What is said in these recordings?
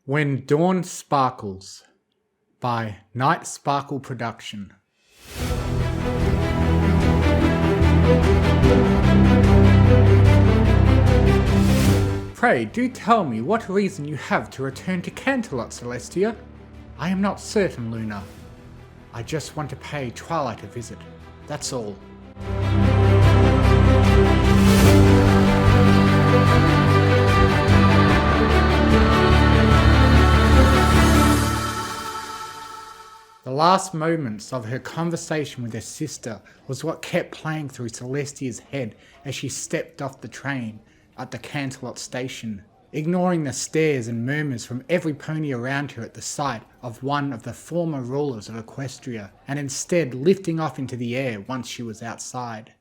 When Dawn Sparkles by Night Sparkle Production. Pray do tell me what reason you have to return to Canterlot, Celestia. I am not certain, Luna. I just want to pay Twilight a visit, that's all. The last moments of her conversation with her sister was what kept playing through Celestia's head as she stepped off the train at the Canterlot station, ignoring the stares and murmurs from every pony around her at the sight of one of the former rulers of Equestria, and instead lifting off into the air once she was outside,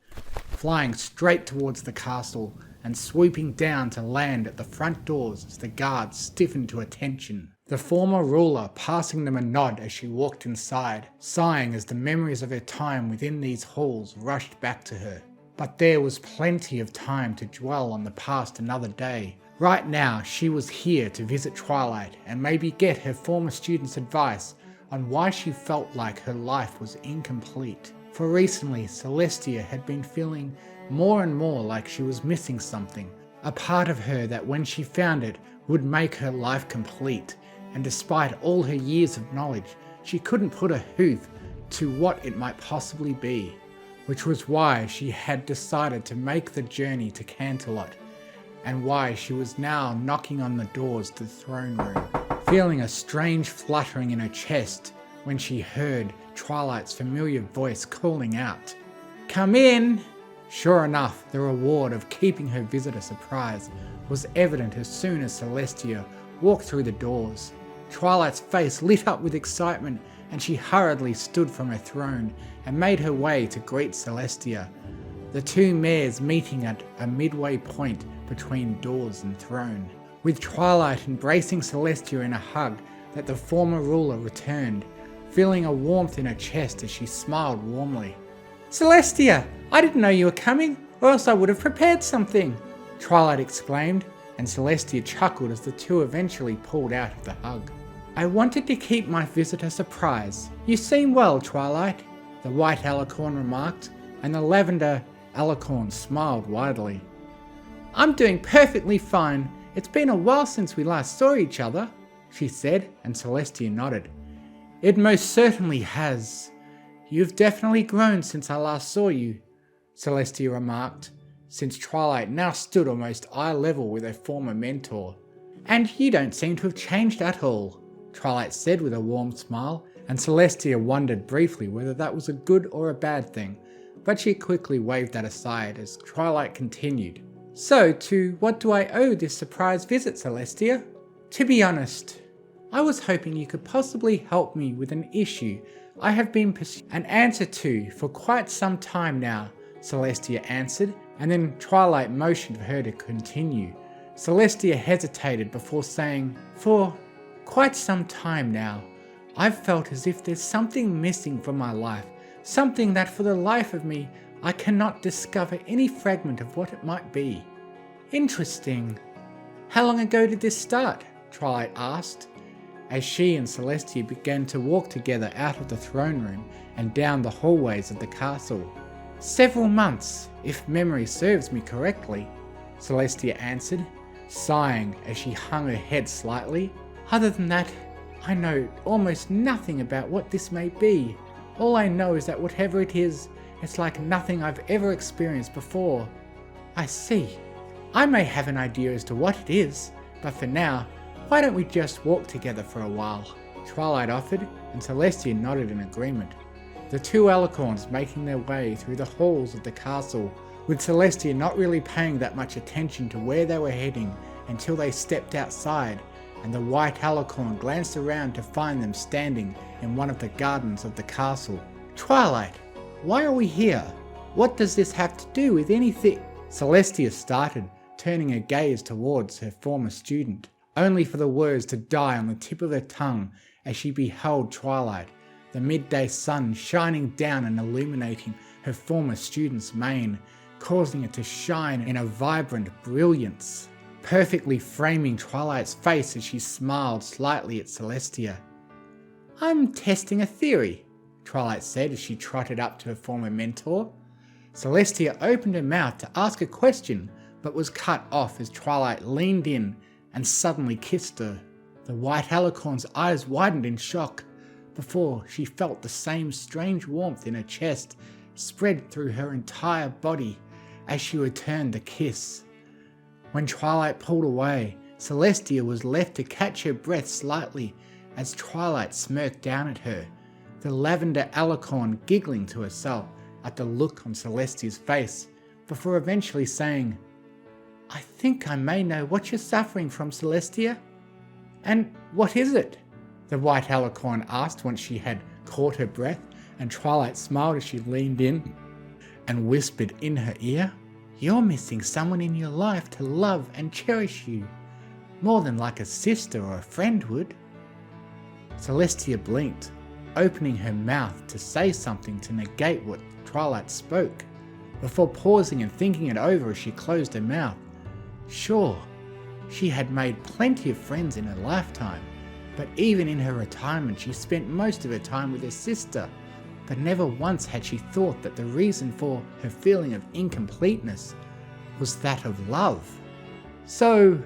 flying straight towards the castle and swooping down to land at the front doors as the guards stiffened to attention. The former ruler passing them a nod as she walked inside, sighing as the memories of her time within these halls rushed back to her. But there was plenty of time to dwell on the past another day. Right now, she was here to visit Twilight and maybe get her former students' advice on why she felt like her life was incomplete. For recently, Celestia had been feeling more and more like she was missing something, a part of her that when she found it would make her life complete. And despite all her years of knowledge, she couldn't put a hoof to what it might possibly be, which was why she had decided to make the journey to Canterlot, and why she was now knocking on the doors to the throne room, feeling a strange fluttering in her chest when she heard Twilight's familiar voice calling out, "Come in!" Sure enough, the reward of keeping her visit a surprise was evident as soon as Celestia walked through the doors. Twilight's face lit up with excitement, and she hurriedly stood from her throne and made her way to greet Celestia, the two mares meeting at a midway point between doors and throne, with Twilight embracing Celestia in a hug that the former ruler returned, feeling a warmth in her chest as she smiled warmly. "Celestia, I didn't know you were coming, or else I would have prepared something," Twilight exclaimed, and Celestia chuckled as the two eventually pulled out of the hug. "I wanted to keep my visit a surprise. You seem well, Twilight," the white alicorn remarked, and the lavender alicorn smiled widely. "I'm doing perfectly fine. It's been a while since we last saw each other," she said, and Celestia nodded. "It most certainly has. You've definitely grown since I last saw you," Celestia remarked, since Twilight now stood almost eye level with her former mentor. "And you don't seem to have changed at all," Twilight said with a warm smile, and Celestia wondered briefly whether that was a good or a bad thing, but she quickly waved that aside as Twilight continued. "So, to what do I owe this surprise visit, Celestia? To be honest, I was hoping you could possibly help me with an issue I have been pursuing an answer to for quite some time now," Celestia answered, and then Twilight motioned for her to continue. Celestia hesitated before saying, "For quite some time now, I've felt as if there's something missing from my life, something that for the life of me I cannot discover any fragment of what it might be." "Interesting. How long ago did this start?" Twilight asked, as she and Celestia began to walk together out of the throne room and down the hallways of the castle. "Several months, if memory serves me correctly," Celestia answered, sighing as she hung her head slightly. "Other than that, I know almost nothing about what this may be. All I know is that whatever it is, it's like nothing I've ever experienced before." "I see. I may have an idea as to what it is, but for now, why don't we just walk together for a while?" Twilight offered, and Celestia nodded in agreement. The two alicorns making their way through the halls of the castle, with Celestia not really paying that much attention to where they were heading until they stepped outside, and the white alicorn glanced around to find them standing in one of the gardens of the castle. "Twilight, why are we here? What does this have to do with anything?" Celestia started, turning her gaze towards her former student, only for the words to die on the tip of her tongue as she beheld Twilight, the midday sun shining down and illuminating her former student's mane, causing it to shine in a vibrant brilliance. perfectly framing Twilight's face as she smiled slightly at Celestia. "I'm testing a theory," Twilight said as she trotted up to her former mentor. Celestia opened her mouth to ask a question, but was cut off as Twilight leaned in and suddenly kissed her. The white alicorn's eyes widened in shock before she felt the same strange warmth in her chest spread through her entire body as she returned the kiss. When Twilight pulled away, Celestia was left to catch her breath slightly as Twilight smirked down at her, the lavender alicorn giggling to herself at the look on Celestia's face, before eventually saying, "I think I may know what you're suffering from, Celestia." "And what is it?" the white alicorn asked once she had caught her breath, and Twilight smiled as she leaned in and whispered in her ear, "You're missing someone in your life to love and cherish you, more than like a sister or a friend would." Celestia blinked, opening her mouth to say something to negate what Twilight spoke, before pausing and thinking it over as she closed her mouth. Sure, she had made plenty of friends in her lifetime, but even in her retirement she spent most of her time with her sister, but never once had she thought that the reason for her feeling of incompleteness was that of love. "So,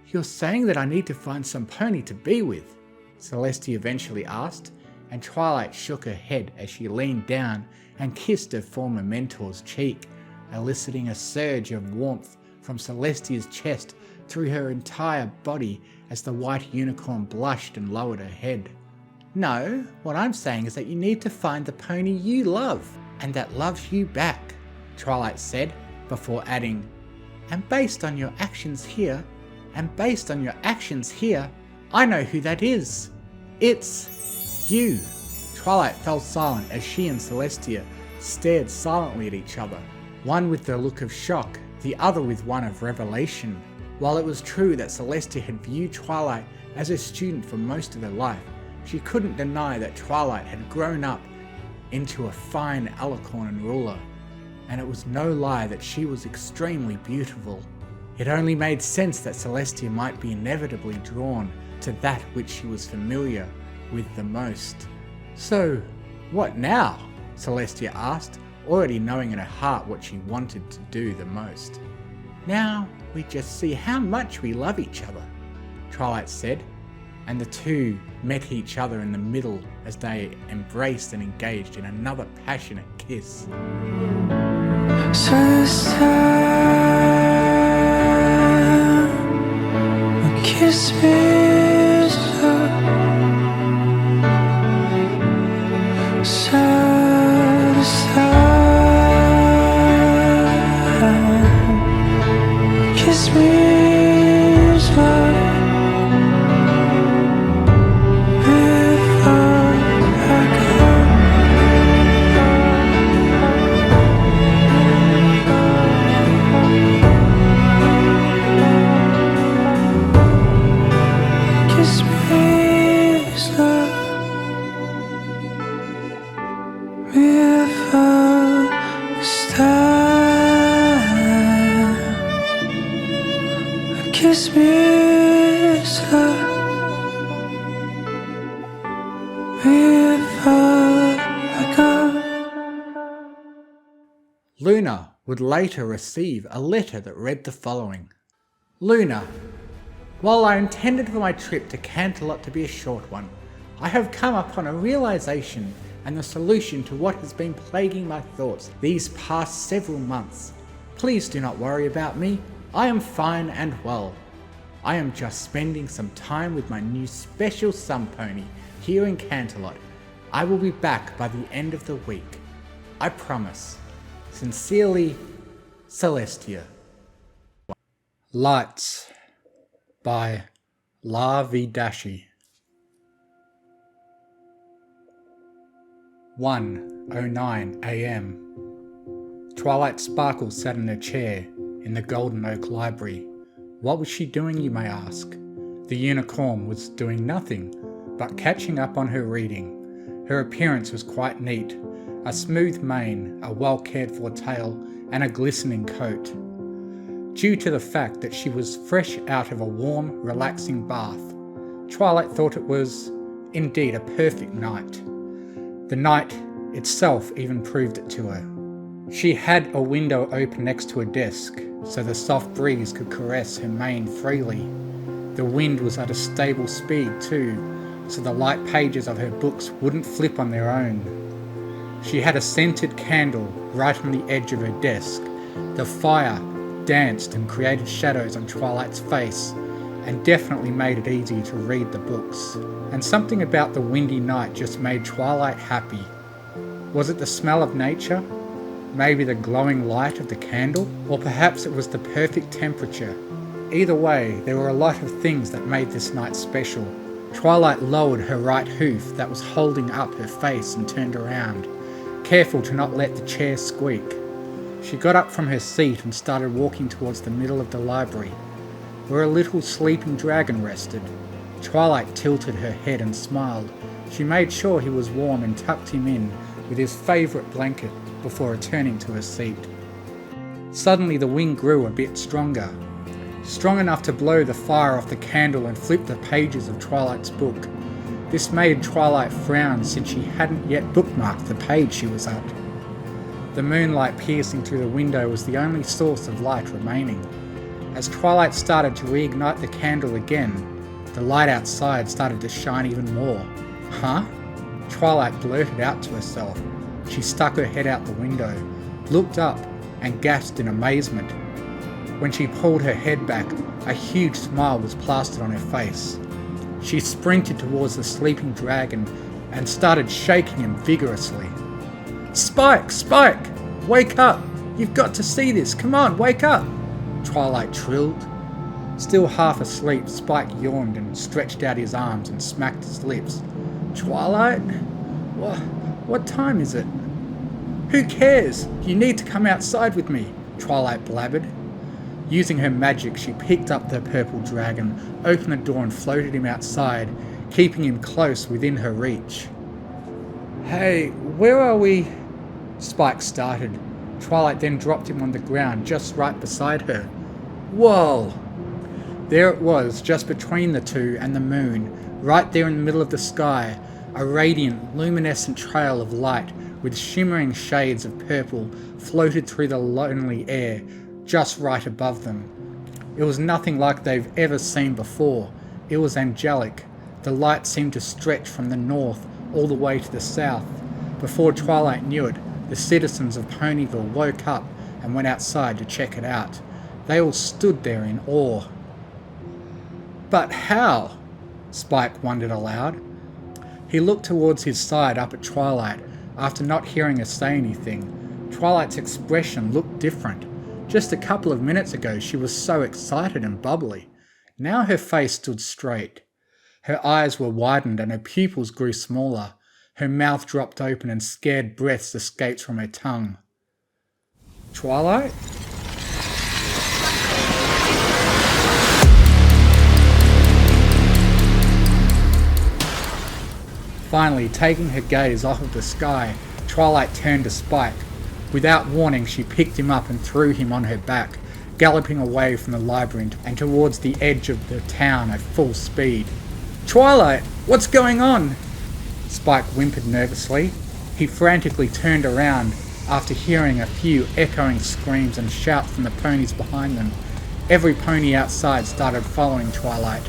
you're saying that I need to find some pony to be with?" Celestia eventually asked, and Twilight shook her head as she leaned down and kissed her former mentor's cheek, eliciting a surge of warmth from Celestia's chest through her entire body as the white unicorn blushed and lowered her head. "No, what I'm saying is that you need to find the pony you love, and that loves you back," Twilight said, before adding, "and based on your actions here, I know who that is. It's you." Twilight fell silent as she and Celestia stared silently at each other, one with the look of shock, the other with one of revelation. While it was true that Celestia had viewed Twilight as a student for most of her life, she couldn't deny that Twilight had grown up into a fine alicorn and ruler, and it was no lie that she was extremely beautiful. It only made sense that Celestia might be inevitably drawn to that which she was familiar with the most. "So, what now?" Celestia asked, already knowing in her heart what she wanted to do the most. "Now we just see how much we love each other," Twilight said, and the two met each other in the middle as they embraced and engaged in another passionate kiss. So this time, kiss me slow. So this time, kiss me slow. Before I go. Kiss me slow before it's time. Kiss me slow before I go. Luna would later receive a letter that read the following. "Luna, while I intended for my trip to Canterlot to be a short one, I have come upon a realization and the solution to what has been plaguing my thoughts these past several months. Please do not worry about me. I am fine and well. I am just spending some time with my new special sun pony here in Canterlot. I will be back by the end of the week. I promise. Sincerely, Celestia." Lights by La Vidashi. 1:09 a.m. Twilight Sparkle sat in a chair in the Golden Oak Library. What was she doing, you may ask? The unicorn was doing nothing but catching up on her reading. Her appearance was quite neat, a smooth mane, a well cared for tail, and a glistening coat. due to the fact that she was fresh out of a warm, relaxing bath. Twilight thought it was, indeed, a perfect night. The night itself even proved it to her. She had a window open next to her desk, so the soft breeze could caress her mane freely. The wind was at a stable speed too, so the light pages of her books wouldn't flip on their own. She had a scented candle right on the edge of her desk. The fire danced and created shadows on Twilight's face, and definitely made it easier to read the books. And something about the windy night just made Twilight happy. Was it the smell of nature? Maybe the glowing light of the candle? Or perhaps it was the perfect temperature? Either way, there were a lot of things that made this night special. Twilight lowered her right hoof that was holding up her face and turned around, careful to not let the chair squeak. She got up from her seat and started walking towards the middle of the library, where a little sleeping dragon rested. Twilight tilted her head and smiled. She made sure he was warm and tucked him in with his favourite blanket before returning to her seat. Suddenly the wind grew a bit stronger, strong enough to blow the fire off the candle and flip the pages of Twilight's book. This made Twilight frown since she hadn't yet bookmarked the page she was at. The moonlight piercing through the window was the only source of light remaining. As Twilight started to reignite the candle again, the light outside started to shine even more. Huh? Twilight blurted out to herself. She stuck her head out the window, looked up, and gasped in amazement. When she pulled her head back, a huge smile was plastered on her face. She sprinted towards the sleeping dragon and started shaking him vigorously. "Spike! Spike! Wake up! You've got to see this! Come on, wake up!" Twilight trilled. Still half asleep, Spike yawned and stretched out his arms and smacked his lips. "Twilight? What time is it?" "Who cares? You need to come outside with me," Twilight blabbered. Using her magic, she picked up the purple dragon, opened the door and floated him outside, keeping him close within her reach. "Hey, where are we?" Spike started. Twilight then dropped him on the ground just right beside her. Whoa! There it was, just between the two and the moon, right there in the middle of the sky, a radiant, luminescent trail of light with shimmering shades of purple floated through the lonely air just right above them. It was nothing like they've ever seen before. It was angelic. The light seemed to stretch from the north all the way to the south. Before Twilight knew it, the citizens of Ponyville woke up and went outside to check it out. They all stood there in awe. "But how?" Spike wondered aloud. He looked towards his side up at Twilight after not hearing her say anything. Twilight's expression looked different. Just a couple of minutes ago she was so excited and bubbly. Now her face stood straight. Her eyes were widened and her pupils grew smaller. Her mouth dropped open and scared breaths escaped from her tongue. "Twilight?" Finally, taking her gaze off of the sky, Twilight turned to Spike. Without warning, she picked him up and threw him on her back, galloping away from the library and towards the edge of the town at full speed. "Twilight, what's going on?" Spike whimpered nervously. He frantically turned around after hearing a few echoing screams and shouts from the ponies behind them. Every pony outside started following Twilight,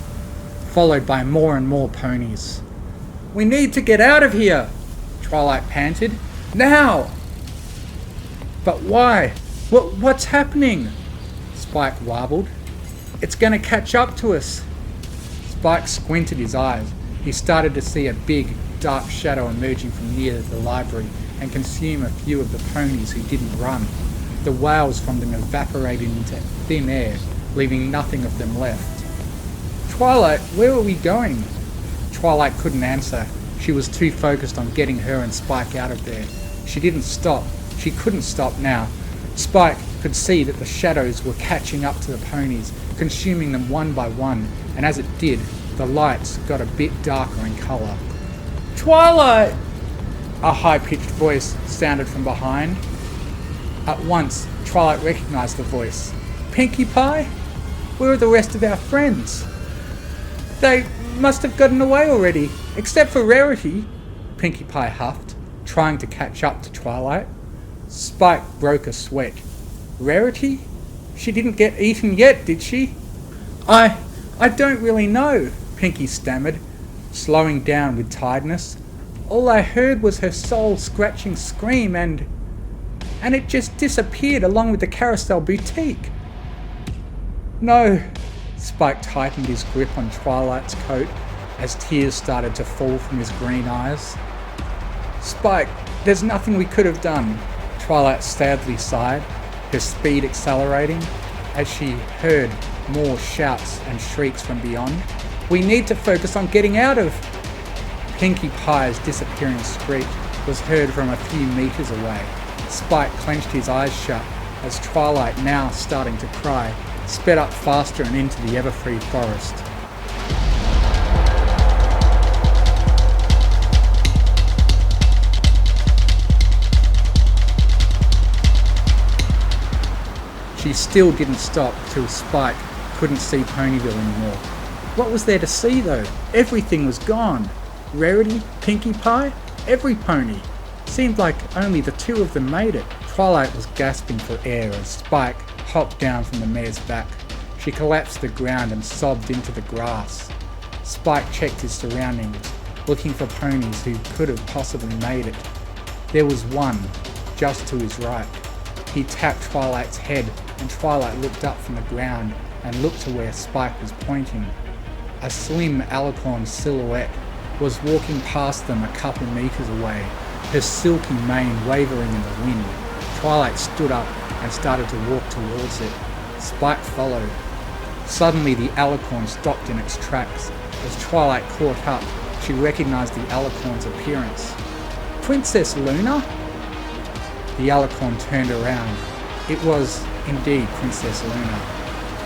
followed by more and more ponies. "We need to get out of here," Twilight panted. "Now!" "But why? What's happening?" Spike warbled. "It's going to catch up to us." Spike squinted his eyes. He started to see a big, dark shadow emerging from near the library and consume a few of the ponies who didn't run. The wails from them evaporated into thin air, leaving nothing of them left. "Twilight, where are we going?" Twilight couldn't answer. She was too focused on getting her and Spike out of there. She didn't stop. She couldn't stop now. Spike could see that the shadows were catching up to the ponies, consuming them one by one, and as it did, the lights got a bit darker in colour. "Twilight!" A high-pitched voice sounded from behind. At once, Twilight recognised the voice. Pinkie Pie? Where are the rest of our friends? They must have gotten away already, except for Rarity, Pinkie Pie huffed, trying to catch up to Twilight. Spike broke a sweat. Rarity? She didn't get eaten yet, did she? I don't really know, Pinkie stammered, slowing down with tiredness. All I heard was her soul-scratching scream and it just disappeared along with the Carousel Boutique. No, Spike tightened his grip on Twilight's coat as tears started to fall from his green eyes. Spike, there's nothing we could have done, Twilight sadly sighed, her speed accelerating as she heard more shouts and shrieks from beyond. We need to focus on getting out of... Pinkie Pie's disappearing screech was heard from a few meters away. Spike clenched his eyes shut as Twilight, now starting to cry, sped up faster and into the ever-free forest. She still didn't stop till Spike couldn't see Ponyville anymore. What was there to see though? Everything was gone. Rarity, Pinkie Pie, every pony. Seemed like only the two of them made it. Twilight was gasping for air as Spike hopped down from the mare's back. She collapsed to the ground and sobbed into the grass. Spike checked his surroundings, looking for ponies who could have possibly made it. There was one, just to his right. He tapped Twilight's head and Twilight looked up from the ground and looked to where Spike was pointing. A slim alicorn silhouette was walking past them a couple meters away, her silky mane wavering in the wind. Twilight stood up and started to walk towards it. Spike followed. Suddenly the alicorn stopped in its tracks. As Twilight caught up, she recognized the alicorn's appearance. Princess Luna? The alicorn turned around. It was indeed Princess Luna,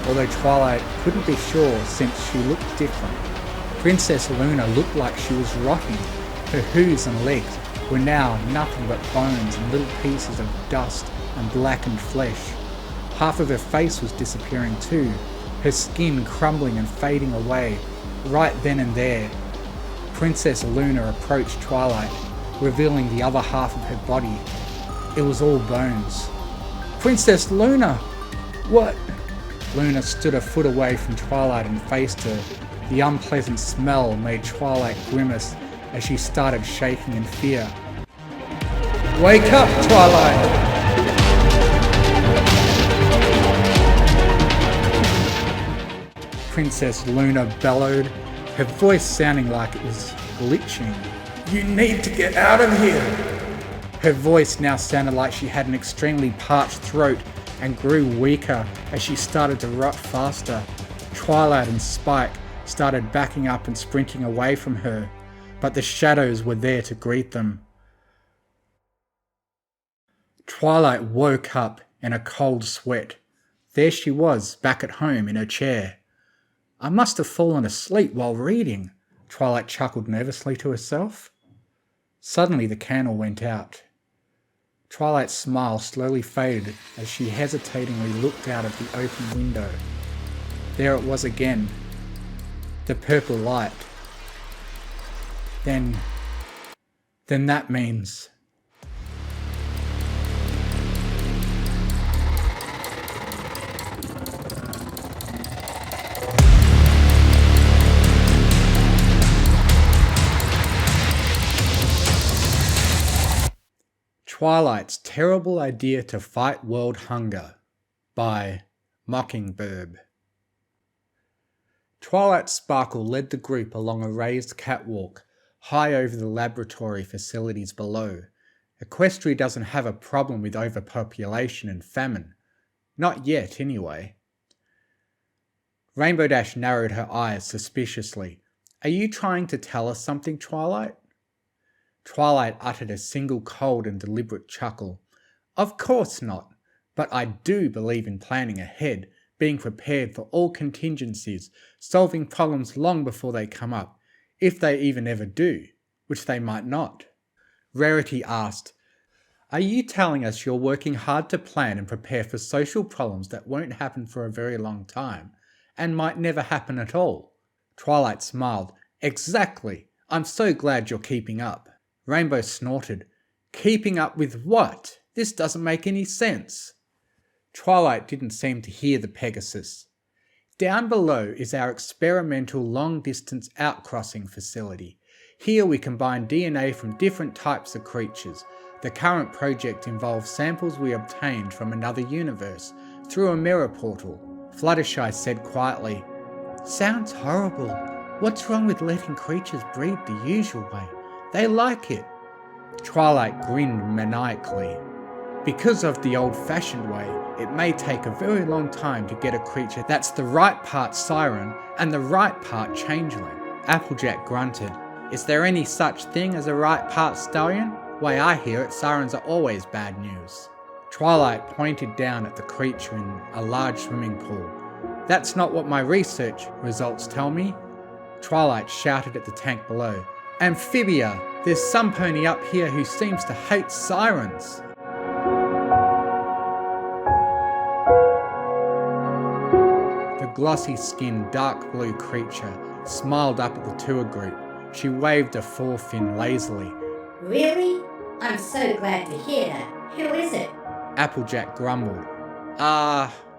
although Twilight couldn't be sure since she looked different. Princess Luna looked like she was rotting. Her hooves and legs were now nothing but bones and little pieces of dust and blackened flesh. Half of her face was disappearing too, her skin crumbling and fading away right then and there. Princess Luna approached Twilight, revealing the other half of her body. It was all bones. Princess Luna! What? Luna stood a foot away from Twilight and faced her. The unpleasant smell made Twilight grimace as she started shaking in fear. Wake up, Twilight! Princess Luna bellowed, her voice sounding like it was glitching. You need to get out of here! Her voice now sounded like she had an extremely parched throat and grew weaker as she started to rot faster. Twilight and Spike started backing up and sprinting away from her, but the shadows were there to greet them. Twilight woke up in a cold sweat. There she was, back at home in her chair. I must have fallen asleep while reading, Twilight chuckled nervously to herself. Suddenly the candle went out. Twilight's smile slowly faded as she hesitatingly looked out of the open window. There it was again, the purple light. Then that means... Twilight's Terrible Idea to Fight World Hunger by Mockingbird. Twilight Sparkle led the group along a raised catwalk high over the laboratory facilities below. Equestria doesn't have a problem with overpopulation and famine. Not yet, anyway. Rainbow Dash narrowed her eyes suspiciously. Are you trying to tell us something, Twilight? Twilight uttered a single cold and deliberate chuckle. Of course not, but I do believe in planning ahead, being prepared for all contingencies, solving problems long before they come up, if they even ever do, which they might not. Rarity asked, Are you telling us you're working hard to plan and prepare for social problems that won't happen for a very long time, and might never happen at all? Twilight smiled. Exactly. I'm so glad you're keeping up. Rainbow snorted. Keeping up with what? This doesn't make any sense. Twilight didn't seem to hear the Pegasus. Down below is our experimental long-distance outcrossing facility. Here we combine DNA from different types of creatures. The current project involves samples we obtained from another universe through a mirror portal. Fluttershy said quietly, Sounds horrible. What's wrong with letting creatures breed the usual way? They like it. Twilight grinned maniacally. Because of the old-fashioned way, it may take a very long time to get a creature that's the right part siren and the right part changeling. Applejack grunted. Is there any such thing as a right part stallion? Way I hear it, sirens are always bad news. Twilight pointed down at the creature in a large swimming pool. That's not what my research results tell me. Twilight shouted at the tank below. Amphibia! There's some pony up here who seems to hate sirens. The glossy-skinned, dark blue creature smiled up at the tour group. She waved a forefin lazily. Really? I'm so glad to hear that. Who is it? Applejack grumbled.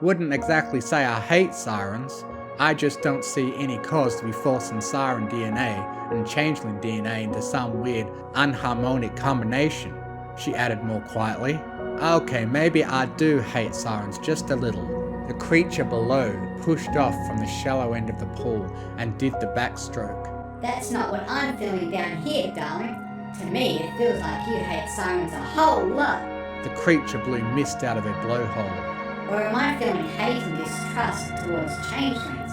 Wouldn't exactly say I hate sirens. I just don't see any cause to be forcing siren DNA and changeling DNA into some weird, unharmonic combination, she added more quietly. Okay, maybe I do hate sirens just a little. The creature below pushed off from the shallow end of the pool and did the backstroke. That's not what I'm feeling down here, darling. To me, it feels like you hate sirens a whole lot. The creature blew mist out of her blowhole. Or am I feeling hate and distrust towards changelings?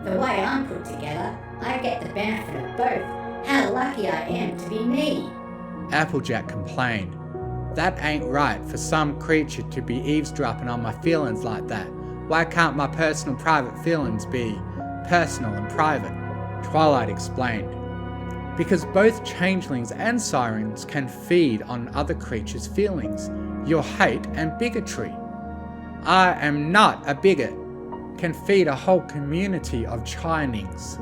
The way I'm put together, I get the benefit of both. How lucky I am to be me. Applejack complained. That ain't right for some creature to be eavesdropping on my feelings like that. Why can't my personal private feelings be personal and private? Twilight explained. Because both changelings and sirens can feed on other creatures' feelings, your hate and bigotry. I am not a bigot. Can feed a whole community of chinings.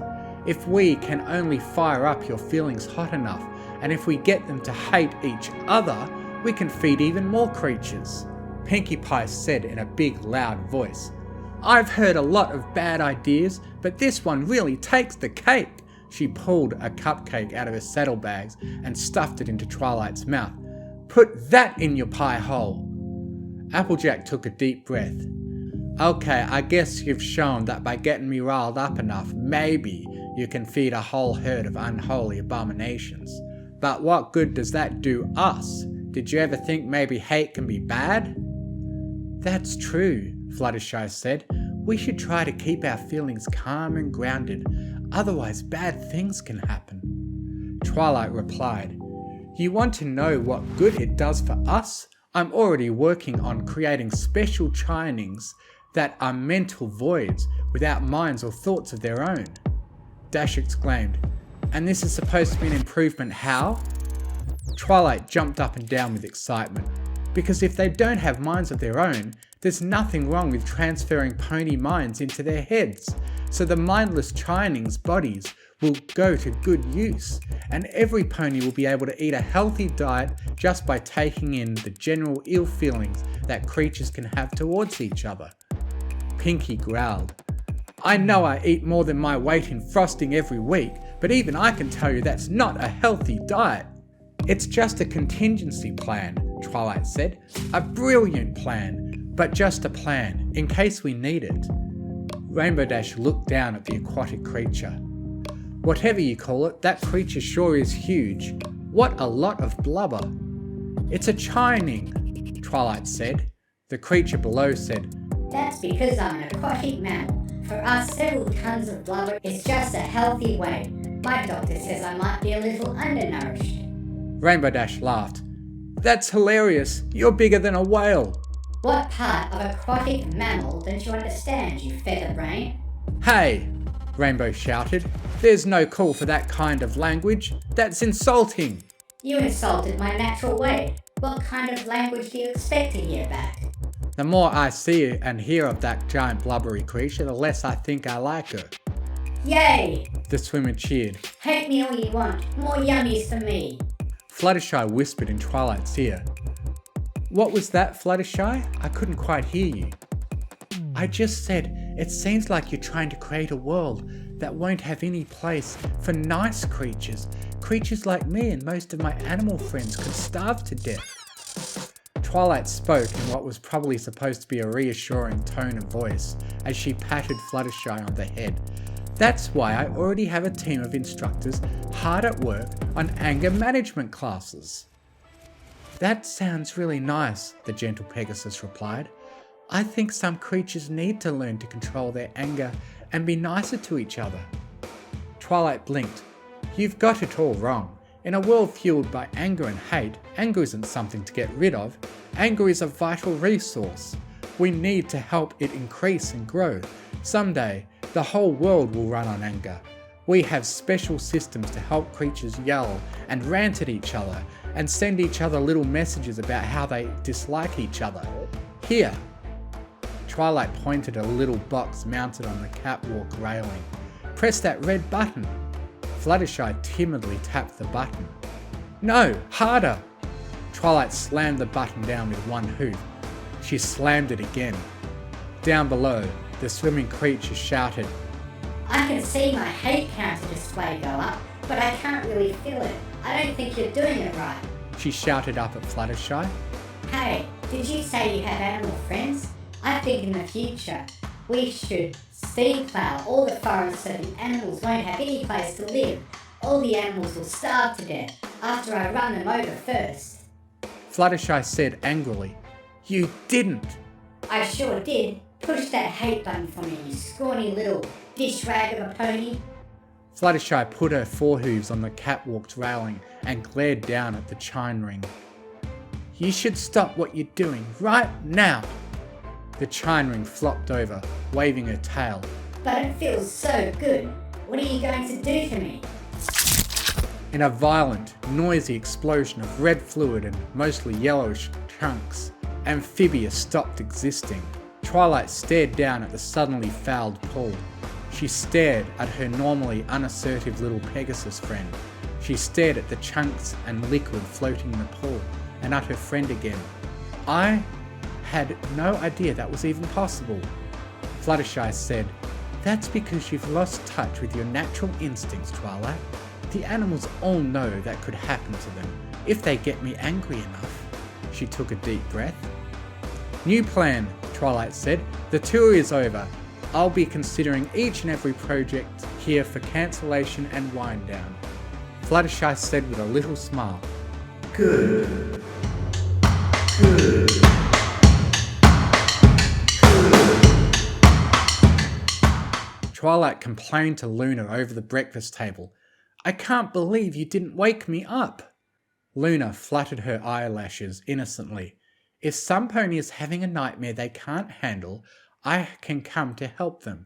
If we can only fire up your feelings hot enough, and if we get them to hate each other, we can feed even more creatures. Pinkie Pie said in a big loud voice. I've heard a lot of bad ideas, but this one really takes the cake. She pulled a cupcake out of her saddlebags and stuffed it into Twilight's mouth. Put that in your pie hole. Applejack took a deep breath. Okay, I guess you've shown that by getting me riled up enough, maybe you can feed a whole herd of unholy abominations. But what good does that do us? Did you ever think maybe hate can be bad? That's true, Fluttershy said. We should try to keep our feelings calm and grounded, otherwise bad things can happen. Twilight replied, You want to know what good it does for us? I'm already working on creating special chinings that are mental voids without minds or thoughts of their own. Dash exclaimed, And this is supposed to be an improvement how? Twilight jumped up and down with excitement, because if they don't have minds of their own, there's nothing wrong with transferring pony minds into their heads, so the mindless chinings' bodies will go to good use, and every pony will be able to eat a healthy diet just by taking in the general ill feelings that creatures can have towards each other. Pinkie growled. I know I eat more than my weight in frosting every week, but even I can tell you that's not a healthy diet. It's just a contingency plan, Twilight said. A brilliant plan, but just a plan, in case we need it. Rainbow Dash looked down at the aquatic creature. Whatever you call it, that creature sure is huge. What a lot of blubber. It's a chining, Twilight said. The creature below said, That's because I'm an aquatic mammal. For us, several tons of blubber is just a healthy weight. My doctor says I might be a little undernourished. Rainbow Dash laughed. That's hilarious. You're bigger than a whale. What part of aquatic mammal don't you understand, you featherbrain? Hey, Rainbow shouted. There's no call for that kind of language. That's insulting. You insulted my natural weight. What kind of language do you expect to hear back? The more I see and hear of that giant blubbery creature, the less I think I like her. Yay! The swimmer cheered. Hate me all you want. More yummies for me. Fluttershy whispered in Twilight's ear. What was that, Fluttershy? I couldn't quite hear you. I just said, it seems like you're trying to create a world that won't have any place for nice creatures. Creatures like me and most of my animal friends could starve to death. Twilight spoke in what was probably supposed to be a reassuring tone of voice as she patted Fluttershy on the head. That's why I already have a team of instructors hard at work on anger management classes. That sounds really nice, the gentle Pegasus replied. I think some creatures need to learn to control their anger and be nicer to each other. Twilight blinked. You've got it all wrong. In a world fueled by anger and hate, anger isn't something to get rid of. Anger is a vital resource. We need to help it increase and grow. Someday, the whole world will run on anger. We have special systems to help creatures yell and rant at each other and send each other little messages about how they dislike each other. Here. Twilight pointed at a little box mounted on the catwalk railing. Press that red button. Fluttershy timidly tapped the button. No, harder! Twilight slammed the button down with one hoof. She slammed it again. Down below, the swimming creature shouted. I can see my hate counter display go up, but I can't really feel it. I don't think you're doing it right. She shouted up at Fluttershy. Hey, did you say you have animal friends? I think in the future, we should speed plow all the forests so the animals won't have any place to live. All the animals will starve to death after I run them over first. Fluttershy said angrily. You didn't! I sure did. Push that hate button for me, you scrawny little dish rag of a pony. Fluttershy put her forehooves on the catwalk's railing and glared down at the chine ring. You should stop what you're doing right now! The chine ring flopped over, waving her tail. But it feels so good. What are you going to do to me? In a violent, noisy explosion of red fluid and mostly yellowish chunks, Amphibia stopped existing. Twilight stared down at the suddenly fouled pool. She stared at her normally unassertive little Pegasus friend. She stared at the chunks and liquid floating in the pool, and at her friend again. I had no idea that was even possible. Fluttershy said, That's because you've lost touch with your natural instincts, Twilight. The animals all know that could happen to them if they get me angry enough. She took a deep breath. New plan, Twilight said. The tour is over. I'll be considering each and every project here for cancellation and wind down. Fluttershy said with a little smile. Good. Good. Twilight complained to Luna over the breakfast table. I can't believe you didn't wake me up. Luna fluttered her eyelashes innocently. If some pony is having a nightmare they can't handle, I can come to help them.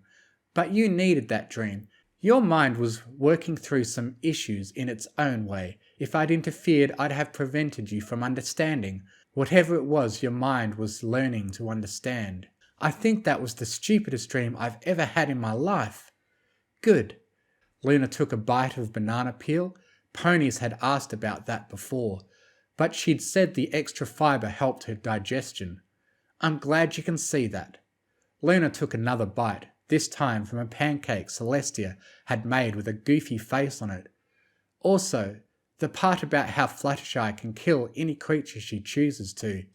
But you needed that dream. Your mind was working through some issues in its own way. If I'd interfered, I'd have prevented you from understanding. Whatever it was your mind was learning to understand. I think that was the stupidest dream I've ever had in my life. Good. Luna took a bite of banana peel. Ponies had asked about that before, but she'd said the extra fibre helped her digestion. I'm glad you can see that. Luna took another bite, this time from a pancake Celestia had made with a goofy face on it. Also, the part about how Fluttershy can kill any creature she chooses to,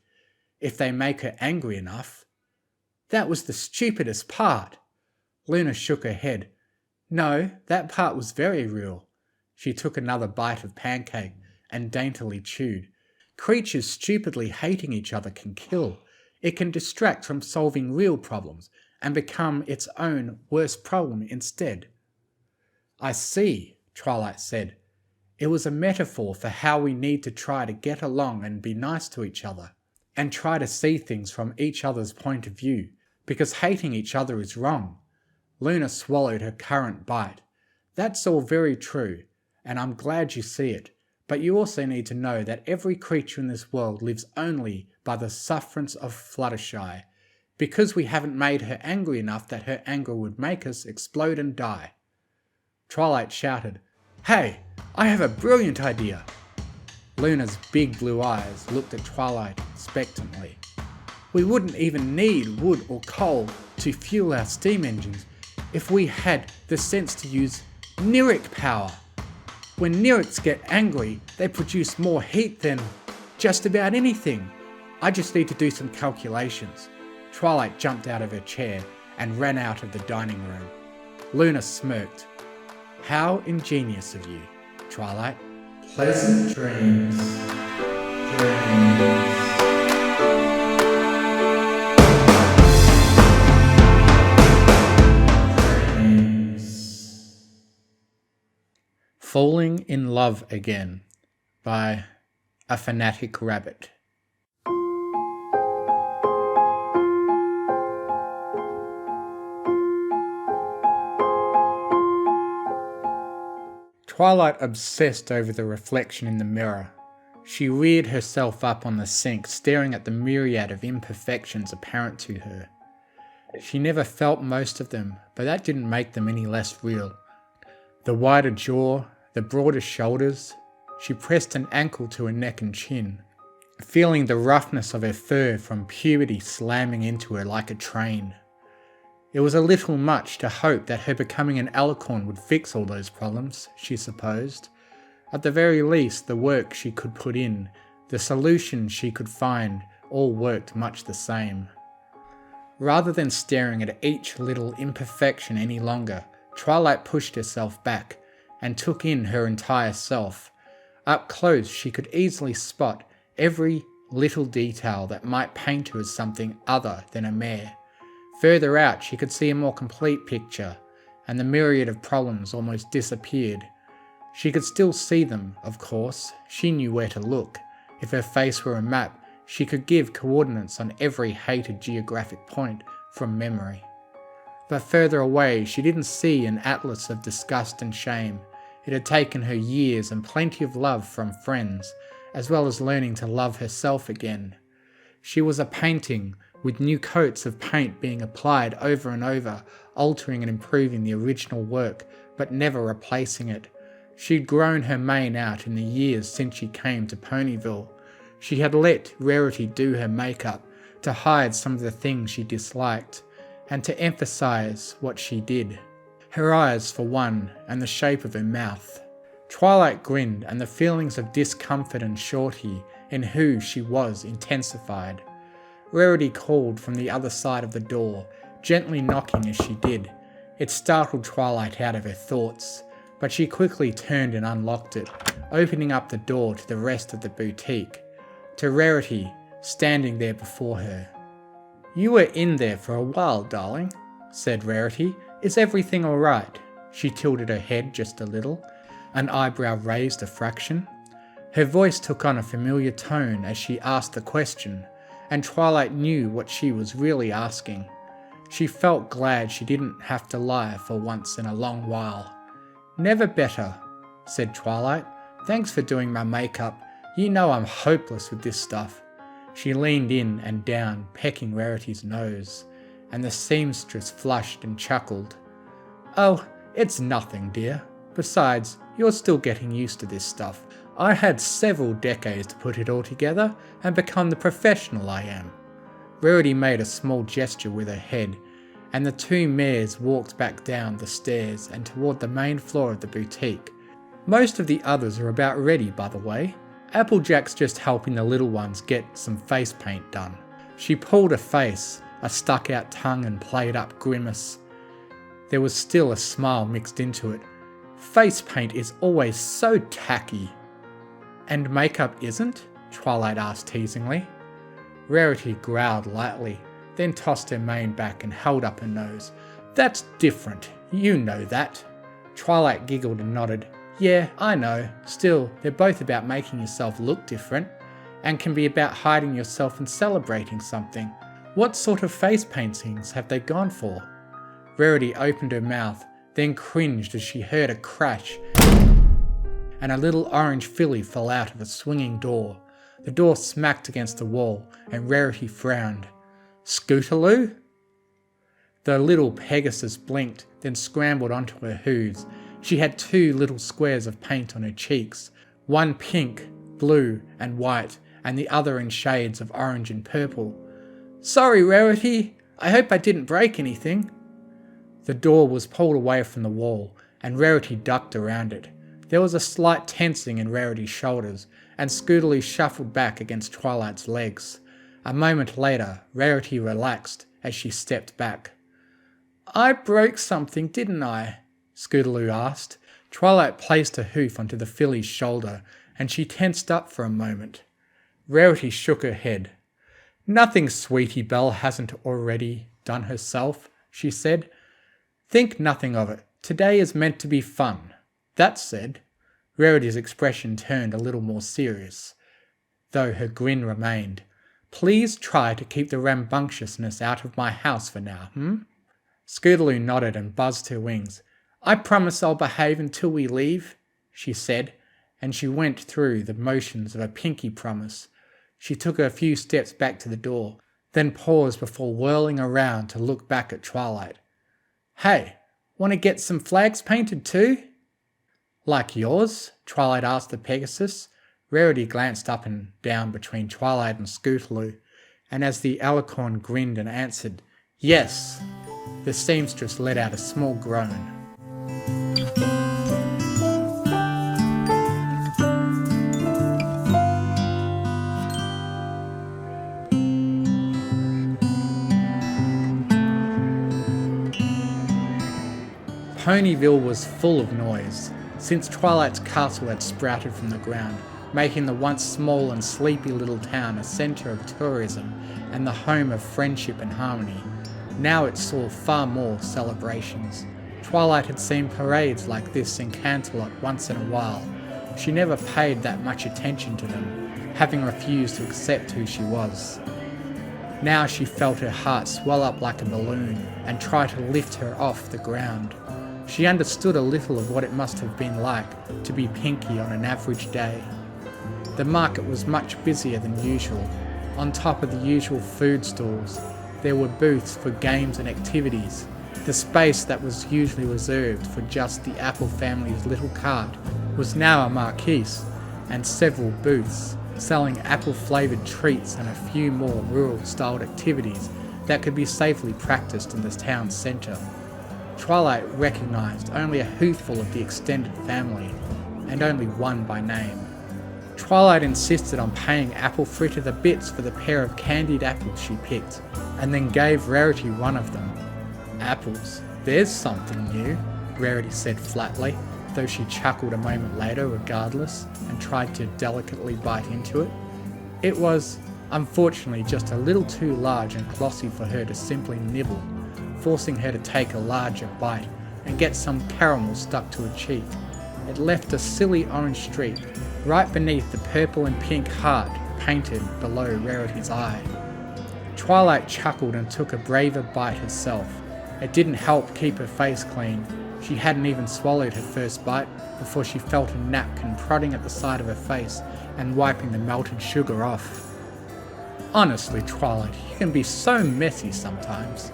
if they make her angry enough. That was the stupidest part. Luna shook her head. No, that part was very real. She took another bite of pancake and daintily chewed. Creatures stupidly hating each other can kill. It can distract from solving real problems and become its own worst problem instead. I see, Twilight said. It was a metaphor for how we need to try to get along and be nice to each other, and try to see things from each other's point of view, because hating each other is wrong. Luna swallowed her current bite. That's all very true, and I'm glad you see it, But you also need to know that every creature in this world lives only by the sufferance of Fluttershy, because we haven't made her angry enough that her anger would make us explode and die. Twilight shouted, "Hey, I have a brilliant idea!" Luna's big blue eyes looked at Twilight expectantly. "We wouldn't even need wood or coal to fuel our steam engines if we had the sense to use Niric power. When Nirics get angry, they produce more heat than just about anything. I just need to do some calculations." Twilight jumped out of her chair and ran out of the dining room. Luna smirked. "How ingenious of you, Twilight. Pleasant dreams. Falling in Love Again by A Fanatic Rabbit. Twilight obsessed over the reflection in the mirror. She reared herself up on the sink, staring at the myriad of imperfections apparent to her. She never felt most of them, but that didn't make them any less real. The wider jaw, the broader shoulders. She pressed an ankle to her neck and chin, feeling the roughness of her fur from puberty slamming into her like a train. It was a little much to hope that her becoming an alicorn would fix all those problems, she supposed. At the very least, the work she could put in, the solutions she could find, all worked much the same. Rather than staring at each little imperfection any longer, Twilight pushed herself back and took in her entire self. Up close, she could easily spot every little detail that might paint her as something other than a mare. Further out, she could see a more complete picture, and the myriad of problems almost disappeared. She could still see them, of course. She knew where to look. If her face were a map, she could give coordinates on every hated geographic point from memory. But further away, she didn't see an atlas of disgust and shame. It had taken her years and plenty of love from friends, as well as learning to love herself again. She was a painting, with new coats of paint being applied over and over, altering and improving the original work, but never replacing it. She'd grown her mane out in the years since she came to Ponyville. She had let Rarity do her makeup to hide some of the things she disliked, and to emphasize what she did. Her eyes, for one, and the shape of her mouth. Twilight grinned, and the feelings of discomfort and surety in who she was intensified. Rarity called from the other side of the door, gently knocking as she did. It startled Twilight out of her thoughts, but she quickly turned and unlocked it, opening up the door to the rest of the boutique, to Rarity standing there before her. "You were in there for a while, darling," said Rarity. "Is everything all right?" She tilted her head just a little, an eyebrow raised a fraction. Her voice took on a familiar tone as she asked the question, and Twilight knew what she was really asking. She felt glad she didn't have to lie for once in a long while. "Never better," said Twilight. "Thanks for doing my makeup. You know I'm hopeless with this stuff." She leaned in and down, pecking Rarity's nose, and the seamstress flushed and chuckled. "Oh, it's nothing, dear. Besides, you're still getting used to this stuff. I had several decades to put it all together and become the professional I am." Rarity made a small gesture with her head, and the two mares walked back down the stairs and toward the main floor of the boutique. "Most of the others are about ready, by the way. Applejack's just helping the little ones get some face paint done." She pulled a face, a stuck-out tongue and played-up grimace. There was still a smile mixed into it. "Face paint is always so tacky." "And makeup isn't?" Twilight asked teasingly. Rarity growled lightly, then tossed her mane back and held up her nose. "That's different. You know that." Twilight giggled and nodded. "Yeah, I know. Still, they're both about making yourself look different, and can be about hiding yourself and celebrating something. What sort of face paintings have they gone for?" Rarity opened her mouth, then cringed as she heard a crash, and a little orange filly fell out of a swinging door. The door smacked against the wall, and Rarity frowned. "Scootaloo?" The little Pegasus blinked, then scrambled onto her hooves. She had 2 little squares of paint on her cheeks, one pink, blue, and white, and the other in shades of orange and purple. "Sorry, Rarity. I hope I didn't break anything." The door was pulled away from the wall, and Rarity ducked around it. There was a slight tensing in Rarity's shoulders, and Scootaloo shuffled back against Twilight's legs. A moment later, Rarity relaxed as she stepped back. "I broke something, didn't I?" Scootaloo asked. Twilight placed her hoof onto the filly's shoulder, and she tensed up for a moment. Rarity shook her head. "Nothing Sweetie Belle hasn't already done herself," she said. "Think nothing of it. Today is meant to be fun." That said, Rarity's expression turned a little more serious, though her grin remained. "Please try to keep the rambunctiousness out of my house for now, Scootaloo nodded and buzzed her wings. "I promise I'll behave until we leave," she said, and she went through the motions of a pinky promise. She took a few steps back to the door, then paused before whirling around to look back at Twilight. "Hey, want to get some flags painted too?" "Like yours?" Twilight asked the Pegasus. Rarity glanced up and down between Twilight and Scootaloo, and as the alicorn grinned and answered, "Yes," the seamstress let out a small groan. Ponyville was full of noise, since Twilight's castle had sprouted from the ground, making the once small and sleepy little town a centre of tourism and the home of friendship and harmony. Now it saw far more celebrations. Twilight had seen parades like this in Canterlot once in a while. She never paid that much attention to them, having refused to accept who she was. Now she felt her heart swell up like a balloon and try to lift her off the ground. She understood a little of what it must have been like to be Pinky on an average day. The market was much busier than usual. On top of the usual food stalls, there were booths for games and activities. The space that was usually reserved for just the Apple family's little cart was now a marquise, and several booths selling apple-flavoured treats and a few more rural-styled activities that could be safely practiced in the town centre. Twilight recognised only a hooful of the extended family, and only one by name. Twilight insisted on paying Apple Fritter the bits for the pair of candied apples she picked, and then gave Rarity one of them. "Apples, there's something new," Rarity said flatly, though she chuckled a moment later regardless, and tried to delicately bite into it. It was, unfortunately, just a little too large and glossy for her to simply nibble, forcing her to take a larger bite and get some caramel stuck to her cheek. It left a silly orange streak right beneath the purple and pink heart painted below Rarity's eye. Twilight chuckled and took a braver bite herself. It didn't help keep her face clean. She hadn't even swallowed her first bite before she felt a napkin prodding at the side of her face and wiping the melted sugar off. "Honestly, Twilight, you can be so messy sometimes."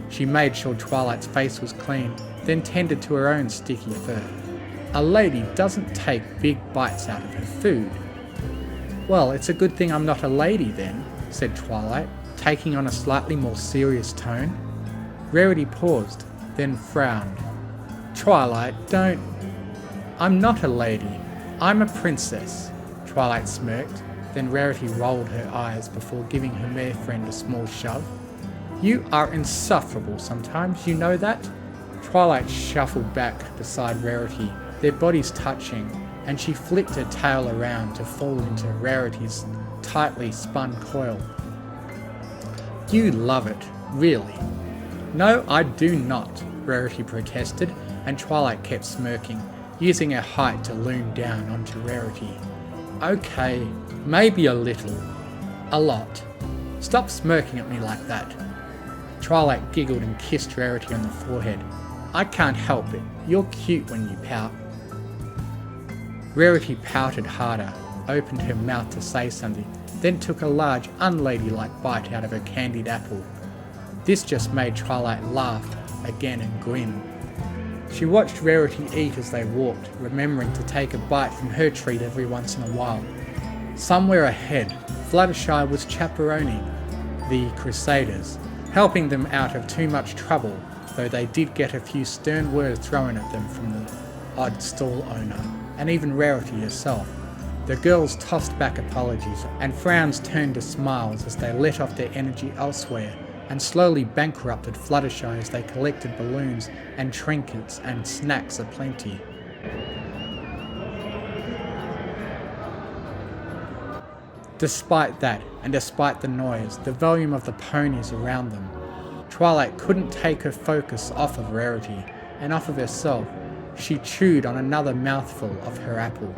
She made sure Twilight's face was clean, then tended to her own sticky fur. "A lady doesn't take big bites out of her food." "Well, it's a good thing I'm not a lady then," said Twilight, taking on a slightly more serious tone. Rarity paused, then frowned. "Twilight, don't..." "I'm not a lady. I'm a princess," Twilight smirked, then Rarity rolled her eyes before giving her mere friend a small shove. "You are insufferable sometimes, you know that?" Twilight shuffled back beside Rarity, their bodies touching, and she flicked her tail around to fall into Rarity's tightly spun coil. "You love it, really." "No, I do not," Rarity protested, and Twilight kept smirking, using her height to loom down onto Rarity. "Okay, maybe a little. A lot. Stop smirking at me like that." Twilight giggled and kissed Rarity on the forehead. "I can't help it. You're cute when you pout." Rarity pouted harder, opened her mouth to say something, then took a large, unladylike bite out of her candied apple. This just made Twilight laugh again and grin. She watched Rarity eat as they walked, remembering to take a bite from her treat every once in a while. Somewhere ahead, Fluttershy was chaperoning the Crusaders, helping them out of too much trouble, though they did get a few stern words thrown at them from the odd stall owner, and even Rarity herself. The girls tossed back apologies, and frowns turned to smiles as they let off their energy elsewhere, and slowly bankrupted Fluttershy as they collected balloons and trinkets and snacks aplenty. Despite that, and despite the noise, the volume of the ponies around them, Twilight couldn't take her focus off of Rarity, and off of herself. She chewed on another mouthful of her apple,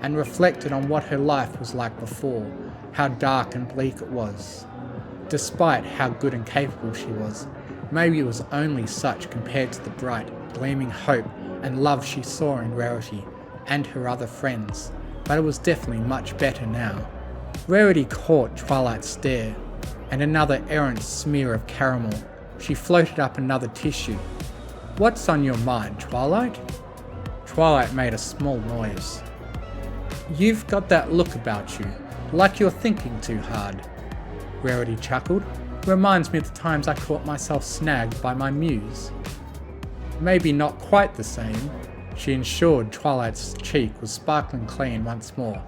and reflected on what her life was like before, how dark and bleak it was. Despite how good and capable she was, maybe it was only such compared to the bright, gleaming hope and love she saw in Rarity and her other friends, but it was definitely much better now. Rarity caught Twilight's stare, and another errant smear of caramel. She floated up another tissue. "What's on your mind, Twilight?" Twilight made a small noise. "You've got that look about you, like you're thinking too hard." Rarity chuckled. "Reminds me of the times I caught myself snagged by my muse." "Maybe not quite the same." She ensured Twilight's cheek was sparkling clean once more.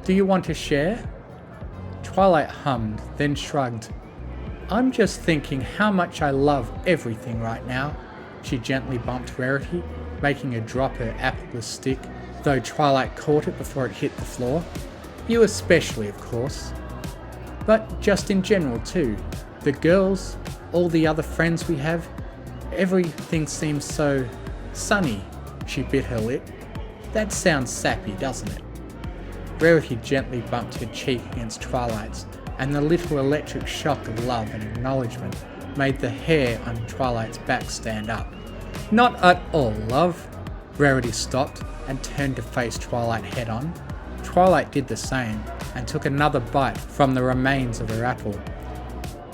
"Do you want to share?" Twilight hummed, then shrugged. "I'm just thinking how much I love everything right now." She gently bumped Rarity, making her drop her appleless stick, though Twilight caught it before it hit the floor. "You especially, of course. But just in general too. The girls, all the other friends we have, everything seems so sunny." She bit her lip. "That sounds sappy, doesn't it?" Rarity gently bumped her cheek against Twilight's, and the little electric shock of love and acknowledgement made the hair on Twilight's back stand up. "Not at all, love." Rarity stopped and turned to face Twilight head on. Twilight did the same, and took another bite from the remains of her apple.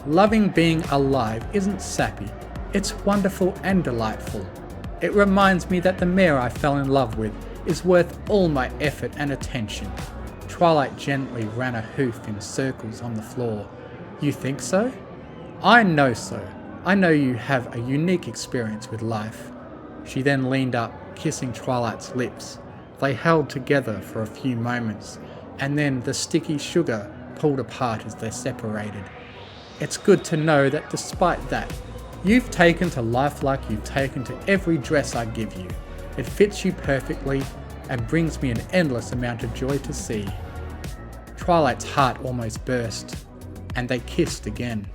"Loving being alive isn't sappy. It's wonderful and delightful. It reminds me that the mare I fell in love with is worth all my effort and attention." Twilight gently ran a hoof in circles on the floor. "You think so?" "I know so. I know you have a unique experience with life." She then leaned up, kissing Twilight's lips. They held together for a few moments, and then the sticky sugar pulled apart as they separated. "It's good to know that despite that, you've taken to life like you've taken to every dress I give you. It fits you perfectly and brings me an endless amount of joy to see." Twilight's heart almost burst, and they kissed again.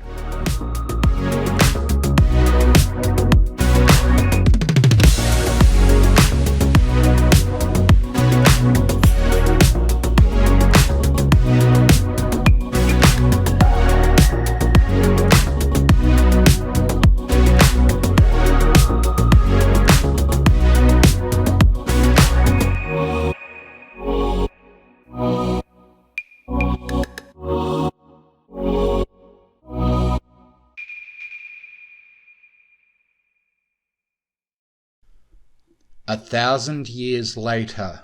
A 1,000 Years Later.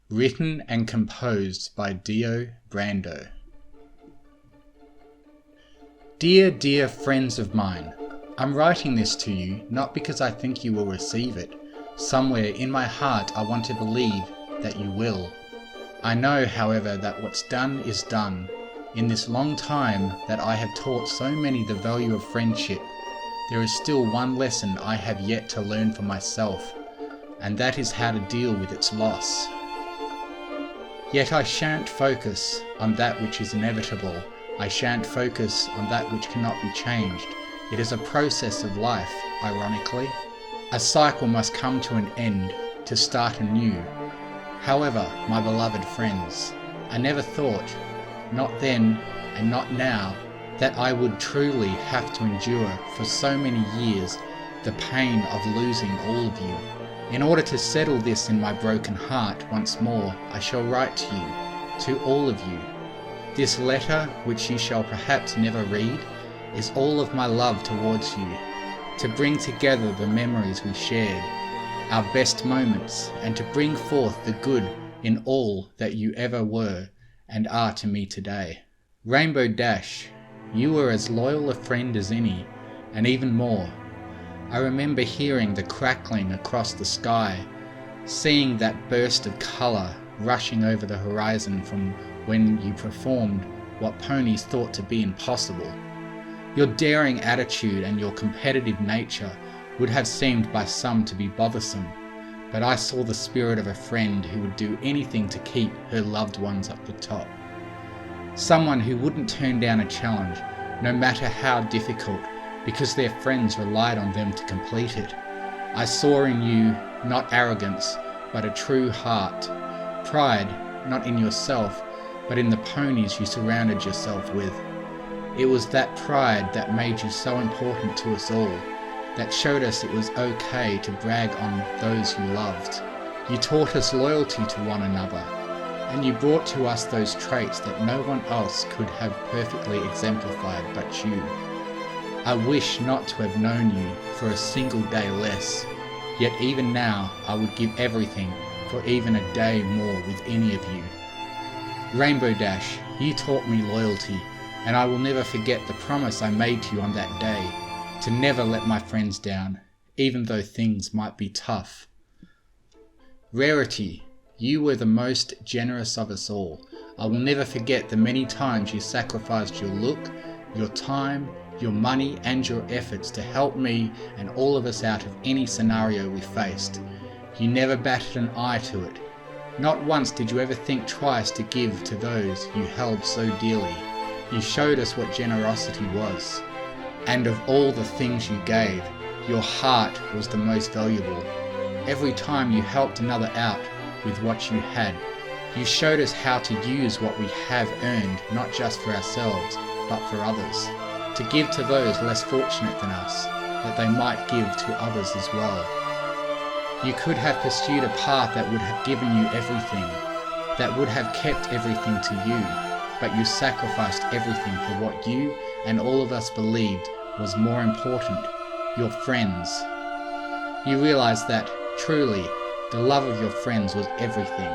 Written and composed by Dio Brando. Dear friends of mine, I'm writing this to you not because I think you will receive it. Somewhere in my heart I want to believe that you will. I know, however, that what's done is done. In this long time that I have taught so many the value of friendship, there is still one lesson I have yet to learn for myself, and that is how to deal with its loss. Yet I shan't focus on that which is inevitable. I shan't focus on that which cannot be changed. It is a process of life, ironically. A cycle must come to an end to start anew. However, my beloved friends, I never thought, not then and not now, that I would truly have to endure for so many years the pain of losing all of you. In order to settle this in my broken heart once more, I shall write to you, to all of you. This letter, which you shall perhaps never read, is all of my love towards you, to bring together the memories we shared, our best moments, and to bring forth the good in all that you ever were and are to me today. Rainbow Dash, you were as loyal a friend as any, and even more. I remember hearing the crackling across the sky, seeing that burst of colour rushing over the horizon from when you performed what ponies thought to be impossible. Your daring attitude and your competitive nature would have seemed by some to be bothersome, but I saw the spirit of a friend who would do anything to keep her loved ones up the top. Someone who wouldn't turn down a challenge, no matter how difficult, because their friends relied on them to complete it. I saw in you not arrogance, but a true heart. Pride, not in yourself, but in the ponies you surrounded yourself with. It was that pride that made you so important to us all, that showed us it was okay to brag on those you loved. You taught us loyalty to one another, and you brought to us those traits that no one else could have perfectly exemplified but you. I wish not to have known you for a single day less, yet even now I would give everything for even a day more with any of you. Rainbow Dash, you taught me loyalty, and I will never forget the promise I made to you on that day, to never let my friends down, even though things might be tough. Rarity, you were the most generous of us all. I will never forget the many times you sacrificed your look, your time, your money and your efforts to help me and all of us out of any scenario we faced. You never batted an eye to it. Not once did you ever think twice to give to those you held so dearly. You showed us what generosity was. And of all the things you gave, your heart was the most valuable. Every time you helped another out with what you had, you showed us how to use what we have earned, not just for ourselves, but for others. To give to those less fortunate than us, that they might give to others as well. You could have pursued a path that would have given you everything, that would have kept everything to you, but you sacrificed everything for what you and all of us believed was more important, your friends. You realized that, truly, the love of your friends was everything,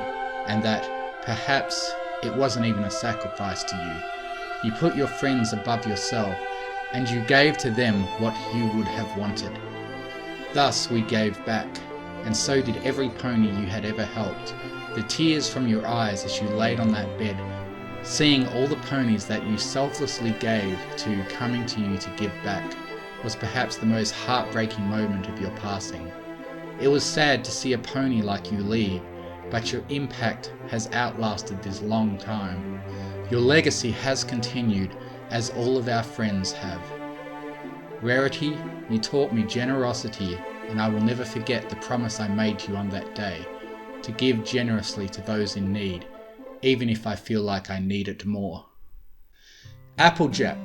and that, perhaps, it wasn't even a sacrifice to you. You put your friends above yourself, and you gave to them what you would have wanted. Thus we gave back, and so did every pony you had ever helped. The tears from your eyes as you laid on that bed, seeing all the ponies that you selflessly gave to coming to you to give back, was perhaps the most heartbreaking moment of your passing. It was sad to see a pony like you leave, but your impact has outlasted this long time. Your legacy has continued, as all of our friends have. Rarity, you taught me generosity, and I will never forget the promise I made to you on that day, to give generously to those in need, even if I feel like I need it more. Applejack,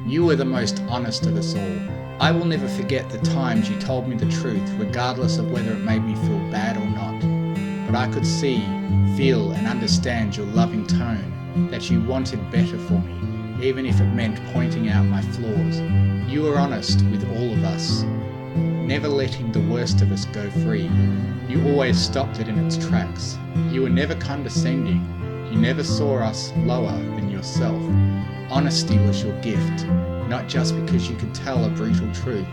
you were the most honest of us all. I will never forget the times you told me the truth, regardless of whether it made me feel bad or not. But I could see, feel, and understand your loving tone, that you wanted better for me, even if it meant pointing out my flaws. You were honest with all of us, never letting the worst of us go free. You always stopped it in its tracks. You were never condescending. You never saw us lower than yourself. Honesty was your gift, not just because you could tell a brutal truth,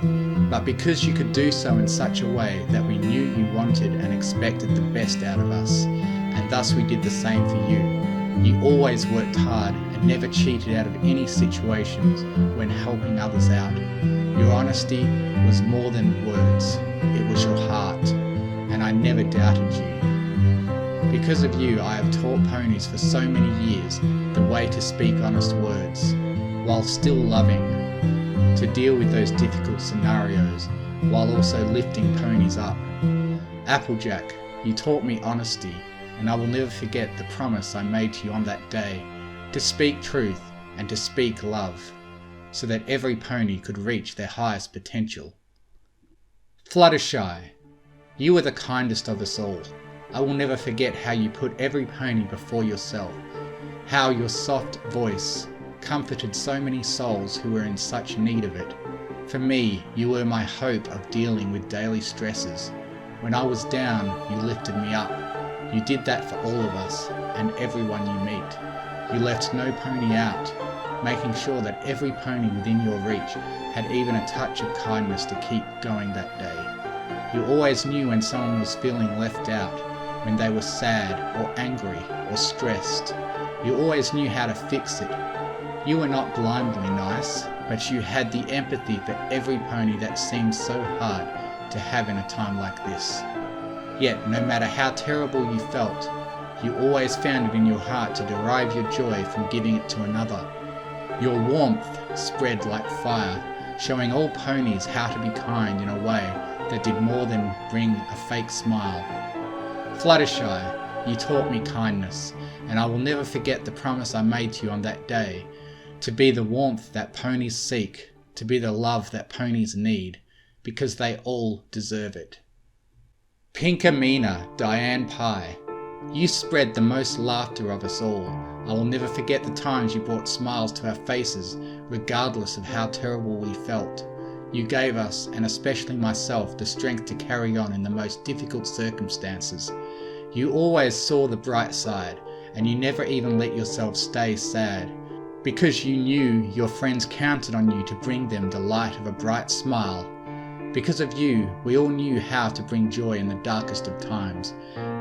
but because you could do so in such a way that we knew you wanted and expected the best out of us, and thus we did the same for you. You always worked hard and never cheated out of any situations when helping others out. Your honesty was more than words, it was your heart, and I never doubted you. Because of you, I have taught ponies for so many years the way to speak honest words, while still loving, to deal with those difficult scenarios, while also lifting ponies up. Applejack, you taught me honesty, and I will never forget the promise I made to you on that day, to speak truth and to speak love, so that every pony could reach their highest potential. Fluttershy, You were the kindest of us all. I will never forget how you put every pony before yourself, how your soft voice comforted so many souls who were in such need of it. For me, you were my hope of dealing with daily stresses. When I was down, you lifted me up. You did that for all of us and everyone you meet. You left no pony out, making sure that every pony within your reach had even a touch of kindness to keep going that day. You always knew when someone was feeling left out, when they were sad or angry or stressed. You always knew how to fix it. You were not blindly nice, but you had the empathy for every pony that seemed so hard to have in a time like this. Yet, no matter how terrible you felt, you always found it in your heart to derive your joy from giving it to another. Your warmth spread like fire, showing all ponies how to be kind in a way that did more than bring a fake smile. Fluttershy, you taught me kindness, and I will never forget the promise I made to you on that day, to be the warmth that ponies seek, to be the love that ponies need, because they all deserve it. Pinkamena, Diane Pye, you spread the most laughter of us all. I will never forget the times you brought smiles to our faces, regardless of how terrible we felt. You gave us, and especially myself, the strength to carry on in the most difficult circumstances. You always saw the bright side, and you never even let yourself stay sad, because you knew your friends counted on you to bring them the light of a bright smile. Because of you, we all knew how to bring joy in the darkest of times,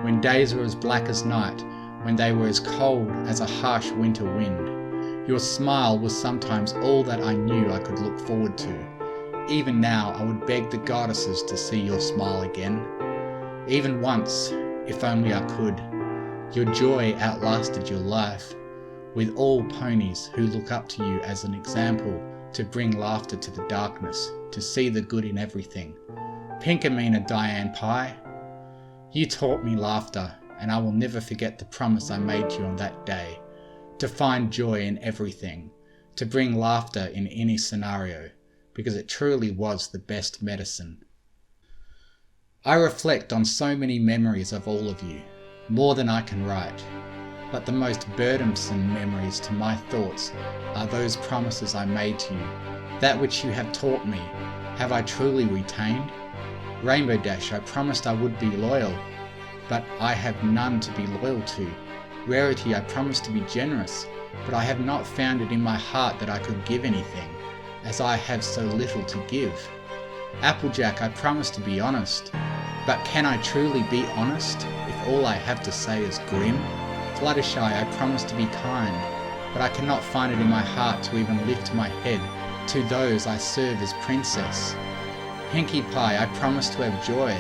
when days were as black as night, when they were as cold as a harsh winter wind. Your smile was sometimes all that I knew I could look forward to. Even now, I would beg the goddesses to see your smile again. Even once, if only I could. Your joy outlasted your life, with all ponies who look up to you as an example to bring laughter to the darkness, to see the good in everything. Pinkamena, Diane Pye, you taught me laughter, and I will never forget the promise I made to you on that day, to find joy in everything, to bring laughter in any scenario, because it truly was the best medicine. I reflect on so many memories of all of you, more than I can write, but the most burdensome memories to my thoughts are those promises I made to you. That which you have taught me, have I truly retained? Rainbow Dash, I promised I would be loyal, but I have none to be loyal to. Rarity, I promised to be generous, but I have not found it in my heart that I could give anything, as I have so little to give. Applejack, I promised to be honest, but can I truly be honest if all I have to say is grim? Fluttershy, I promised to be kind, but I cannot find it in my heart to even lift my head to those I serve as princess. Pinkie Pie, I promised to have joy,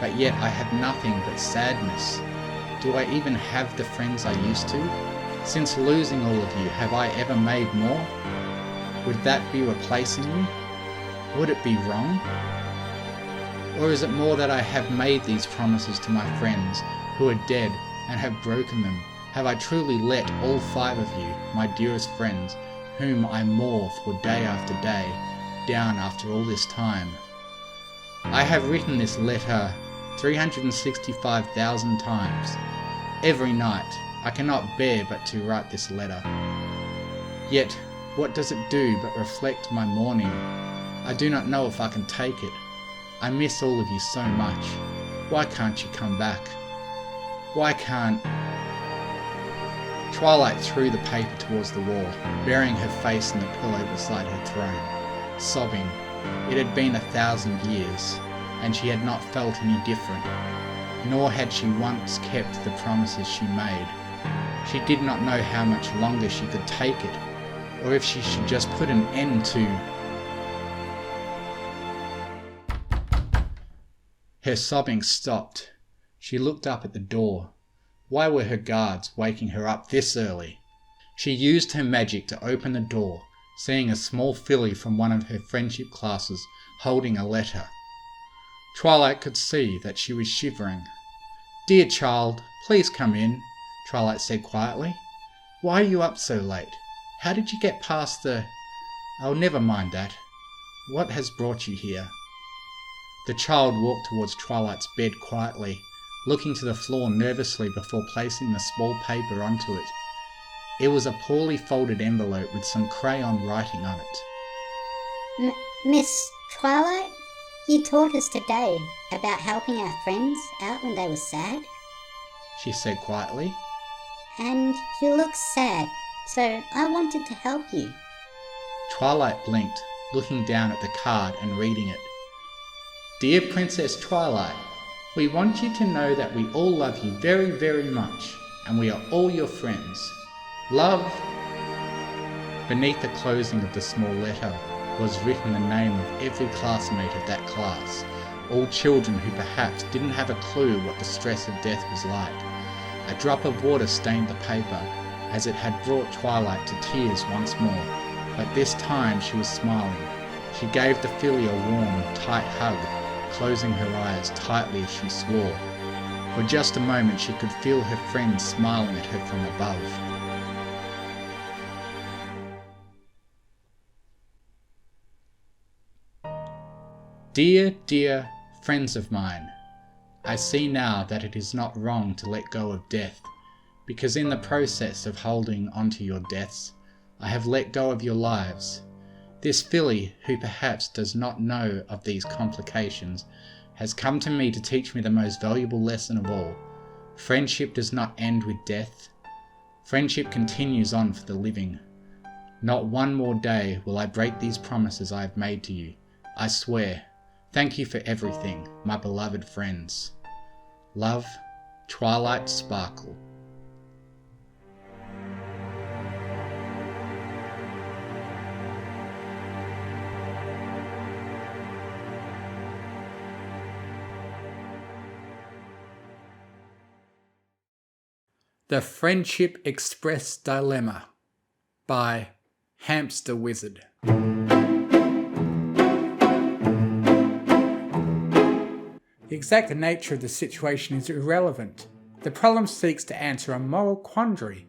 but yet I have nothing but sadness. Do I even have the friends I used to? Since losing all of you, have I ever made more? Would that be replacing you? Would it be wrong? Or is it more that I have made these promises to my friends who are dead and have broken them? Have I truly let all 5 of you, my dearest friends, whom I mourn for day after day, down after all this time? I have written this letter 365,000 times. Every night, I cannot bear but to write this letter. Yet, what does it do but reflect my mourning? I do not know if I can take it. I miss all of you so much. Why can't you come back? Why can't... Twilight threw the paper towards the wall, burying her face in the pillow beside her throne, sobbing. It had been 1,000 years, and she had not felt any different, nor had she once kept the promises she made. She did not know how much longer she could take it, or if she should just put an end to... Her sobbing stopped. She looked up at the door. Why were her guards waking her up this early? She used her magic to open the door, seeing a small filly from one of her friendship classes holding a letter. Twilight could see that she was shivering. "Dear child, please come in," Twilight said quietly. "Why are you up so late? How did you get past the... Oh, never mind that. What has brought you here?" The child walked towards Twilight's bed quietly, looking to the floor nervously before placing the small paper onto it. It was a poorly folded envelope with some crayon writing on it. Miss Twilight, you taught us today about helping our friends out when they were sad, She said quietly. and you look sad, so I wanted to help you. Twilight blinked, looking down at the card and reading it. Dear Princess Twilight, we want you to know that we all love you very, very much, and we are all your friends. Love. Beneath the closing of the small letter was written the name of every classmate of that class, all children who perhaps didn't have a clue what the stress of death was like. A drop of water stained the paper, as it had brought Twilight to tears once more, but this time she was smiling. She gave the filly a warm, tight hug, closing her eyes tightly as she swore. For just a moment she could feel her friends smiling at her from above. Dear, dear friends of mine, I see now that it is not wrong to let go of death, because in the process of holding onto your deaths, I have let go of your lives. This filly, who perhaps does not know of these complications, has come to me to teach me the most valuable lesson of all. Friendship does not end with death. Friendship continues on for the living. Not one more day will I break these promises I have made to you. I swear. Thank you for everything, my beloved friends. Love, Twilight Sparkle. The Friendship Express Dilemma by Hamster Wizard. The exact nature of the situation is irrelevant. The problem seeks to answer a moral quandary.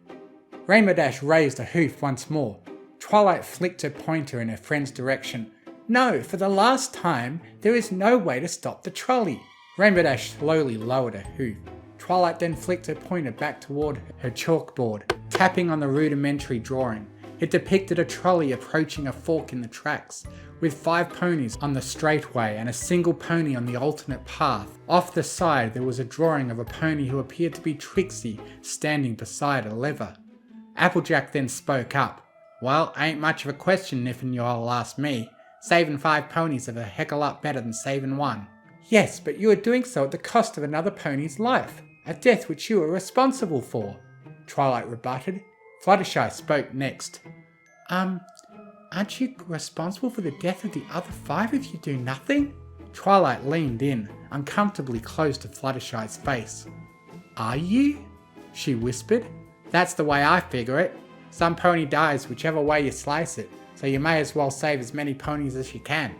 Rainbow Dash raised a hoof once more. Twilight flicked her pointer in her friend's direction. No, for the last time, there is no way to stop the trolley. Rainbow Dash slowly lowered her hoof. Twilight then flicked her pointer back toward her chalkboard, tapping on the rudimentary drawing. It depicted a trolley approaching a fork in the tracks, with 5 ponies on the straightway and a single pony on the alternate path. Off the side there was a drawing of a pony who appeared to be Trixie, standing beside a lever. Applejack then spoke up. Well, ain't much of a question if you all ask me. Saving 5 ponies is a heck of a lot better than saving 1. Yes, but you are doing so at the cost of another pony's life, a death which you are responsible for, Twilight rebutted. Fluttershy spoke next. Aren't you responsible for the death of the other 5 if you do nothing? Twilight leaned in, uncomfortably close to Fluttershy's face. Are you? She whispered. That's the way I figure it. Some pony dies whichever way you slice it, so you may as well save as many ponies as you can.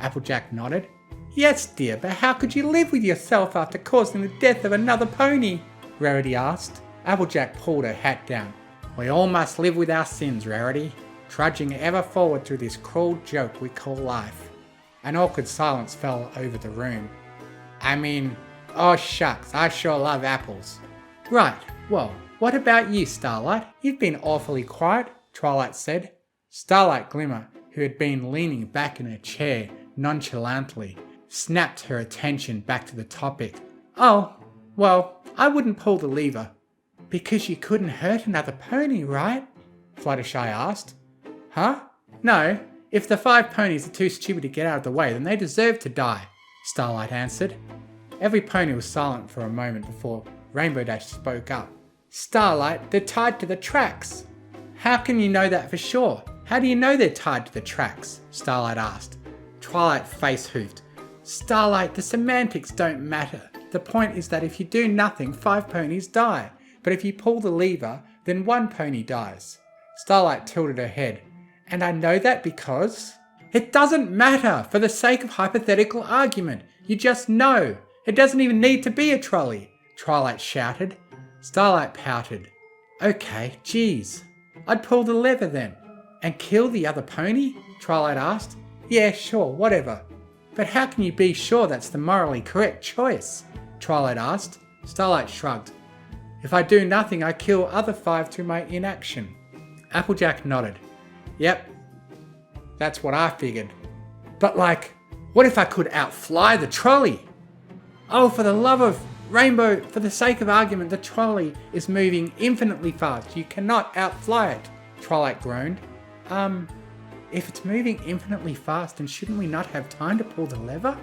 Applejack nodded. Yes, dear, but how could you live with yourself after causing the death of another pony? Rarity asked. Applejack pulled her hat down. We all must live with our sins, Rarity, trudging ever forward through this cruel joke we call life. An awkward silence fell over the room. Oh shucks, I sure love apples. Right, well, what about you, Starlight? You've been awfully quiet, Twilight said. Starlight Glimmer, who had been leaning back in her chair nonchalantly, snapped her attention back to the topic. Oh, well, I wouldn't pull the lever. Because you couldn't hurt another pony, right? Fluttershy asked. Huh? No, if the 5 ponies are too stupid to get out of the way, then they deserve to die, Starlight answered. Every pony was silent for a moment before Rainbow Dash spoke up. Starlight, they're tied to the tracks. How can you know that for sure? How do you know they're tied to the tracks? Starlight asked. Twilight face-hoofed. Starlight, the semantics don't matter. The point is that if you do nothing, 5 ponies die. But if you pull the lever, then 1 pony dies. Starlight tilted her head. And I know that because... It doesn't matter, for the sake of hypothetical argument. You just know. It doesn't even need to be a trolley, Twilight shouted. Starlight pouted. Okay, geez. I'd pull the lever then. And kill the other pony? Twilight asked. Yeah, sure, whatever. But how can you be sure that's the morally correct choice? Twilight asked. Starlight shrugged. If I do nothing, I kill other 5 through my inaction. Applejack nodded. Yep, that's what I figured. But what if I could outfly the trolley? Oh, for the love of Rainbow, for the sake of argument, the trolley is moving infinitely fast. You cannot outfly it, Twilight groaned. If it's moving infinitely fast, then shouldn't we not have time to pull the lever?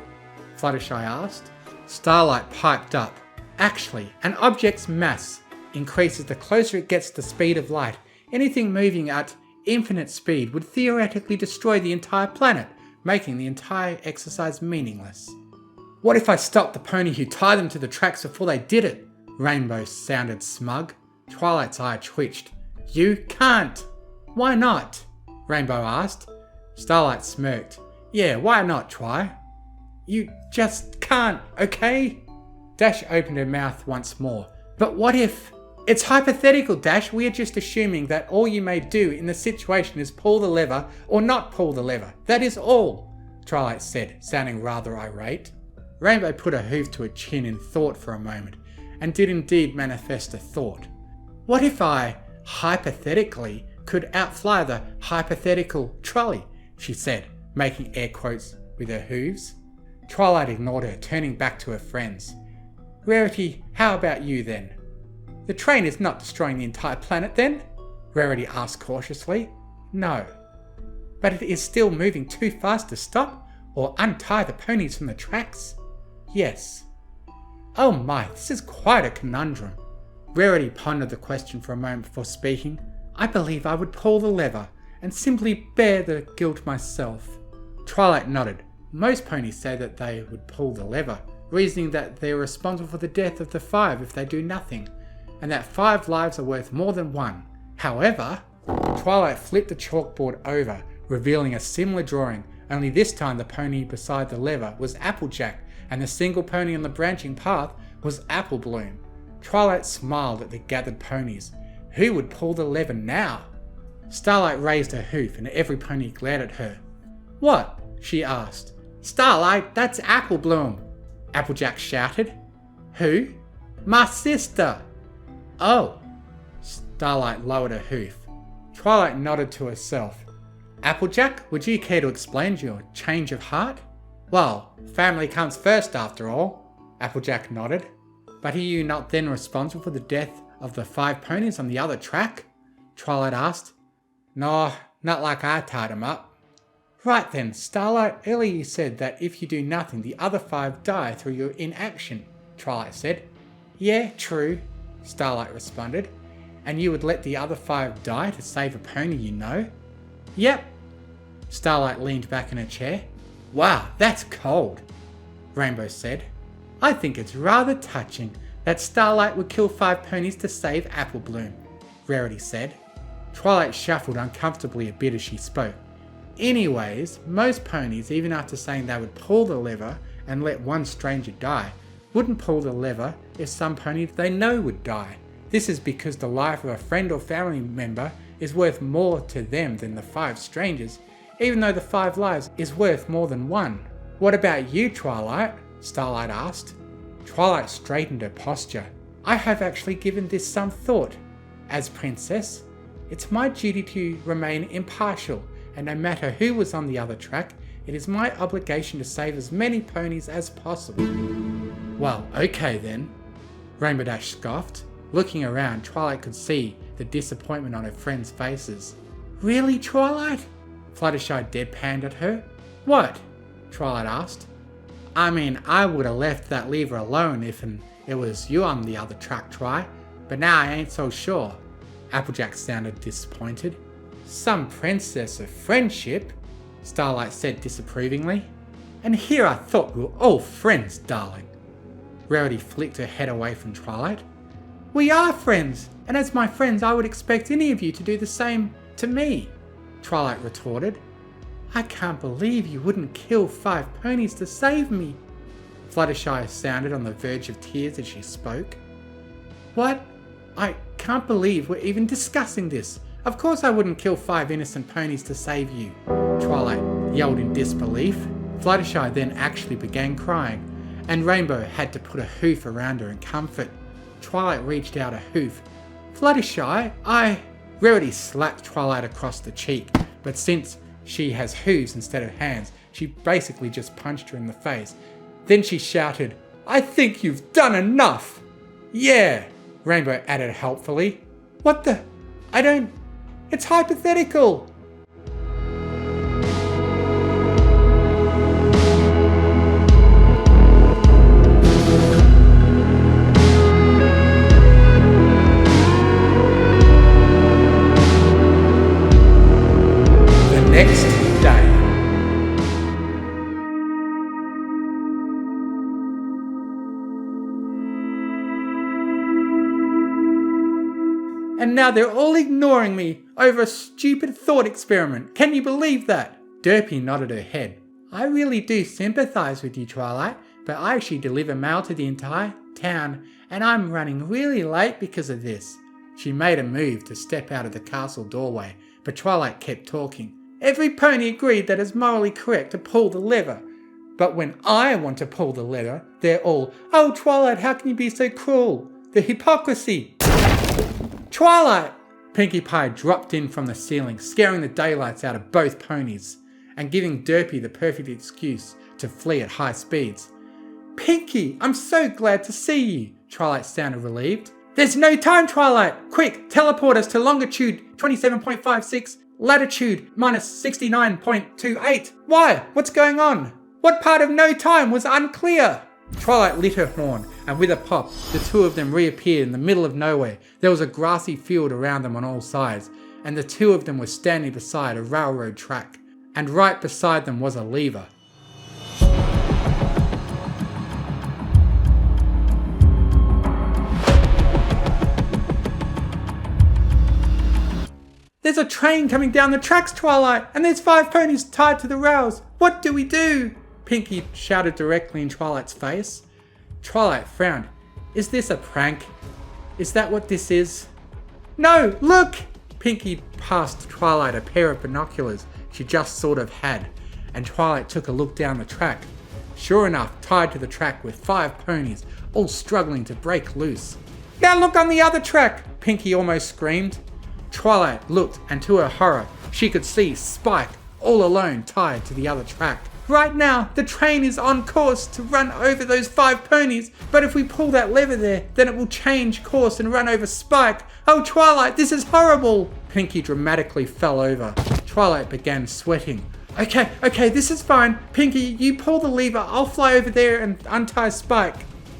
Fluttershy asked. Starlight piped up. Actually, an object's mass increases the closer it gets to the speed of light. Anything moving at infinite speed would theoretically destroy the entire planet, making the entire exercise meaningless. What if I stopped the pony who tied them to the tracks before they did it? Rainbow sounded smug. Twilight's eye twitched. You can't. Why not? Rainbow asked. Starlight smirked. Yeah, why not, Twi? You just can't, okay? Dash opened her mouth once more. But what if... It's hypothetical, Dash. We are just assuming that all you may do in the situation is pull the lever or not pull the lever. That is all, Twilight said, sounding rather irate. Rainbow put her hoof to her chin in thought for a moment, and did indeed manifest a thought. What if I, hypothetically, could outfly the hypothetical trolley? She said, making air quotes with her hooves. Twilight ignored her, turning back to her friends. Rarity, how about you then? The train is not destroying the entire planet then? Rarity asked cautiously. No. But it is still moving too fast to stop or untie the ponies from the tracks? Yes. Oh my, this is quite a conundrum. Rarity pondered the question for a moment before speaking. I believe I would pull the lever and simply bear the guilt myself. Twilight nodded. Most ponies say that they would pull the lever, reasoning that they are responsible for the death of the 5 if they do nothing, and that 5 lives are worth more than 1. However, Twilight flipped the chalkboard over, revealing a similar drawing, only this time the pony beside the lever was Applejack, and the single pony on the branching path was Applebloom. Twilight smiled at the gathered ponies. Who would pull the lever now? Starlight raised her hoof, and every pony glared at her. What? She asked. Starlight, that's Applebloom, Applejack shouted. Who? My sister. Oh. Starlight lowered her hoof. Twilight nodded to herself. Applejack, would you care to explain your change of heart? Well, family comes first after all, Applejack nodded. But are you not then responsible for the death of the 5 ponies on the other track? Twilight asked. No, not like I tied 'em up. Right then, Starlight, earlier you said that if you do nothing, the other 5 die through your inaction, Twilight said. Yeah, true, Starlight responded. And you would let the other 5 die to save a pony you know? Yep. Starlight leaned back in her chair. Wow, that's cold, Rainbow said. I think it's rather touching that Starlight would kill 5 ponies to save Applebloom, Rarity said. Twilight shuffled uncomfortably a bit as she spoke. Anyways, most ponies, even after saying they would pull the lever and let one stranger die, wouldn't pull the lever if some pony they know would die. This is because the life of a friend or family member is worth more to them than the 5 strangers, even though the 5 lives is worth more than 1. What about you, Twilight? Starlight asked. Twilight straightened her posture. I have actually given this some thought. As princess, it's my duty to remain impartial, and no matter who was on the other track, it is my obligation to save as many ponies as possible. Well, okay then, Rainbow Dash scoffed. Looking around, Twilight could see the disappointment on her friends' faces. Really, Twilight? Fluttershy deadpanned at her. What? Twilight asked. I mean, I would have left that lever alone if it was you on the other track, Twi, but now I ain't so sure. Applejack sounded disappointed. Some princess of friendship, Starlight said disapprovingly. And here I thought we were all friends, darling. Rarity flicked her head away from Twilight. We are friends, and as my friends I would expect any of you to do the same to me, Twilight retorted. I can't believe you wouldn't kill 5 ponies to save me. Fluttershy sounded on the verge of tears as she spoke. What? I can't believe we're even discussing this. Of course I wouldn't kill 5 innocent ponies to save you, Twilight yelled in disbelief. Fluttershy then actually began crying, and Rainbow had to put a hoof around her in comfort. Twilight reached out a hoof. Fluttershy, Rarity slapped Twilight across the cheek, but since she has hooves instead of hands, she basically just punched her in the face. Then she shouted, "I think you've done enough!" "Yeah," Rainbow added helpfully. "What the? It's hypothetical!" Next day. And now they're all ignoring me over a stupid thought experiment. Can you believe that? Derpy nodded her head. I really do sympathise with you, Twilight, but I actually deliver mail to the entire town, and I'm running really late because of this. She made a move to step out of the castle doorway, but Twilight kept talking. Every pony agreed that it's morally correct to pull the lever. But when I want to pull the lever, they're all, "Oh, Twilight, how can you be so cruel? The hypocrisy!" Twilight! Pinkie Pie dropped in from the ceiling, scaring the daylights out of both ponies, and giving Derpy the perfect excuse to flee at high speeds. Pinkie, I'm so glad to see you, Twilight sounded relieved. There's no time, Twilight! Quick, teleport us to longitude 27.56, latitude minus 69.28. Why? What's going on? What part of no time was unclear? Twilight lit her horn, and with a pop, the two of them reappeared in the middle of nowhere. There was a grassy field around them on all sides, and the two of them were standing beside a railroad track, and right beside them was a lever. There's a train coming down the tracks, Twilight, and there's 5 ponies tied to the rails. What do we do? Pinkie shouted directly in Twilight's face. Twilight frowned. Is this a prank? Is that what this is? No, look! Pinkie passed Twilight a pair of binoculars she just sort of had, and Twilight took a look down the track. Sure enough, tied to the track were 5 ponies, all struggling to break loose. Now look on the other track! Pinkie almost screamed. Twilight looked, and to her horror, she could see Spike all alone tied to the other track. Right now, the train is on course to run over those 5 ponies, but if we pull that lever there, then it will change course and run over Spike. Oh, Twilight, this is horrible! Pinkie dramatically fell over. Twilight began sweating. Okay, this is fine. Pinkie, you pull the lever, I'll fly over there and untie Spike.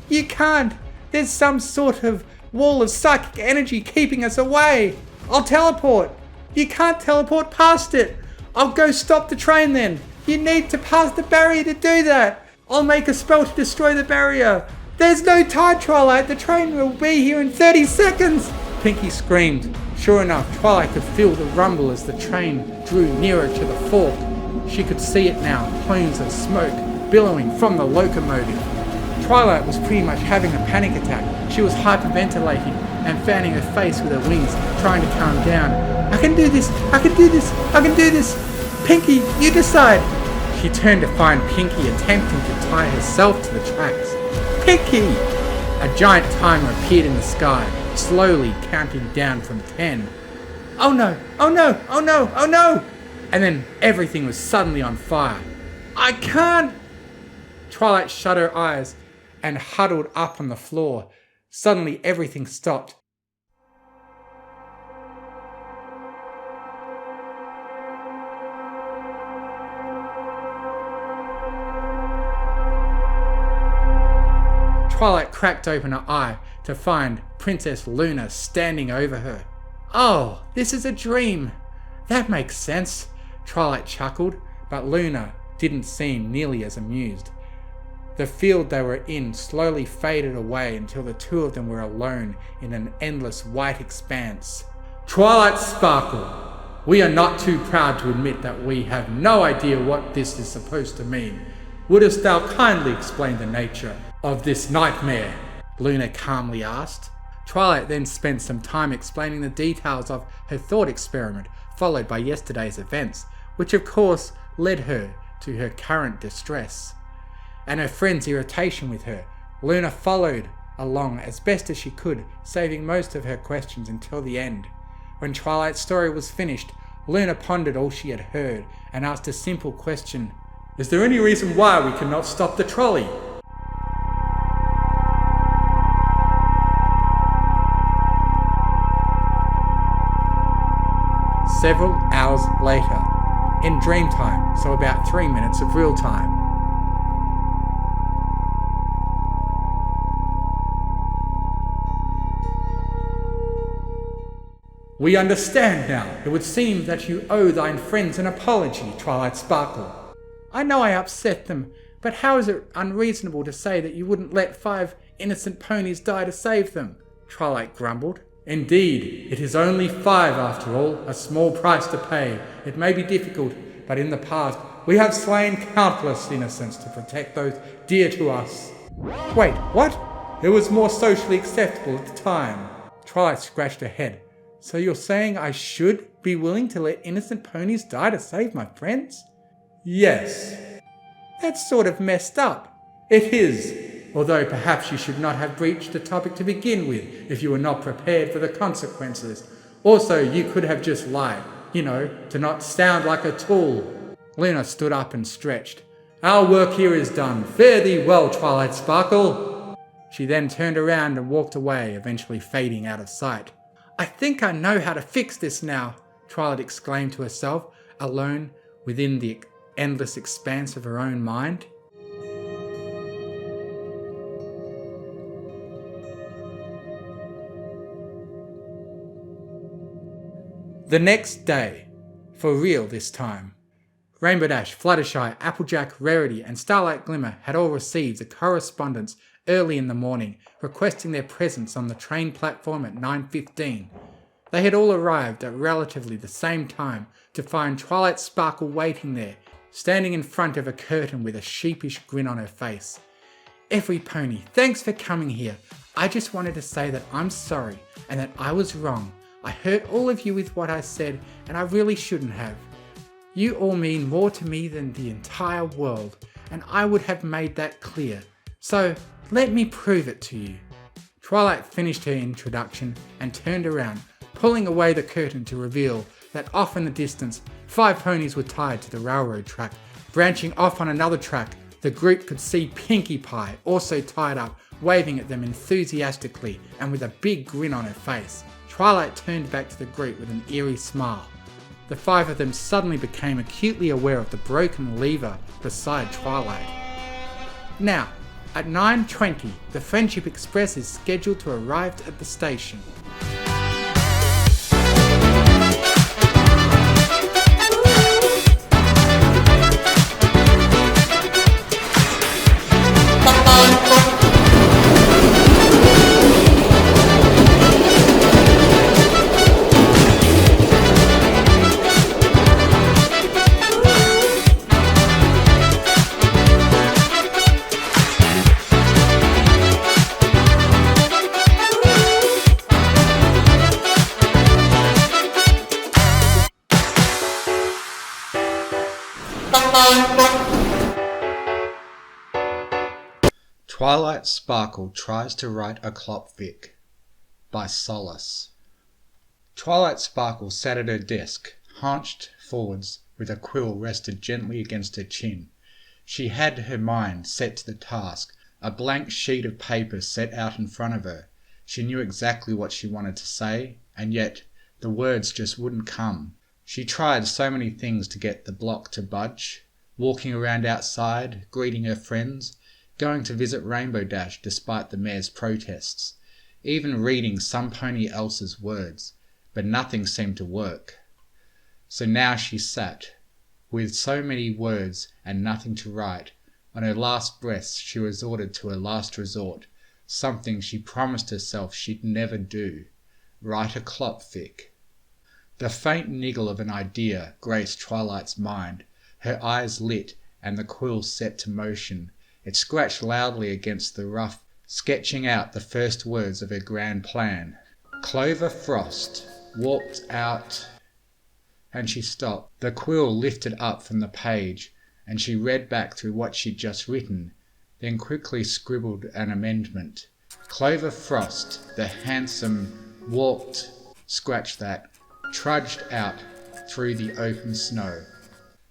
You can't. There's some sort of wall of psychic energy keeping us away. I'll teleport. You can't teleport past it. I'll go stop the train then. You need to pass the barrier to do that. I'll make a spell to destroy the barrier. There's no time, Twilight. The train will be here in 30 seconds. Pinkie screamed. Sure enough, Twilight could feel the rumble as the train drew nearer to the fork. She could see it now, plumes of smoke billowing from the locomotive. Twilight was pretty much having a panic attack. She was hyperventilating and fanning her face with her wings, trying to calm down. I can do this! Pinkie, you decide! She turned to find Pinkie attempting to tie herself to the tracks. Pinkie! A giant timer appeared in the sky, slowly counting down from 10. Oh no! And then everything was suddenly on fire. I can't! Twilight shut her eyes and huddled up on the floor. Suddenly everything stopped. Twilight cracked open her eye to find Princess Luna standing over her. Oh, this is a dream. That makes sense, Twilight chuckled, but Luna didn't seem nearly as amused. The field they were in slowly faded away until the two of them were alone in an endless white expanse. Twilight Sparkle, we are not too proud to admit that we have no idea what this is supposed to mean. Wouldst thou kindly explain the nature of this nightmare? Luna calmly asked. Twilight then spent some time explaining the details of her thought experiment, followed by yesterday's events, which of course led her to her current distress and her friend's irritation with her. Luna followed along as best as she could, saving most of her questions until the end. When Twilight's story was finished, Luna pondered all she had heard and asked a simple question. Is there any reason why we cannot stop the trolley? Several hours later, in dream time, so about 3 minutes of real time. We understand now. It would seem that you owe thine friends an apology, Twilight Sparkle. I know I upset them, but how is it unreasonable to say that you wouldn't let 5 innocent ponies die to save them? Twilight grumbled. Indeed, it is only 5 after all, a small price to pay. It may be difficult, but in the past we have slain countless innocents to protect those dear to us. Wait, what? It was more socially acceptable at the time. Twilight scratched her head. So you're saying I should be willing to let innocent ponies die to save my friends? Yes. That's sort of messed up. It is. Although perhaps you should not have breached the topic to begin with if you were not prepared for the consequences. Also, you could have just lied, to not sound like a tool. Luna stood up and stretched. Our work here is done. Fare thee well, Twilight Sparkle. She then turned around and walked away, eventually fading out of sight. I think I know how to fix this now, Twilight exclaimed to herself, alone within the endless expanse of her own mind. The next day, for real this time, Rainbow Dash, Fluttershy, Applejack, Rarity and Starlight Glimmer had all received a correspondence early in the morning requesting their presence on the train platform at 9:15. They had all arrived at relatively the same time to find Twilight Sparkle waiting there, standing in front of a curtain with a sheepish grin on her face. Every pony, thanks for coming here. I just wanted to say that I'm sorry and that I was wrong. I hurt all of you with what I said and I really shouldn't have. You all mean more to me than the entire world and I would have made that clear. So let me prove it to you. Twilight finished her introduction and turned around, pulling away the curtain to reveal that off in the distance, 5 ponies were tied to the railroad track. Branching off on another track, the group could see Pinkie Pie, also tied up, waving at them enthusiastically and with a big grin on her face. Twilight turned back to the group with an eerie smile. The 5 of them suddenly became acutely aware of the broken lever beside Twilight. Now, at 9:20, the Friendship Express is scheduled to arrive at the station. Twilight Sparkle tries to write a clopfic by Solace. Twilight Sparkle sat at her desk, hunched forwards with a quill rested gently against her chin. She had her mind set to the task, a blank sheet of paper set out in front of her. She knew exactly what she wanted to say, and yet the words just wouldn't come. She tried so many things to get the block to budge, walking around outside, greeting her friends, going to visit Rainbow Dash despite the mayor's protests, even reading some pony else's words, but nothing seemed to work. So now she sat, with so many words and nothing to write. On her last breath she resorted to her last resort, something she promised herself she'd never do, write a clopfic. The faint niggle of an idea graced Twilight's mind. Her eyes lit and the quill set to motion. It scratched loudly against the rough, sketching out the first words of her grand plan. Clover Frost walked out, and she stopped. The quill lifted up from the page, and she read back through what she'd just written, then quickly scribbled an amendment. Clover Frost, the handsome, walked, trudged out through the open snow.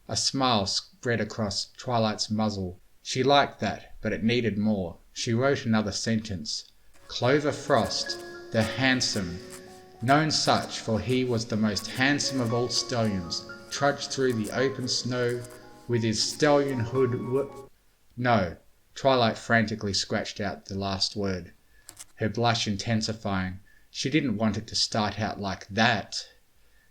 A smile spread across Twilight's muzzle. She liked that, but it needed more. She wrote another sentence. Clover Frost, the handsome, known such, for he was the most handsome of all stallions, trudged through the open snow with his stallion hood. No, Twilight frantically scratched out the last word, her blush intensifying. She didn't want it to start out like that.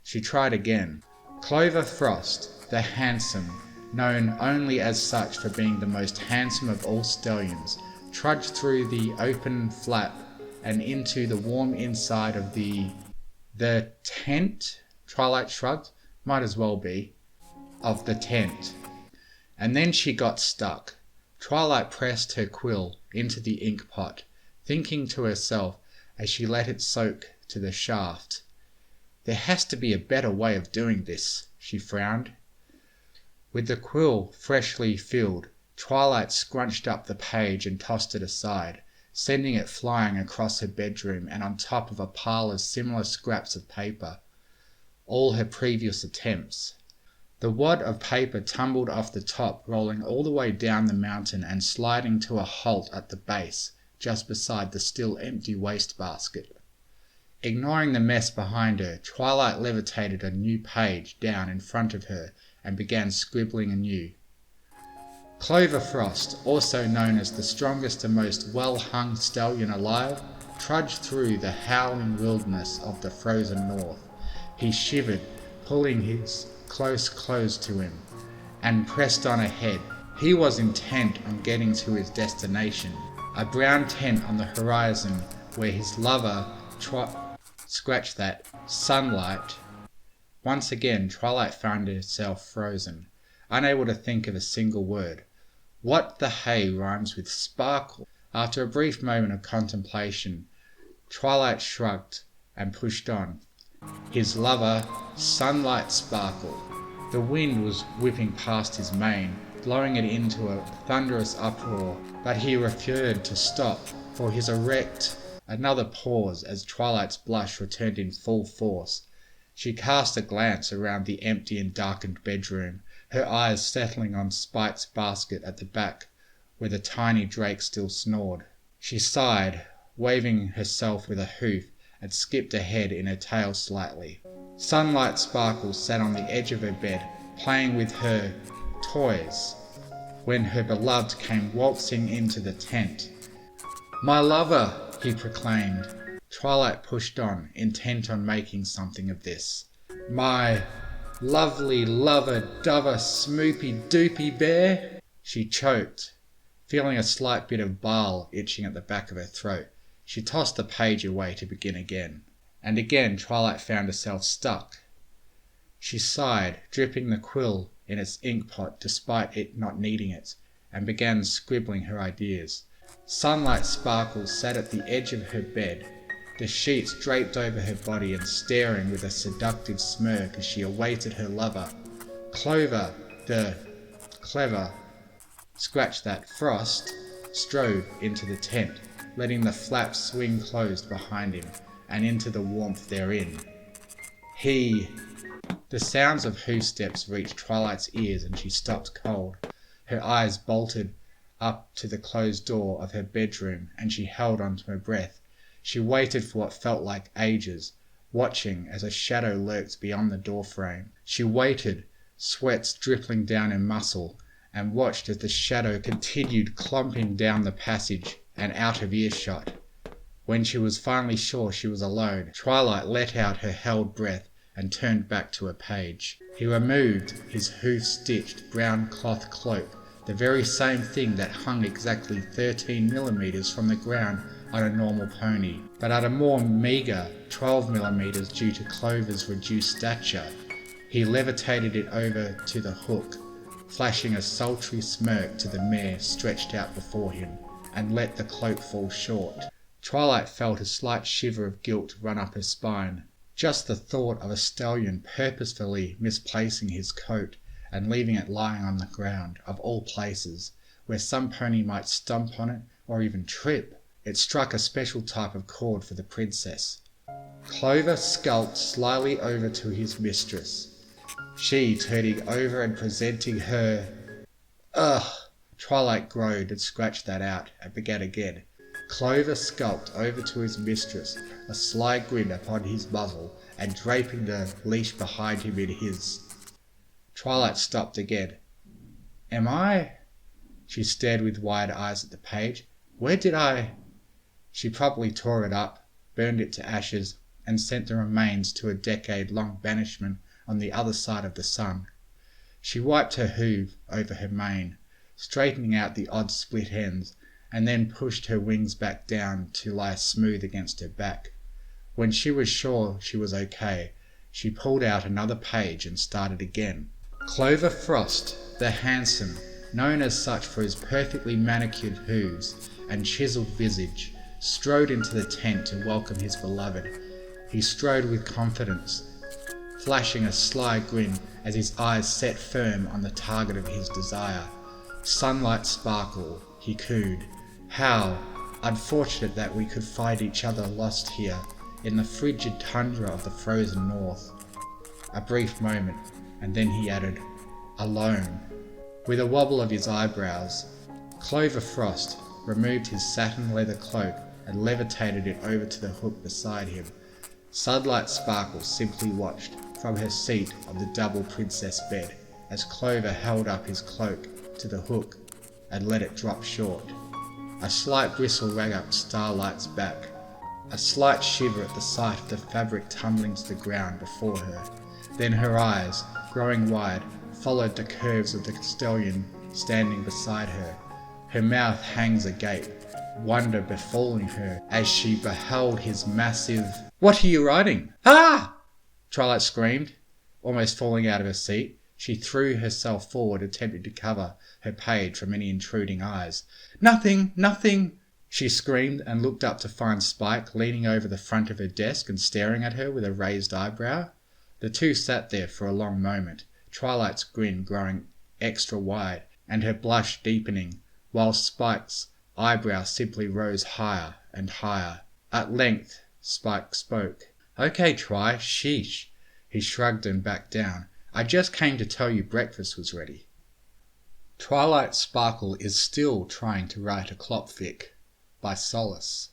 She tried again. Clover Frost, the handsome, known only as such for being the most handsome of all stallions, trudged through the open flap and into the warm inside of the tent? Twilight shrugged. Might as well be. Of the tent. And then she got stuck. Twilight pressed her quill into the ink pot, thinking to herself as she let it soak to the shaft. There has to be a better way of doing this, she frowned. With the quill freshly filled, Twilight scrunched up the page and tossed it aside, sending it flying across her bedroom and on top of a pile of similar scraps of paper. All her previous attempts. The wad of paper tumbled off the top, rolling all the way down the mountain and sliding to a halt at the base, just beside the still empty wastebasket. Ignoring the mess behind her, Twilight levitated a new page down in front of her and began scribbling anew. Clover Frost, also known as the strongest and most well-hung stallion alive, trudged through the howling wilderness of the frozen north. He shivered, pulling his close clothes to him, and pressed on ahead. He was intent on getting to his destination, a brown tent on the horizon where his lover sunlight. Once again, Twilight found herself frozen, unable to think of a single word. What the hay rhymes with sparkle? After a brief moment of contemplation, Twilight shrugged and pushed on. His lover, Twilight Sparkle. The wind was whipping past his mane, blowing it into a thunderous uproar, but he refused to stop, for his erect. Another pause as Twilight's blush returned in full force. She cast a glance around the empty and darkened bedroom, her eyes settling on Spike's basket at the back, where the tiny drake still snored. She sighed, waving herself with a hoof, and skipped ahead in her tail slightly. Twilight Sparkle sat on the edge of her bed, playing with her toys, when her beloved came waltzing into the tent. "My lover!" he proclaimed. Twilight pushed on, intent on making something of this. "My lovely lover dover smoopy doopy bear!" She choked, feeling a slight bit of bile itching at the back of her throat. She tossed the page away to begin again. And again Twilight found herself stuck. She sighed, dripping the quill in its ink pot despite it not needing it, and began scribbling her ideas. Twilight Sparkle sat at the edge of her bed, the sheets draped over her body and staring with a seductive smirk as she awaited her lover. Clover, the clever, Frost, strode into the tent, letting the flaps swing closed behind him and into the warmth therein. The sounds of hoofsteps reached Twilight's ears and she stopped cold. Her eyes bolted up to the closed door of her bedroom and she held onto her breath. She waited for what felt like ages, watching as a shadow lurked beyond the doorframe. She waited, sweats dripping down her muscle, and watched as the shadow continued clomping down the passage and out of earshot. When she was finally sure she was alone, Twilight let out her held breath and turned back to her page. He removed his hoof-stitched brown cloth cloak, the very same thing that hung exactly 13 millimeters from the ground on a normal pony, but at a more meagre 12 millimeters due to Clover's reduced stature. He levitated it over to the hook, flashing a sultry smirk to the mare stretched out before him, and let the cloak fall short. Twilight felt a slight shiver of guilt run up her spine. Just the thought of a stallion purposefully misplacing his coat and leaving it lying on the ground, of all places, where some pony might stomp on it or even trip. It struck a special type of chord for the princess. Clover skulked slyly over to his mistress, she turning over and presenting her... Ugh! Twilight groaned and scratched that out and began again. Clover skulked over to his mistress, a sly grin upon his muzzle, and draping the leash behind him in his. Twilight stopped again. Am I? She stared with wide eyes at the page. Where did I? She promptly tore it up, burned it to ashes, and sent the remains to a decade-long banishment on the other side of the sun. She wiped her hoof over her mane, straightening out the odd split ends, and then pushed her wings back down to lie smooth against her back. When she was sure she was okay, she pulled out another page and started again. Clover Frost, the handsome, known as such for his perfectly manicured hooves and chiselled visage, strode into the tent to welcome his beloved. He strode with confidence, flashing a sly grin as his eyes set firm on the target of his desire. Sunlight Sparkle, he cooed. How unfortunate that we could find each other lost here in the frigid tundra of the frozen north. A brief moment, and then he added, alone. With a wobble of his eyebrows, Clover Frost removed his satin leather cloak and levitated it over to the hook beside him. Sunlight Sparkle simply watched from her seat on the double princess bed as Clover held up his cloak to the hook and let it drop short. A slight bristle ran up Starlight's back, a slight shiver at the sight of the fabric tumbling to the ground before her. Then her eyes, growing wide, followed the curves of the stallion standing beside her. Her mouth hangs agape, wonder befalling her as she beheld his massive... What are you riding? Ah! Twilight screamed, almost falling out of her seat. She threw herself forward, attempting to cover her page from any intruding eyes. Nothing, nothing, she screamed and looked up to find Spike leaning over the front of her desk and staring at her with a raised eyebrow. The two sat there for a long moment, Twilight's grin growing extra wide and her blush deepening, while Spike's eyebrow simply rose higher and higher. At length, Spike spoke. Okay, Twi, sheesh. He shrugged and backed down. I just came to tell you breakfast was ready. Twilight Sparkle is still trying to write a clopfic, by Solace.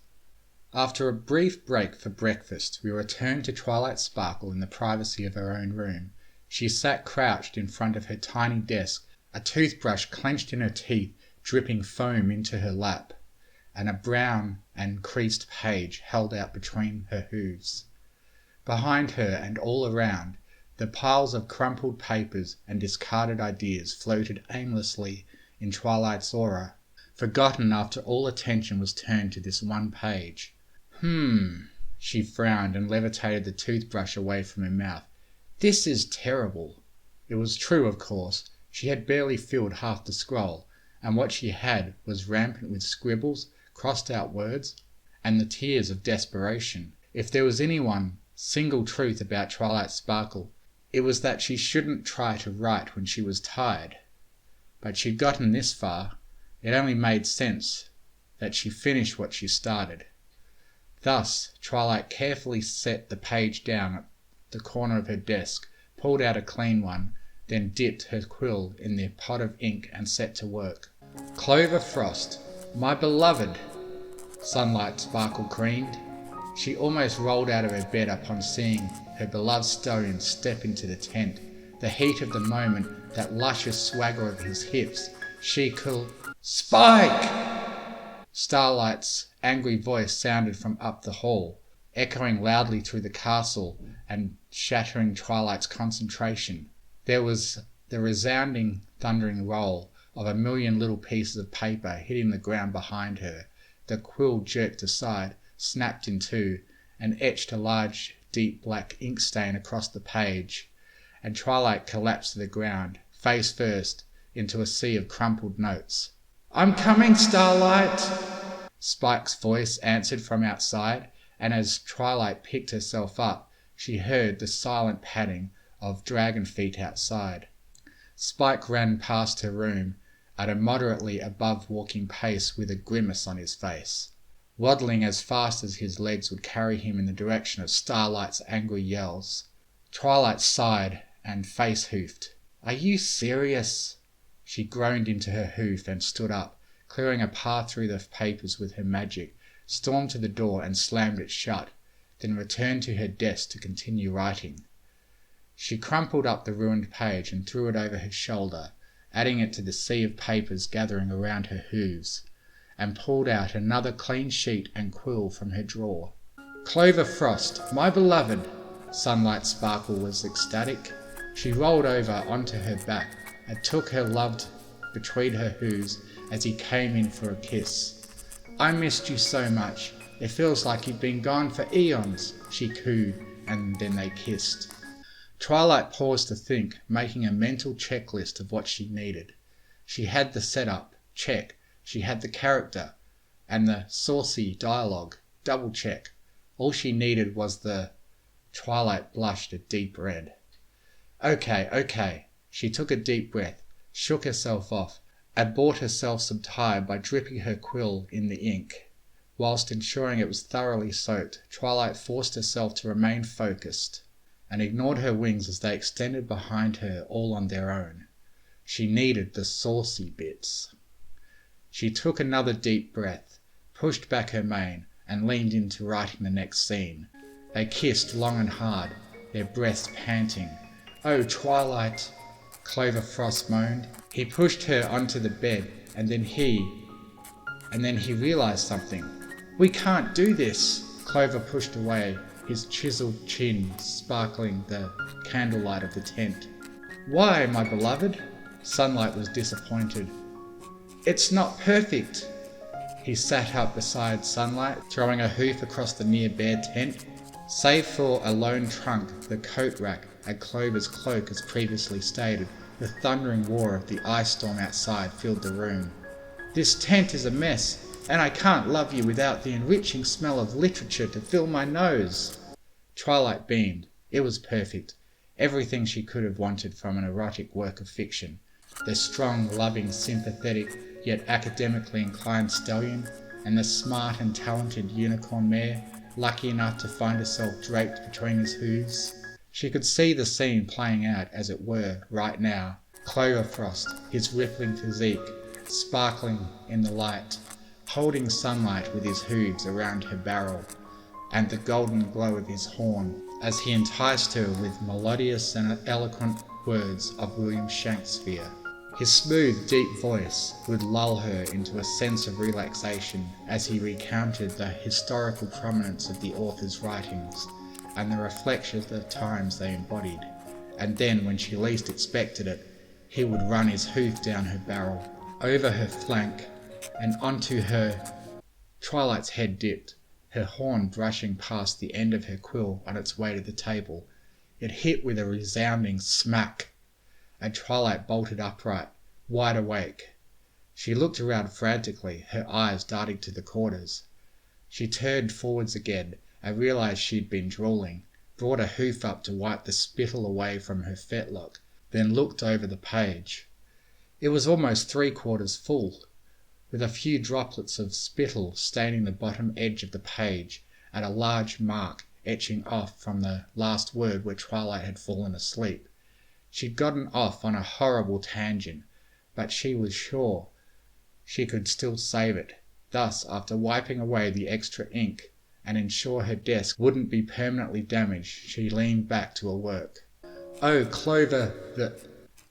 After a brief break for breakfast, we returned to Twilight Sparkle in the privacy of her own room. She sat crouched in front of her tiny desk, a toothbrush clenched in her teeth, dripping foam into her lap, and a brown and creased page held out between her hooves. Behind her and all around, the piles of crumpled papers and discarded ideas floated aimlessly in Twilight's aura, forgotten after all attention was turned to this one page. She frowned and levitated the toothbrush away from her mouth. This is terrible. It was true, of course. She had barely filled half the scroll, and what she had was rampant with scribbles, crossed out words, and the tears of desperation. If there was any one single truth about Twilight Sparkle, it was that she shouldn't try to write when she was tired. But she'd gotten this far. It only made sense that she finish what she started. Thus, Twilight carefully set the page down at the corner of her desk, pulled out a clean one, then dipped her quill in the pot of ink and set to work. Clover Frost, my beloved, Sunlight Sparkle creamed. She almost rolled out of her bed upon seeing her beloved stallion step into the tent. The heat of the moment, that luscious swagger of his hips, she called, Spike! Starlight's angry voice sounded from up the hall, echoing loudly through the castle and shattering Twilight's concentration. There was the resounding, thundering roll of a million little pieces of paper hitting the ground behind her. The quill jerked aside, snapped in two, and etched a large, deep black ink stain across the page, and Twilight collapsed to the ground, face first, into a sea of crumpled notes. I'm coming, Starlight! Spike's voice answered from outside, and as Twilight picked herself up, she heard the silent padding of dragon feet outside. Spike ran past her room at a moderately above walking pace with a grimace on his face, waddling as fast as his legs would carry him in the direction of Starlight's angry yells. Twilight sighed and face hoofed. "Are you serious?" She groaned into her hoof and stood up, clearing a path through the papers with her magic, stormed to the door and slammed it shut, then returned to her desk to continue writing. She crumpled up the ruined page and threw it over her shoulder, adding it to the sea of papers gathering around her hooves, and pulled out another clean sheet and quill from her drawer. "Clover Frost, my beloved!" Sunlight Sparkle was ecstatic. She rolled over onto her back and took her loved between her hooves as he came in for a kiss. "I missed you so much. It feels like you've been gone for eons," she cooed, and then they kissed. Twilight paused to think, making a mental checklist of what she needed. She had the setup, check. She had the character, and the saucy dialogue, double check. All she needed was the... Twilight blushed a deep red. Okay. She took a deep breath, shook herself off, and bought herself some time by dripping her quill in the ink. Whilst ensuring it was thoroughly soaked, Twilight forced herself to remain focused, and ignored her wings as they extended behind her all on their own. She needed the saucy bits. She took another deep breath, pushed back her mane, and leaned into writing the next scene. They kissed long and hard, their breaths panting. "Oh, Twilight," Clover Frost moaned. He pushed her onto the bed, and then he realized something. "We can't do this." Clover pushed away, his chiseled chin sparkling the candlelight of the tent. "Why, my beloved?" Sunlight was disappointed. "It's not perfect." He sat up beside Sunlight, throwing a hoof across the near bare tent. Save for a lone trunk, the coat rack, and Clover's cloak as previously stated, the thundering roar of the ice storm outside filled the room. "This tent is a mess, and I can't love you without the enriching smell of literature to fill my nose." Twilight beamed. It was perfect. Everything she could have wanted from an erotic work of fiction. The strong, loving, sympathetic, yet academically inclined stallion, and the smart and talented unicorn mare, lucky enough to find herself draped between his hooves. She could see the scene playing out, as it were, right now. Clover Frost, his rippling physique, sparkling in the light, holding Sunlight with his hooves around her barrel, and the golden glow of his horn, as he enticed her with melodious and eloquent words of William Shakespeare. His smooth, deep voice would lull her into a sense of relaxation as he recounted the historical prominence of the author's writings and the reflection of the times they embodied. And then, when she least expected it, he would run his hoof down her barrel, over her flank, and onto her. Twilight's head dipped, her horn brushing past the end of her quill on its way to the table. It hit with a resounding smack, and Twilight bolted upright, wide awake. She looked around frantically, her eyes darting to the corners. She turned forwards again and realized she'd been drooling, brought a hoof up to wipe the spittle away from her fetlock, then looked over the page. It was almost 3/4 full, with a few droplets of spittle staining the bottom edge of the page, and a large mark etching off from the last word where Twilight had fallen asleep. She'd gotten off on a horrible tangent, but she was sure she could still save it. Thus, after wiping away the extra ink and ensure her desk wouldn't be permanently damaged, she leaned back to her work. "Oh, Clover,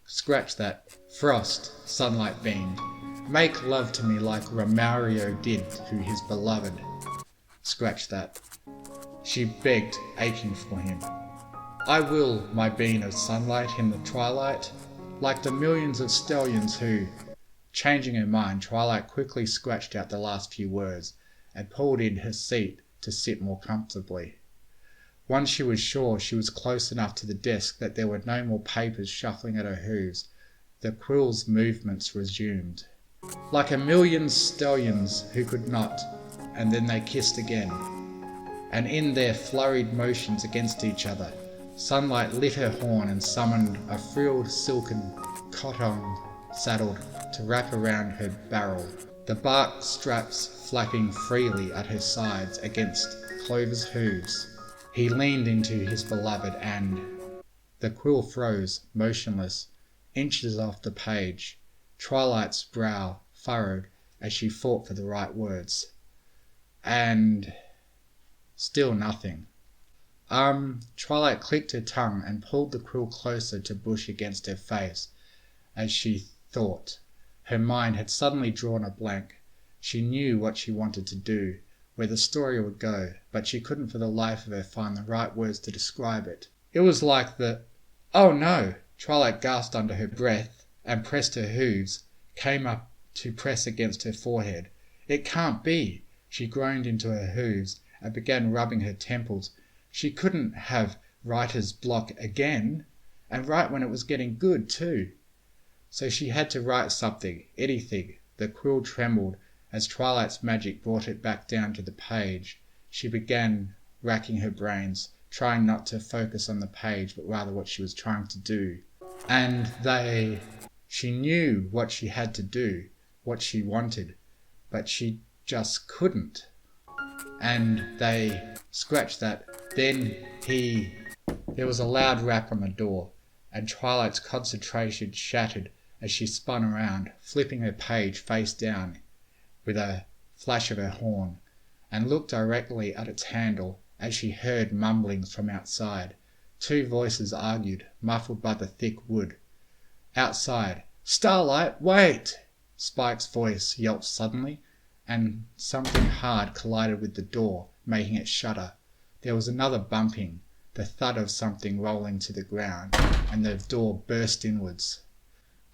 Scratch that. Frost," Sunlight beamed. "Make love to me like Romario did to his beloved." Scratch that. She begged, aching for him. "I will, my bean of sunlight in the twilight, like the millions of stallions who..." Changing her mind, Twilight quickly scratched out the last few words and pulled in her seat to sit more comfortably. Once she was sure she was close enough to the desk that there were no more papers shuffling at her hooves, the quill's movements resumed. "Like a million stallions who could not..." And then they kissed again. And in their flurried motions against each other, Sunlight lit her horn and summoned a frilled silken cotton saddle to wrap around her barrel, the bark straps flapping freely at her sides against Clover's hooves. He leaned into his beloved and the quill froze, motionless, inches off the page. Twilight's brow furrowed as she fought for the right words. And still nothing. Twilight clicked her tongue and pulled the quill closer to push against her face as she thought. Her mind had suddenly drawn a blank. She knew what she wanted to do, where the story would go, but she couldn't for the life of her find the right words to describe it. It was like the... Oh no! Twilight gasped under her breath and pressed her hooves, came up to press against her forehead. It can't be! She groaned into her hooves and began rubbing her temples. She couldn't have writer's block again, and right when it was getting good too. So she had to write something, anything. The quill trembled as Twilight's magic brought it back down to the page. She began racking her brains, trying not to focus on the page, but rather what she was trying to do. She knew what she had to do, what she wanted, but she just couldn't. And they scratched that. There was a loud rap on the door, and Twilight's concentration shattered as she spun around, flipping her page face down with a flash of her horn, and looked directly at its handle as she heard mumblings from outside. Two voices argued, muffled by the thick wood. Outside, "Starlight, wait!" Spike's voice yelped suddenly, and something hard collided with the door, making it shudder. There was another bumping, the thud of something rolling to the ground, and the door burst inwards.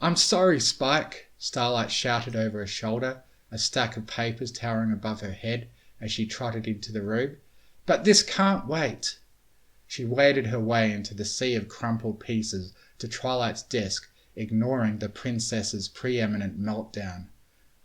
"I'm sorry, Spike," Starlight shouted over her shoulder, a stack of papers towering above her head as she trotted into the room. "But this can't wait." She waded her way into the sea of crumpled pieces to Twilight's desk, ignoring the princess's preeminent meltdown.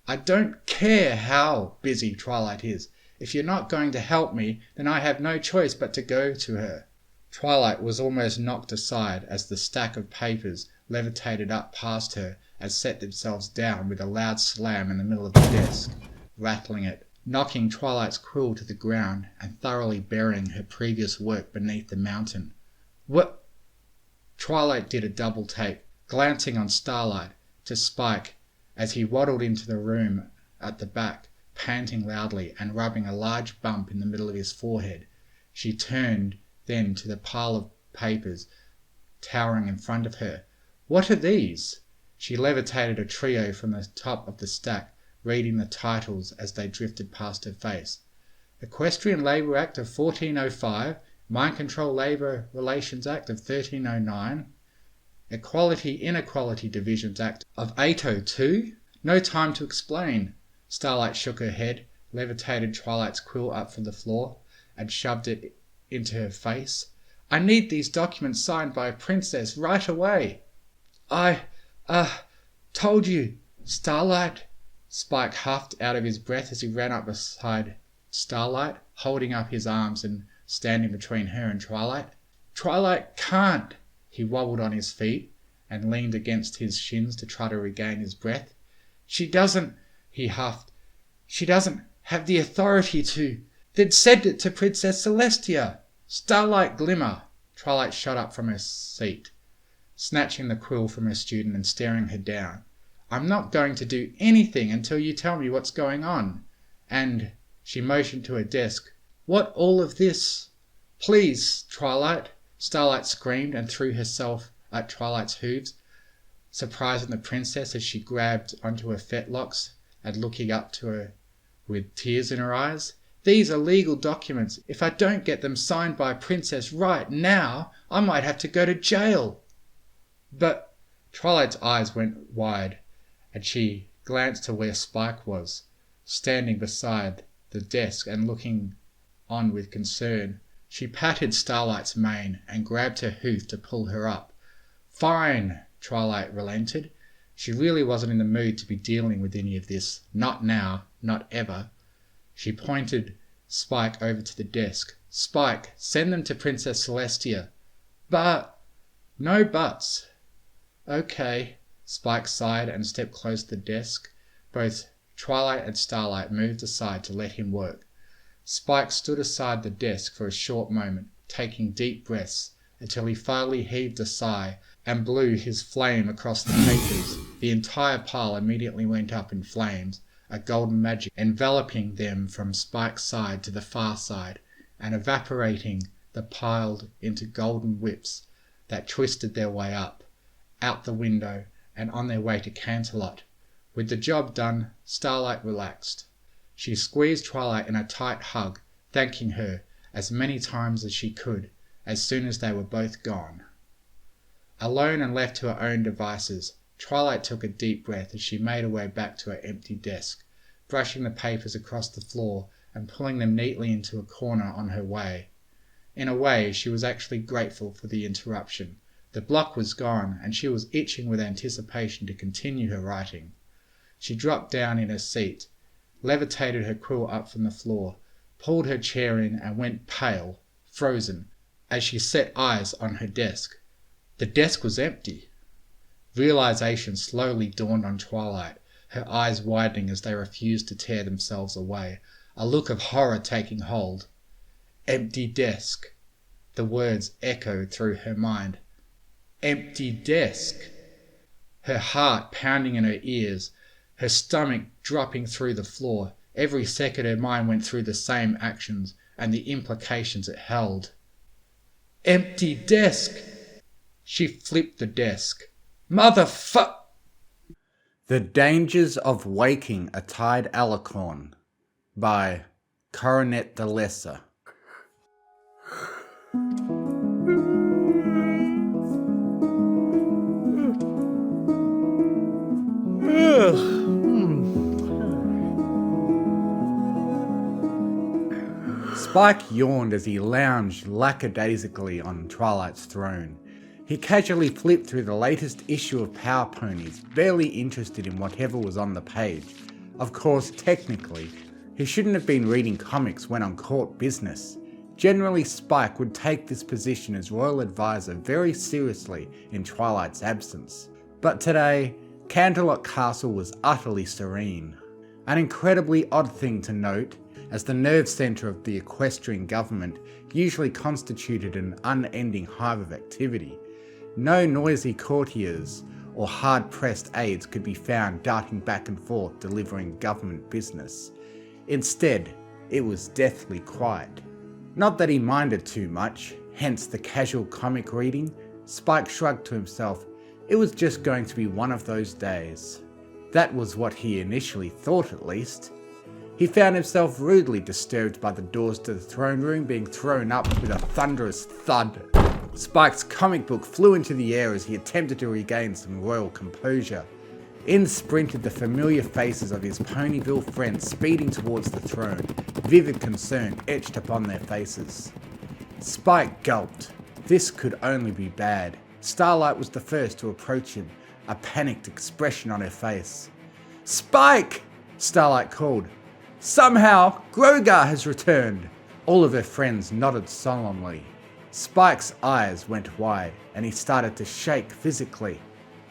"I don't care how busy Twilight is. If you're not going to help me, then I have no choice but to go to her." Twilight was almost knocked aside as the stack of papers levitated up past her and set themselves down with a loud slam in the middle of the desk, rattling it, knocking Twilight's quill to the ground and thoroughly burying her previous work beneath the mountain. "What?" Twilight did a double take, glancing on Starlight, to Spike as he waddled into the room at the back, panting loudly and rubbing a large bump in the middle of his forehead. She turned then to the pile of papers towering in front of her. "What are these?" She levitated a trio from the top of the stack, reading the titles as they drifted past her face. Equestrian Labour Act of 1405, Mind Control Labour Relations Act of 1309, Equality Inequality Divisions Act of 802? No time to explain. Starlight shook her head, levitated Twilight's quill up from the floor, and shoved it into her face. "I need these documents signed by a princess right away." I told you, Starlight." Spike huffed out of his breath as he ran up beside Starlight, holding up his arms and standing between her and Twilight. "Twilight can't." He wobbled on his feet and leaned against his shins to try to regain his breath. "She doesn't," he huffed. "She doesn't have the authority to." "Then send it to Princess Celestia." "Starlight Glimmer." Twilight shot up from her seat, snatching the quill from her student and staring her down. "I'm not going to do anything until you tell me what's going on." And she motioned to her desk. "What all of this?" "Please, Twilight." Starlight screamed and threw herself at Twilight's hooves, surprising the princess as she grabbed onto her fetlocks and looking up to her with tears in her eyes. "These are legal documents. If I don't get them signed by a princess right now, I might have to go to jail." "But..." Twilight's eyes went wide, and she glanced to where Spike was, standing beside the desk and looking on with concern. She patted Starlight's mane and grabbed her hoof to pull her up. "Fine," Twilight relented. She really wasn't in the mood to be dealing with any of this. Not now. Not ever. She pointed Spike over to the desk. "Spike, send them to Princess Celestia." "But..." "No buts." "Okay." Spike sighed and stepped close to the desk. Both Twilight and Starlight moved aside to let him work. Spike stood aside the desk for a short moment, taking deep breaths, until he finally heaved a sigh and blew his flame across the papers. The entire pile immediately went up in flames, a golden magic enveloping them from Spike's side to the far side, and evaporating the pile into golden whips that twisted their way up, out the window, and on their way to Canterlot. With the job done, Starlight relaxed. She squeezed Twilight in a tight hug, thanking her as many times as she could, as soon as they were both gone. Alone and left to her own devices, Twilight took a deep breath as she made her way back to her empty desk, brushing the papers across the floor and pulling them neatly into a corner on her way. In a way, she was actually grateful for the interruption. The block was gone, and she was itching with anticipation to continue her writing. She dropped down in her seat, levitated her quill up from the floor, pulled her chair in, and went pale, frozen, as she set eyes on her desk. The desk was empty. Realization slowly dawned on Twilight, her eyes widening as they refused to tear themselves away, a look of horror taking hold. Empty desk. The words echoed through her mind. Empty desk. Her heart pounding in her ears, her stomach dropping through the floor. Every second her mind went through the same actions and the implications it held. Empty desk. She flipped the desk. Motherfuck! The Dangers of Waking a Tide Alicorn by Coronet the Lesser. Spike yawned as he lounged lackadaisically on Twilight's throne. He casually flipped through the latest issue of Power Ponies, barely interested in whatever was on the page. Of course, technically, he shouldn't have been reading comics when on court business. Generally, Spike would take this position as royal advisor very seriously in Twilight's absence. But today, Canterlot Castle was utterly serene. An incredibly odd thing to note, as the nerve centre of the equestrian government usually constituted an unending hive of activity. No noisy courtiers or hard-pressed aides could be found darting back and forth delivering government business. Instead, it was deathly quiet. Not that he minded too much, hence the casual comic reading. Spike shrugged to himself. It was just going to be one of those days. That was what he initially thought, at least. He found himself rudely disturbed by the doors to the throne room being thrown up with a thunderous thud. Spike's comic book flew into the air as he attempted to regain some royal composure. In sprinted the familiar faces of his Ponyville friends speeding towards the throne, vivid concern etched upon their faces. Spike gulped. This could only be bad. Starlight was the first to approach him, a panicked expression on her face. "Spike!" Starlight called. "Somehow, Grogar has returned." All of her friends nodded solemnly. Spike's eyes went wide, and he started to shake physically.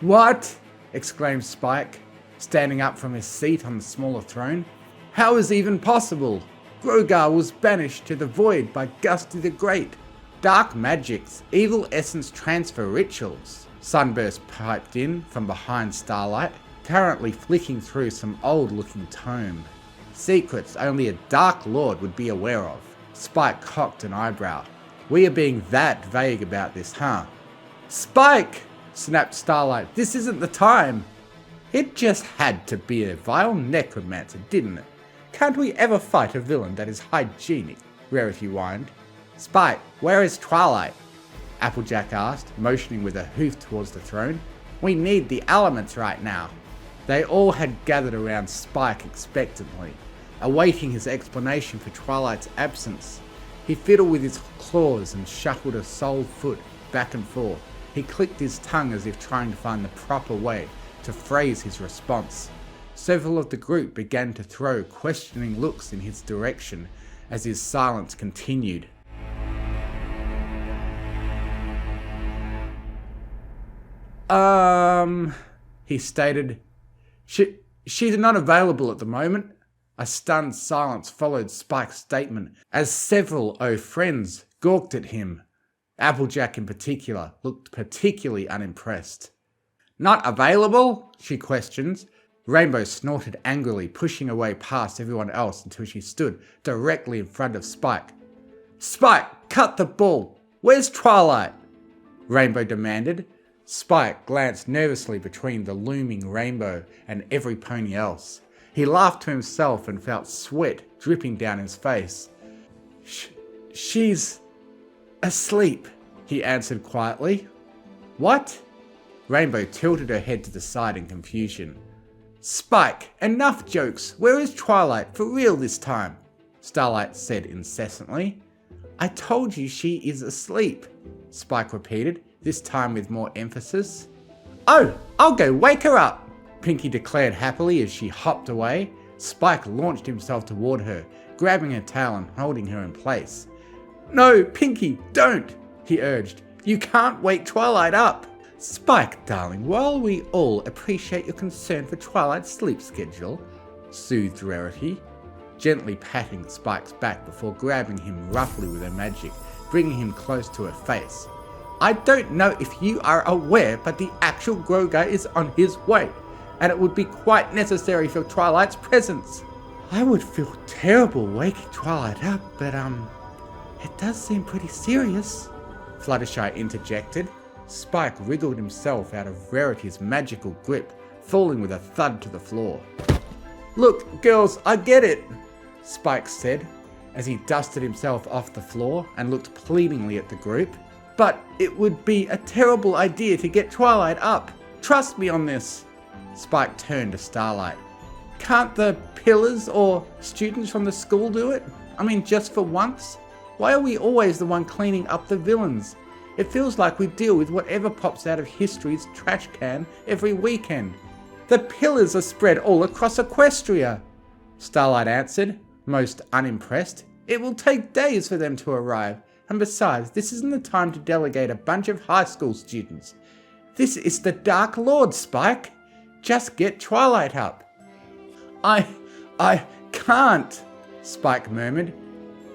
"What?" exclaimed Spike, standing up from his seat on the smaller throne. "How is even possible? Grogar was banished to the void by Gusty the Great. Dark magics, evil essence transfer rituals," Sunburst piped in from behind Starlight, currently flicking through some old-looking tome. "Secrets only a Dark Lord would be aware of." Spike cocked an eyebrow. "We are being that vague about this, huh?" "Spike!" snapped Starlight. "This isn't the time." "It just had to be a vile necromancer, didn't it? Can't we ever fight a villain that is hygienic?" Rarity whined. "Spike, where is Twilight?" Applejack asked, motioning with a hoof towards the throne. "We need the elements right now." They all had gathered around Spike expectantly, awaiting his explanation for Twilight's absence. He fiddled with his claws and shuffled a sole foot back and forth. He clicked his tongue as if trying to find the proper way to phrase his response. Several of the group began to throw questioning looks in his direction as his silence continued. he stated. She's not available at the moment. A stunned silence followed Spike's statement as several friends gawked at him. Applejack in particular looked particularly unimpressed. Not available? She questions. Rainbow snorted angrily, pushing away past everyone else until she stood directly in front of Spike. Spike, cut the bull! Where's Twilight? Rainbow demanded. Spike glanced nervously between the looming Rainbow and every pony else. He laughed to himself and felt sweat dripping down his face. She's asleep, he answered quietly. What? Rainbow tilted her head to the side in confusion. Spike, enough jokes. Where is Twilight? For real this time, Starlight said incessantly. I told you she is asleep, Spike repeated, this time with more emphasis. Oh, I'll go wake her up, Pinky declared happily as she hopped away. Spike launched himself toward her, grabbing her tail and holding her in place. No, Pinky, don't, he urged. You can't wake Twilight up. Spike, darling, while we all appreciate your concern for Twilight's sleep schedule, soothed Rarity, gently patting Spike's back before grabbing him roughly with her magic, bringing him close to her face. I don't know if you are aware, but the actual Grogar is on his way, and it would be quite necessary for Twilight's presence. I would feel terrible waking Twilight up, but it does seem pretty serious, Fluttershy interjected. Spike wriggled himself out of Rarity's magical grip, falling with a thud to the floor. Look, girls, I get it, Spike said, as he dusted himself off the floor and looked pleadingly at the group. But it would be a terrible idea to get Twilight up. Trust me on this. Spike turned to Starlight. Can't the pillars or students from the school do it? I mean, just for once? Why are we always the one cleaning up the villains? It feels like we deal with whatever pops out of history's trash can every weekend. The pillars are spread all across Equestria, Starlight answered, most unimpressed. It will take days for them to arrive, and besides, this isn't the time to delegate a bunch of high school students. This is the Dark Lord, Spike. Just get Twilight up. I can't, Spike murmured.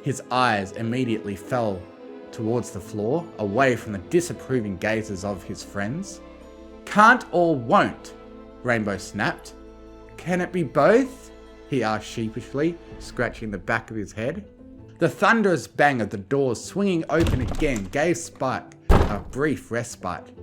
His eyes immediately fell towards the floor, away from the disapproving gazes of his friends. Can't or won't, Rainbow snapped. Can it be both? He asked sheepishly, scratching the back of his head. The thunderous bang of the doors swinging open again gave Spike a brief respite.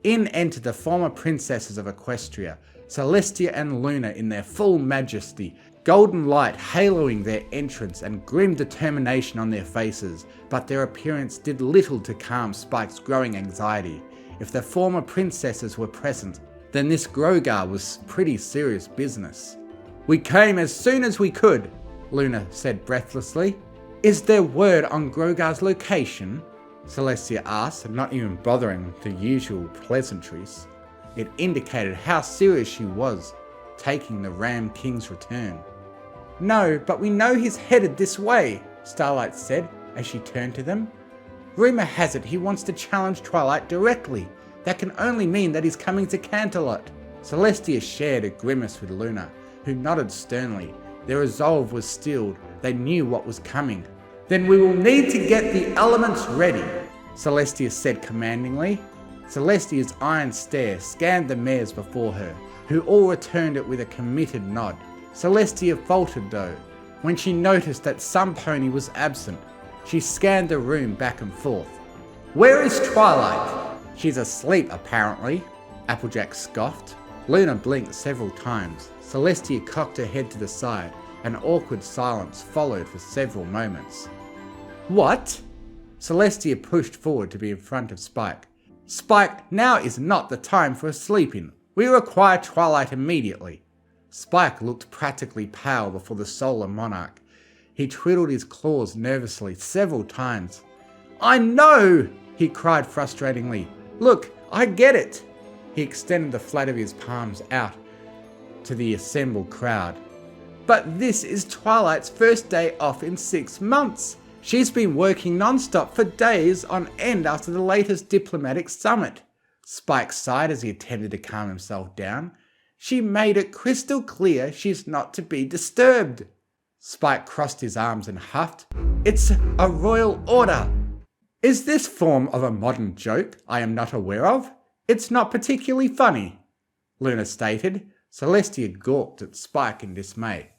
In entered the former princesses of Equestria, Celestia and Luna in their full majesty, golden light haloing their entrance and grim determination on their faces, but their appearance did little to calm Spike's growing anxiety. If the former princesses were present, then this Grogar was pretty serious business. We came as soon as we could, Luna said breathlessly. Is there word on Grogar's location? Celestia asked, not even bothering with the usual pleasantries. It indicated how serious she was, taking the Ram King's return. No, but we know he's headed this way, Starlight said as she turned to them. Rumour has it he wants to challenge Twilight directly. That can only mean that he's coming to Canterlot. Celestia shared a grimace with Luna, who nodded sternly. Their resolve was stilled. They knew what was coming. Then we will need to get the elements ready, Celestia said commandingly. Celestia's iron stare scanned the mares before her, who all returned it with a committed nod. Celestia faltered though, when she noticed that some pony was absent. She scanned the room back and forth. Where is Twilight? She's asleep apparently, Applejack scoffed. Luna blinked several times. Celestia cocked her head to the side. An awkward silence followed for several moments. What? Celestia pushed forward to be in front of Spike. Spike, now is not the time for sleeping. We require Twilight immediately. Spike looked practically pale before the solar monarch. He twiddled his claws nervously several times. I know, he cried frustratingly. Look, I get it. He extended the flat of his palms out to the assembled crowd. But this is Twilight's first day off in 6 months. She's been working non-stop for days on end after the latest diplomatic summit. Spike sighed as he attempted to calm himself down. She made it crystal clear she's not to be disturbed. Spike crossed his arms and huffed. It's a royal order. Is this form of a modern joke I am not aware of? It's not particularly funny, Luna stated. Celestia gawked at Spike in dismay.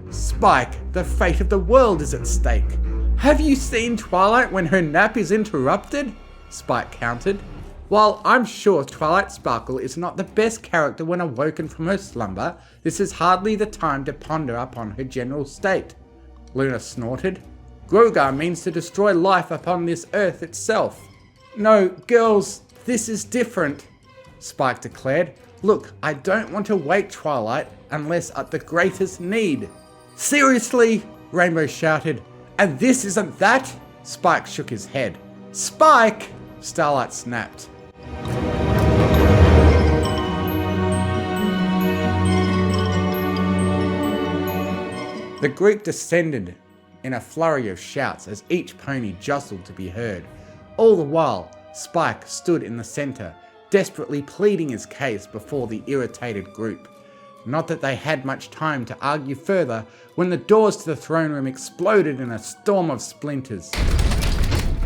Spike, the fate of the world is at stake. Have you seen Twilight when her nap is interrupted? Spike countered. While I'm sure Twilight Sparkle is not the best character when awoken from her slumber, this is hardly the time to ponder upon her general state. Luna snorted. Grogar means to destroy life upon this earth itself. No, girls, this is different, Spike declared. Look, I don't want to wake Twilight unless at the greatest need. Seriously? Rainbow shouted. And this isn't that? Spike shook his head. Spike! Starlight snapped. The group descended in a flurry of shouts as each pony jostled to be heard. All the while, Spike stood in the centre, desperately pleading his case before the irritated group. Not that they had much time to argue further when the doors to the throne room exploded in a storm of splinters.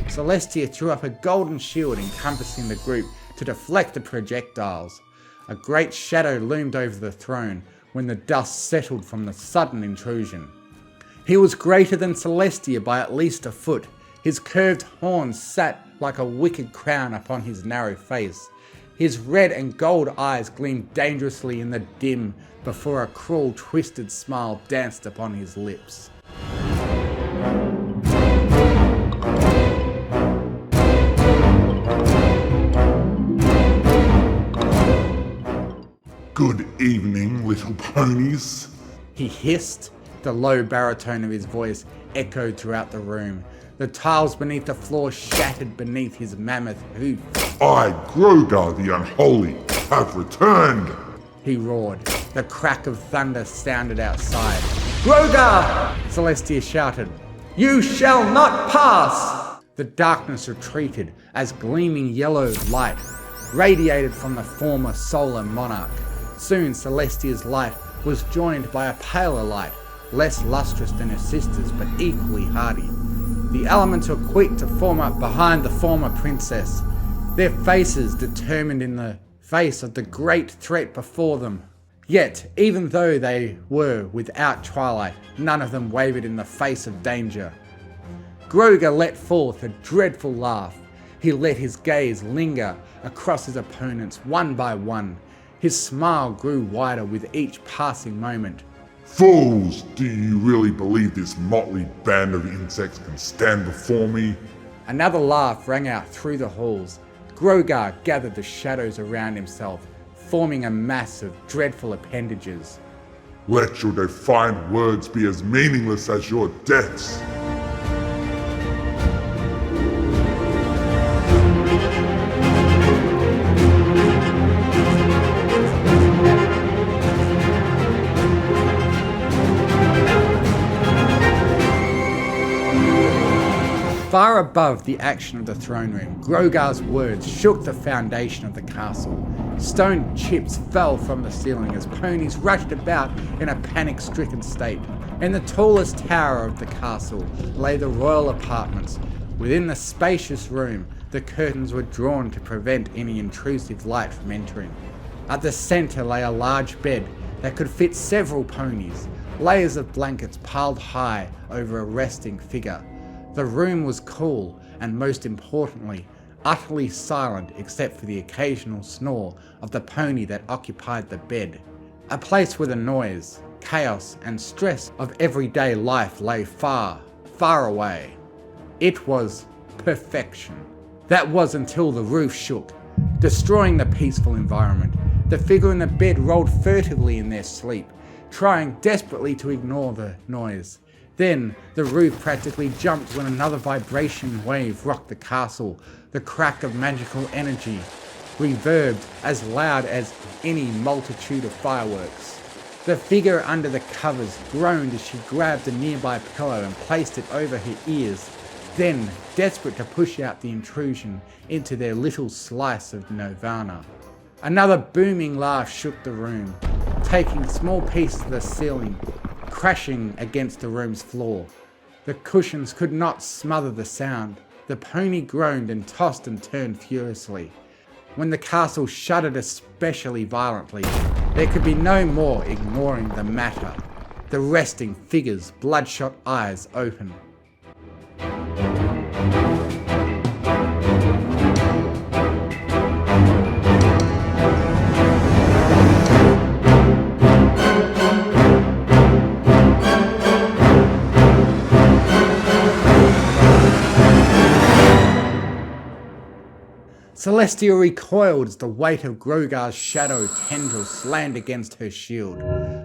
Celestia threw up a golden shield encompassing the group to deflect the projectiles. A great shadow loomed over the throne when the dust settled from the sudden intrusion. He was greater than Celestia by at least a foot. His curved horns sat like a wicked crown upon his narrow face. His red and gold eyes gleamed dangerously in the dim before a cruel, twisted smile danced upon his lips. Good evening, little ponies. He hissed. The low baritone of his voice echoed throughout the room. The tiles beneath the floor shattered beneath his mammoth hoof. I, Grogar the Unholy, have returned. He roared. The crack of thunder sounded outside. Grogar! Celestia shouted. You shall not pass! The darkness retreated as gleaming yellow light radiated from the former solar monarch. Soon Celestia's light was joined by a paler light, less lustrous than her sister's but equally hardy. The elements were quick to form up behind the former princess, their faces determined in the face of the great threat before them. Yet, even though they were without Twilight, none of them wavered in the face of danger. Grogar let forth a dreadful laugh. He let his gaze linger across his opponents one by one. His smile grew wider with each passing moment. Fools, do you really believe this motley band of insects can stand before me? Another laugh rang out through the halls. Grogar gathered the shadows around himself, forming a mass of dreadful appendages. Let your defiant words be as meaningless as your deaths. Far above the action of the throne room, Grogar's words shook the foundation of the castle. Stone chips fell from the ceiling as ponies rushed about in a panic-stricken state. In the tallest tower of the castle lay the royal apartments. Within the spacious room, the curtains were drawn to prevent any intrusive light from entering. At the centre lay a large bed that could fit several ponies, layers of blankets piled high over a resting figure. The room was cool and, most importantly, utterly silent except for the occasional snore of the pony that occupied the bed. A place where the noise, chaos and stress of everyday life lay far, far away. It was perfection. That was until the roof shook, destroying the peaceful environment. The figure in the bed rolled furtively in their sleep, trying desperately to ignore the noise. Then, the roof practically jumped when another vibration wave rocked the castle. The crack of magical energy reverbed as loud as any multitude of fireworks. The figure under the covers groaned as she grabbed a nearby pillow and placed it over her ears. Then, desperate to push out the intrusion into their little slice of nirvana, another booming laugh shook the room, taking small pieces of the ceiling, crashing against the room's floor. The cushions could not smother the sound. The pony groaned and tossed and turned furiously. When the castle shuddered especially violently, there could be no more ignoring the matter. The resting figure's bloodshot eyes open. Celestia recoiled as the weight of Grogar's shadow tendril slammed against her shield.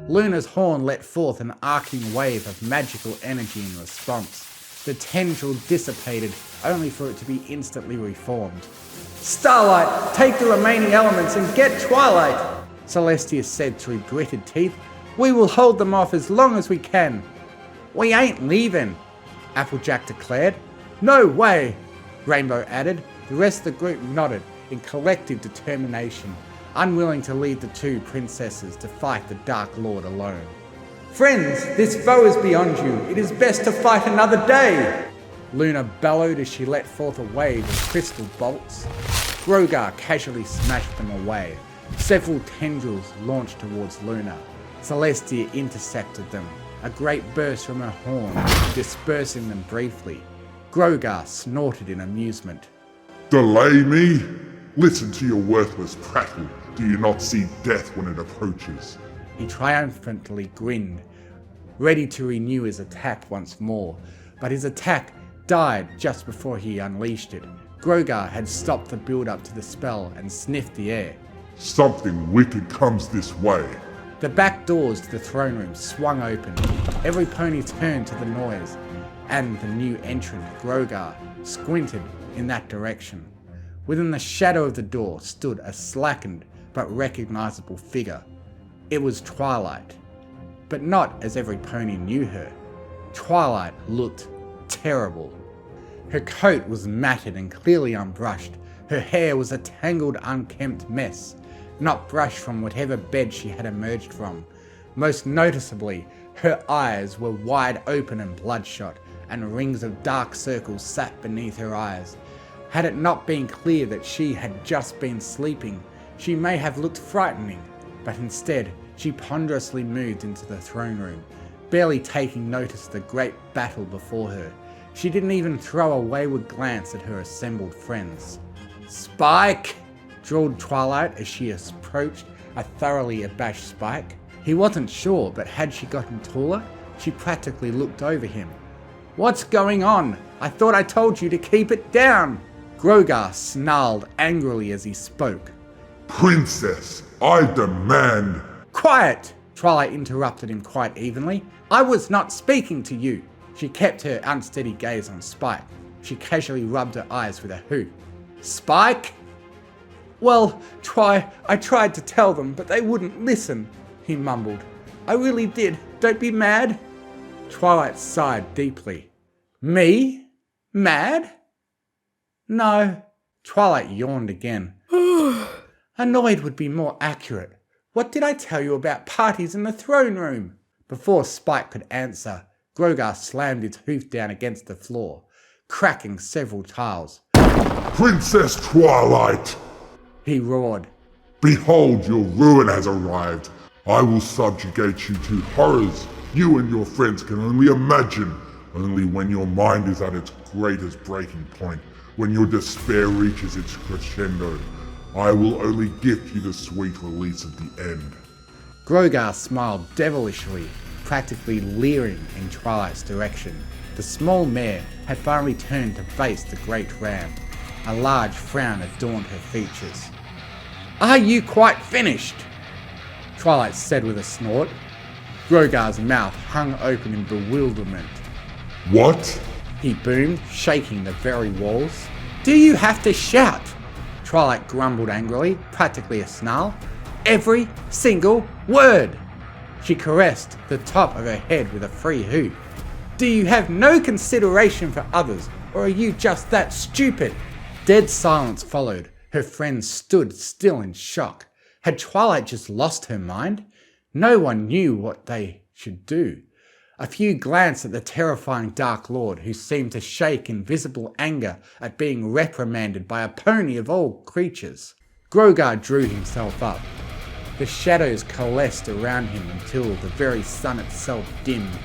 Luna's horn let forth an arcing wave of magical energy in response. The tendril dissipated, only for it to be instantly reformed. "Starlight, take the remaining elements and get Twilight," Celestia said through gritted teeth. "We will hold them off as long as we can." "We ain't leaving," Applejack declared. "No way," Rainbow added. The rest of the group nodded in collective determination, unwilling to leave the two princesses to fight the Dark Lord alone. "Friends, this foe is beyond you. It is best to fight another day," Luna bellowed as she let forth a wave of crystal bolts. Grogar casually smashed them away. Several tendrils launched towards Luna. Celestia intercepted them, a great burst from her horn, dispersing them briefly. Grogar snorted in amusement. Delay me? Listen to your worthless prattle. Do you not see death when it approaches? He triumphantly grinned, ready to renew his attack once more, but his attack died just before he unleashed it. Grogar had stopped the build-up to the spell and sniffed the air. Something wicked comes this way. The back doors to the throne room swung open. Every pony turned to the noise, and the new entrant, Grogar, squinted in that direction. Within the shadow of the door stood a slackened but recognizable figure. It was Twilight, but not as every pony knew her. Twilight looked terrible. Her coat was matted and clearly unbrushed. Her hair was a tangled, unkempt mess, not brushed from whatever bed she had emerged from. Most noticeably, her eyes were wide open and bloodshot, and rings of dark circles sat beneath her eyes. Had it not been clear that she had just been sleeping, she may have looked frightening, but instead she ponderously moved into the throne room, barely taking notice of the great battle before her. She didn't even throw a wayward glance at her assembled friends. "Spike!" drawled Twilight as she approached a thoroughly abashed Spike. He wasn't sure, but had she gotten taller, she practically looked over him. "What's going on? I thought I told you to keep it down!" Grogar snarled angrily as he spoke. Princess, I demand... "Quiet!" Twilight interrupted him quite evenly. "I was not speaking to you." She kept her unsteady gaze on Spike. She casually rubbed her eyes with a hoot. "Spike?" "Well, I tried to tell them, but they wouldn't listen," he mumbled. "I really did. Don't be mad." Twilight sighed deeply. "Me? Mad?" "No." Twilight yawned again. "Annoyed would be more accurate. What did I tell you about parties in the throne room?" Before Spike could answer, Grogar slammed his hoof down against the floor, cracking several tiles. Princess Twilight! He roared. Behold, your ruin has arrived. I will subjugate you to horrors you and your friends can only imagine. Only when your mind is at its greatest breaking point, when your despair reaches its crescendo, I will only gift you the sweet release of the end. Grogar smiled devilishly, practically leering in Twilight's direction. The small mare had finally turned to face the great ram. A large frown adorned her features. "Are you quite finished?" Twilight said with a snort. Grogar's mouth hung open in bewilderment. What? He boomed, shaking the very walls. "Do you have to shout?" Twilight grumbled angrily, practically a snarl. "Every single word!" She caressed the top of her head with a free hoot. "Do you have no consideration for others Or are you just that stupid? Dead silence followed. Her friends stood still in shock. Had Twilight just lost her mind? No one knew what they should do. A few glanced at the terrifying Dark Lord, who seemed to shake in visible anger at being reprimanded by a pony of all creatures. Grogar drew himself up. The shadows coalesced around him until the very sun itself dimmed.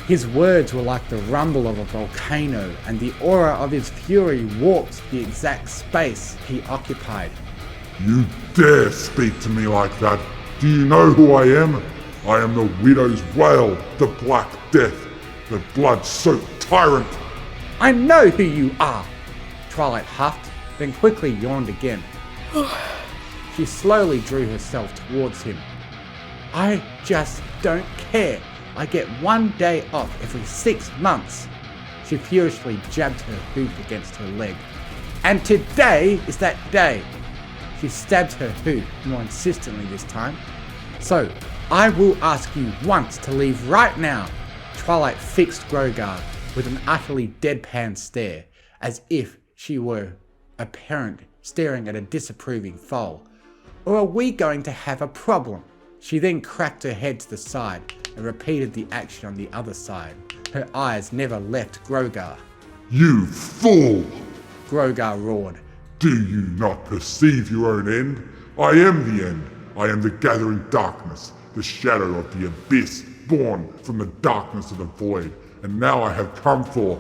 His words were like the rumble of a volcano, and the aura of his fury warped the exact space he occupied. You dare speak to me like that? Do you know who I am? I am the Widow's Wail, the Black Death, the blood-soaked tyrant. I know who you are! Twilight huffed, then quickly yawned again. She slowly drew herself towards him. I just don't care. I get 1 day off every 6 months. She furiously jabbed her hoop against her leg. And today is that day. She stabbed her hoop more insistently this time. So, I will ask you once to leave right now. Twilight fixed Grogar with an utterly deadpan stare, as if she were a parent staring at a disapproving foal. Or are we going to have a problem? She then cracked her head to the side and repeated the action on the other side. Her eyes never left Grogar. You fool! Grogar roared. Do you not perceive your own end? I am the end. I am the gathering darkness, the shadow of the abyss, born from the darkness of the void. And now I have come for...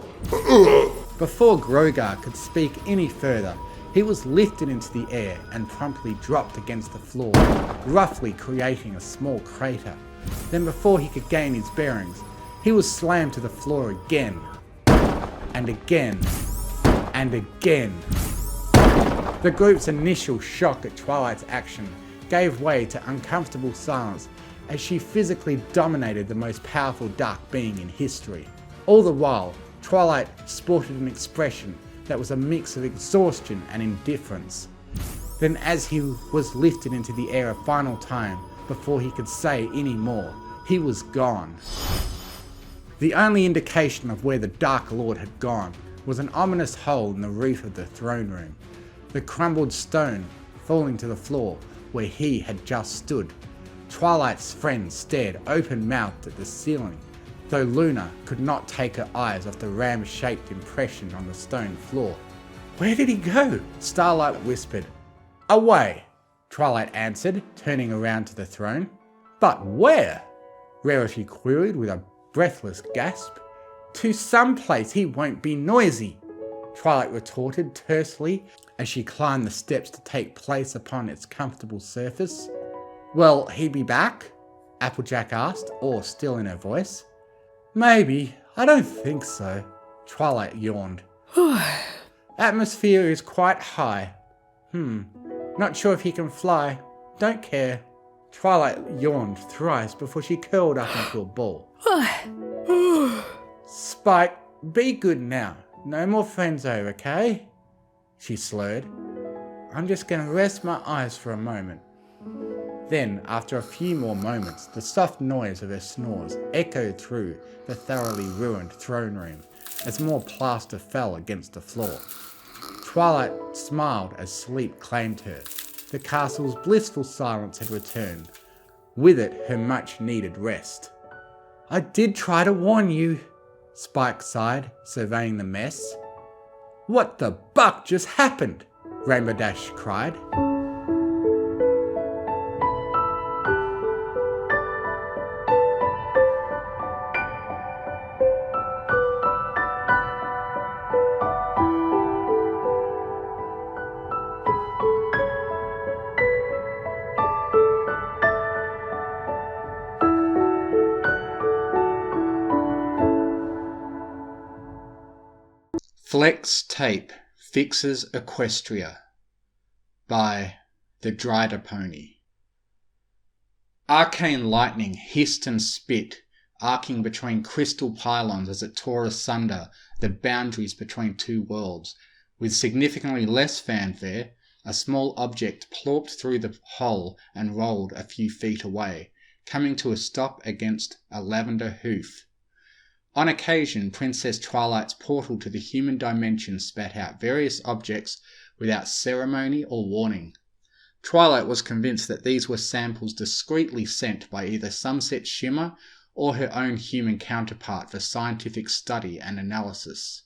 Before Grogar could speak any further, he was lifted into the air and promptly dropped against the floor, roughly creating a small crater. Then before he could gain his bearings, he was slammed to the floor again, and again, and again. The group's initial shock at Twilight's action gave way to uncomfortable silence as she physically dominated the most powerful dark being in history. All the while, Twilight sported an expression that was a mix of exhaustion and indifference. Then as he was lifted into the air a final time before he could say any more, he was gone. The only indication of where the Dark Lord had gone was an ominous hole in the roof of the throne room, the crumbled stone falling to the floor where he had just stood. Twilight's friends stared open-mouthed at the ceiling, though Luna could not take her eyes off the ram-shaped impression on the stone floor. "Where did he go?" Starlight whispered. "Away," Twilight answered, turning around to the throne. "But where?" Rarity queried with a breathless gasp. "To some place he won't be noisy," Twilight retorted tersely as she climbed the steps to take place upon its comfortable surface. "Will he be back?" Applejack asked, awe still in her voice. "Maybe. I don't think so." Twilight yawned. "Atmosphere is quite high. Not sure if he can fly. Don't care." Twilight yawned thrice before she curled up into a ball. "Spike, be good now. No more Friendzo, okay?" She slurred. "I'm just gonna rest my eyes for a moment." Then, after a few more moments, the soft noise of her snores echoed through the thoroughly ruined throne room as more plaster fell against the floor. Twilight smiled as sleep claimed her. The castle's blissful silence had returned. With it, her much-needed rest. "I did try to warn you," Spike sighed, surveying the mess. "What the buck just happened?" Rainbow Dash cried. Flex Tape Fixes Equestria by The Drider Pony. Arcane lightning hissed and spit, arcing between crystal pylons as it tore asunder the boundaries between two worlds. With significantly less fanfare, a small object plopped through the hole and rolled a few feet away, coming to a stop against a lavender hoof. On occasion, Princess Twilight's portal to the human dimension spat out various objects without ceremony or warning. Twilight was convinced that these were samples discreetly sent by either Sunset Shimmer or her own human counterpart for scientific study and analysis.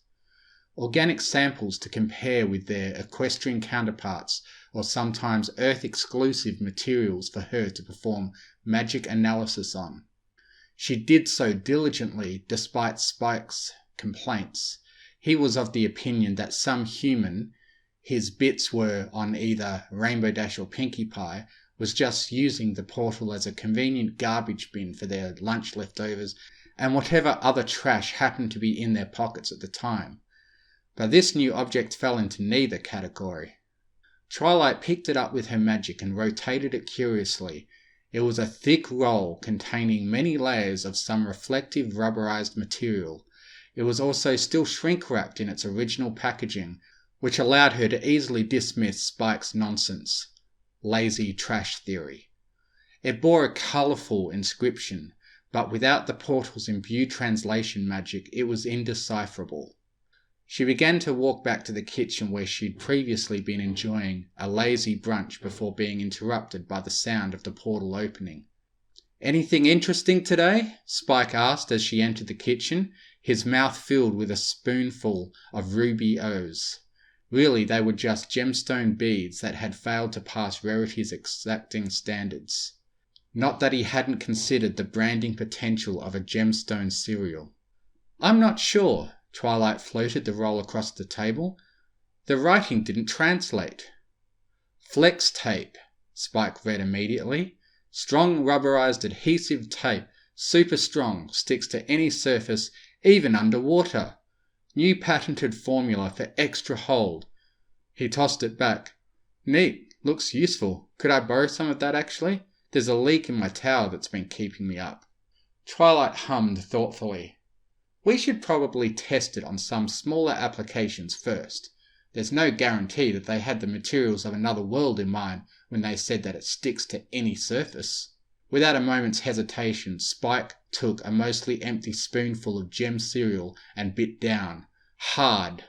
Organic samples to compare with their equestrian counterparts, or sometimes Earth-exclusive materials for her to perform magic analysis on. She did so diligently despite Spike's complaints. He was of the opinion that some human, his bits were on either Rainbow Dash or Pinkie Pie, was just using the portal as a convenient garbage bin for their lunch leftovers and whatever other trash happened to be in their pockets at the time. But this new object fell into neither category. Twilight picked it up with her magic and rotated it curiously. It was a thick roll containing many layers of some reflective rubberized material. It was also still shrink-wrapped in its original packaging, which allowed her to easily dismiss Spike's nonsense. Lazy trash theory. It bore a colourful inscription, but without the portal's imbued translation magic, it was indecipherable. She began to walk back to the kitchen where she'd previously been enjoying a lazy brunch before being interrupted by the sound of the portal opening. "Anything interesting today?" Spike asked as she entered the kitchen, his mouth filled with a spoonful of ruby O's. Really, they were just gemstone beads that had failed to pass Rarity's exacting standards. Not that he hadn't considered the branding potential of a gemstone cereal. "I'm not sure." Twilight floated the roll across the table. "The writing didn't translate." "Flex tape," Spike read immediately. "Strong rubberized adhesive tape, super strong, sticks to any surface, even underwater. New patented formula for extra hold." He tossed it back. "Neat, looks useful. Could I borrow some of that actually? There's a leak in my tower that's been keeping me up." Twilight hummed thoughtfully. "We should probably test it on some smaller applications first. There's no guarantee that they had the materials of another world in mind when they said that it sticks to any surface." Without a moment's hesitation, Spike took a mostly empty spoonful of gem cereal and bit down. Hard.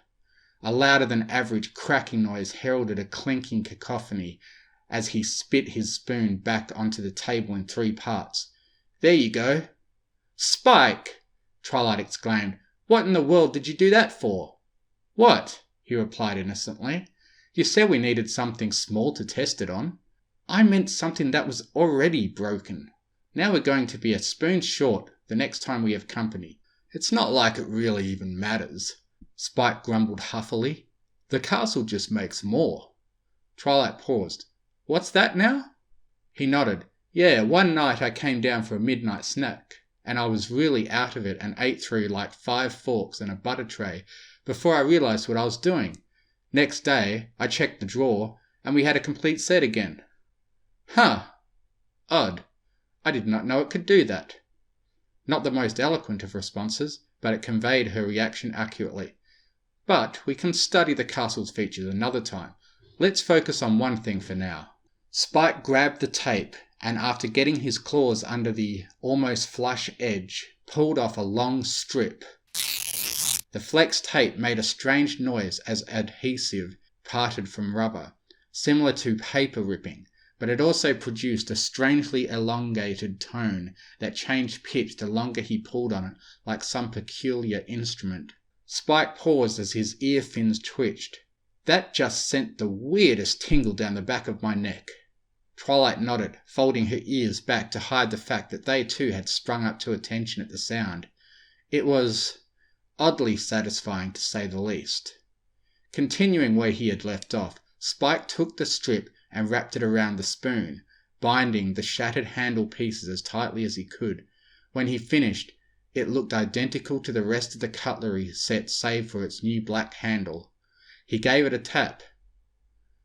A louder than average cracking noise heralded a clinking cacophony as he spit his spoon back onto the table in 3 parts. "There you go." "Spike!" Twilight exclaimed. "What in the world did you do that for?" "What?" he replied innocently. "You said we needed something small to test it on." "I meant something that was already broken. Now we're going to be a spoon short the next time we have company." "It's not like it really even matters," Spike grumbled huffily. "The castle just makes more." Twilight paused. "What's that now?" He nodded. "Yeah, one night I came down for a midnight snack, and I was really out of it and ate through like 5 forks and a butter tray before I realized what I was doing. Next day, I checked the drawer, and we had a complete set again." "Huh. Odd. I did not know it could do that." Not the most eloquent of responses, but it conveyed her reaction accurately. "But we can study the castle's features another time. Let's focus on one thing for now." Spike grabbed the tape, and after getting his claws under the almost flush edge, pulled off a long strip. The flex tape made a strange noise as adhesive parted from rubber, similar to paper ripping, but it also produced a strangely elongated tone that changed pitch the longer he pulled on it like some peculiar instrument. Spike paused as his ear fins twitched. "That just sent the weirdest tingle down the back of my neck." Twilight nodded, folding her ears back to hide the fact that they too had sprung up to attention at the sound. It was oddly satisfying, to say the least. Continuing where he had left off, Spike took the strip and wrapped it around the spoon, binding the shattered handle pieces as tightly as he could. When he finished, it looked identical to the rest of the cutlery set save for its new black handle. He gave it a tap.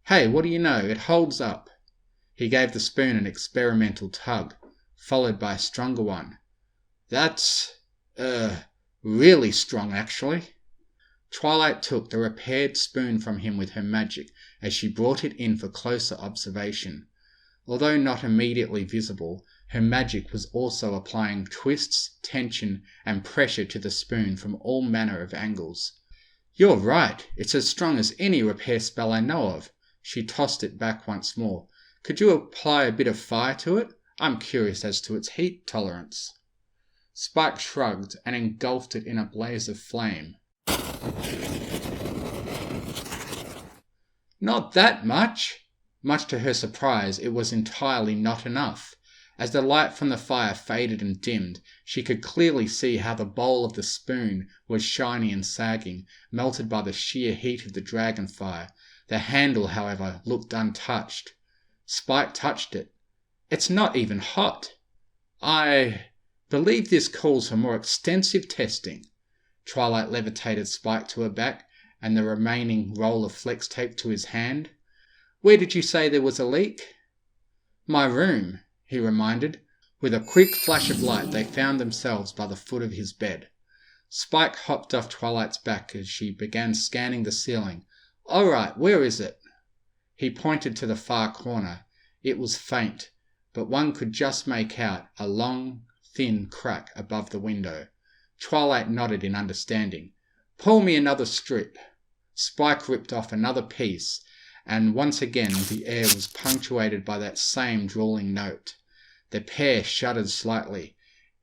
"Hey, what do you know? It holds up." He gave the spoon an experimental tug, followed by a stronger one. "That's, really strong actually." Twilight took the repaired spoon from him with her magic as she brought it in for closer observation. Although not immediately visible, Her magic was also applying twists, tension, and pressure to the spoon from all manner of angles. "You're right, it's as strong as any repair spell I know of." She tossed it back once more. "Could you apply a bit of fire to it? I'm curious as to its heat tolerance." Spike shrugged and engulfed it in a blaze of flame. "Not that much!" Much to her surprise, it was entirely not enough. As the light from the fire faded and dimmed, she could clearly see how the bowl of the spoon was shiny and sagging, melted by the sheer heat of the dragon fire. The handle, however, looked untouched. Spike touched it. "It's not even hot." "I believe this calls for more extensive testing." Twilight levitated Spike to her back and the remaining roll of flex tape to his hand. "Where did you say there was a leak?" "My room," he reminded. With a quick flash of light, they found themselves by the foot of his bed. Spike hopped off Twilight's back as she began scanning the ceiling. "All right, where is it?" He pointed to the far corner. It was faint, but one could just make out a long, thin crack above the window. Twilight nodded in understanding. "Pull me another strip." Spike ripped off another piece, and once again the air was punctuated by that same drawling note. The pair shuddered slightly,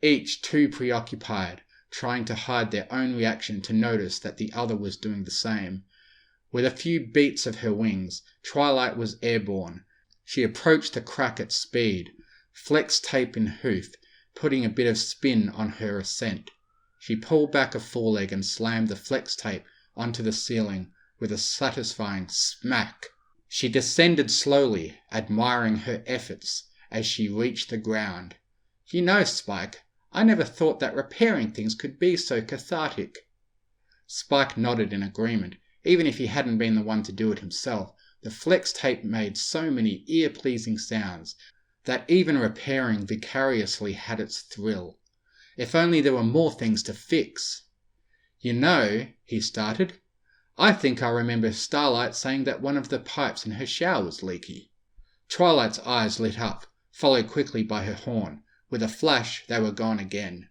each too preoccupied, trying to hide their own reaction to notice that the other was doing the same. With a few beats of her wings, Twilight was airborne. She approached the crack at speed, flex tape in hoof, putting a bit of spin on her ascent. She pulled back a foreleg and slammed the flex tape onto the ceiling with a satisfying smack. She descended slowly, admiring her efforts as she reached the ground. "You know, Spike, I never thought that repairing things could be so cathartic." Spike nodded in agreement. Even if he hadn't been the one to do it himself, the flex tape made so many ear-pleasing sounds that even repairing vicariously had its thrill. If only there were more things to fix. "You know," he started, "I think I remember Starlight saying that one of the pipes in her shower was leaky." Twilight's eyes lit up, followed quickly by her horn. With a flash, they were gone again.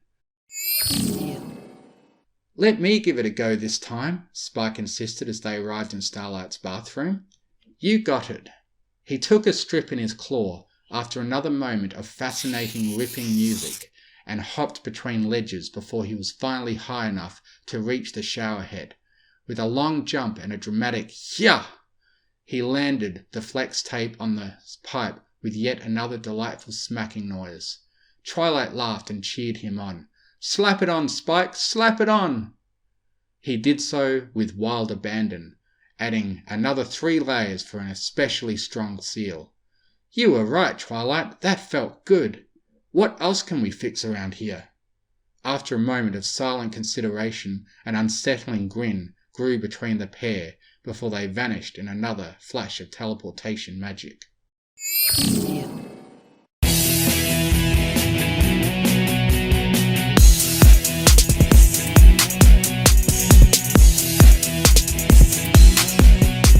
"Let me give it a go this time," Spike insisted as they arrived in Starlight's bathroom. "You got it." He took a strip in his claw after another moment of fascinating ripping music and hopped between ledges before he was finally high enough to reach the shower head. With a long jump and a dramatic "Yah!" he landed the flex tape on the pipe with yet another delightful smacking noise. Twilight laughed and cheered him on. "Slap it on, Spike! Slap it on!" He did so with wild abandon, adding another 3 layers for an especially strong seal. "You were right, Twilight. That felt good. What else can we fix around here?" After a moment of silent consideration, an unsettling grin grew between the pair before they vanished in another flash of teleportation magic.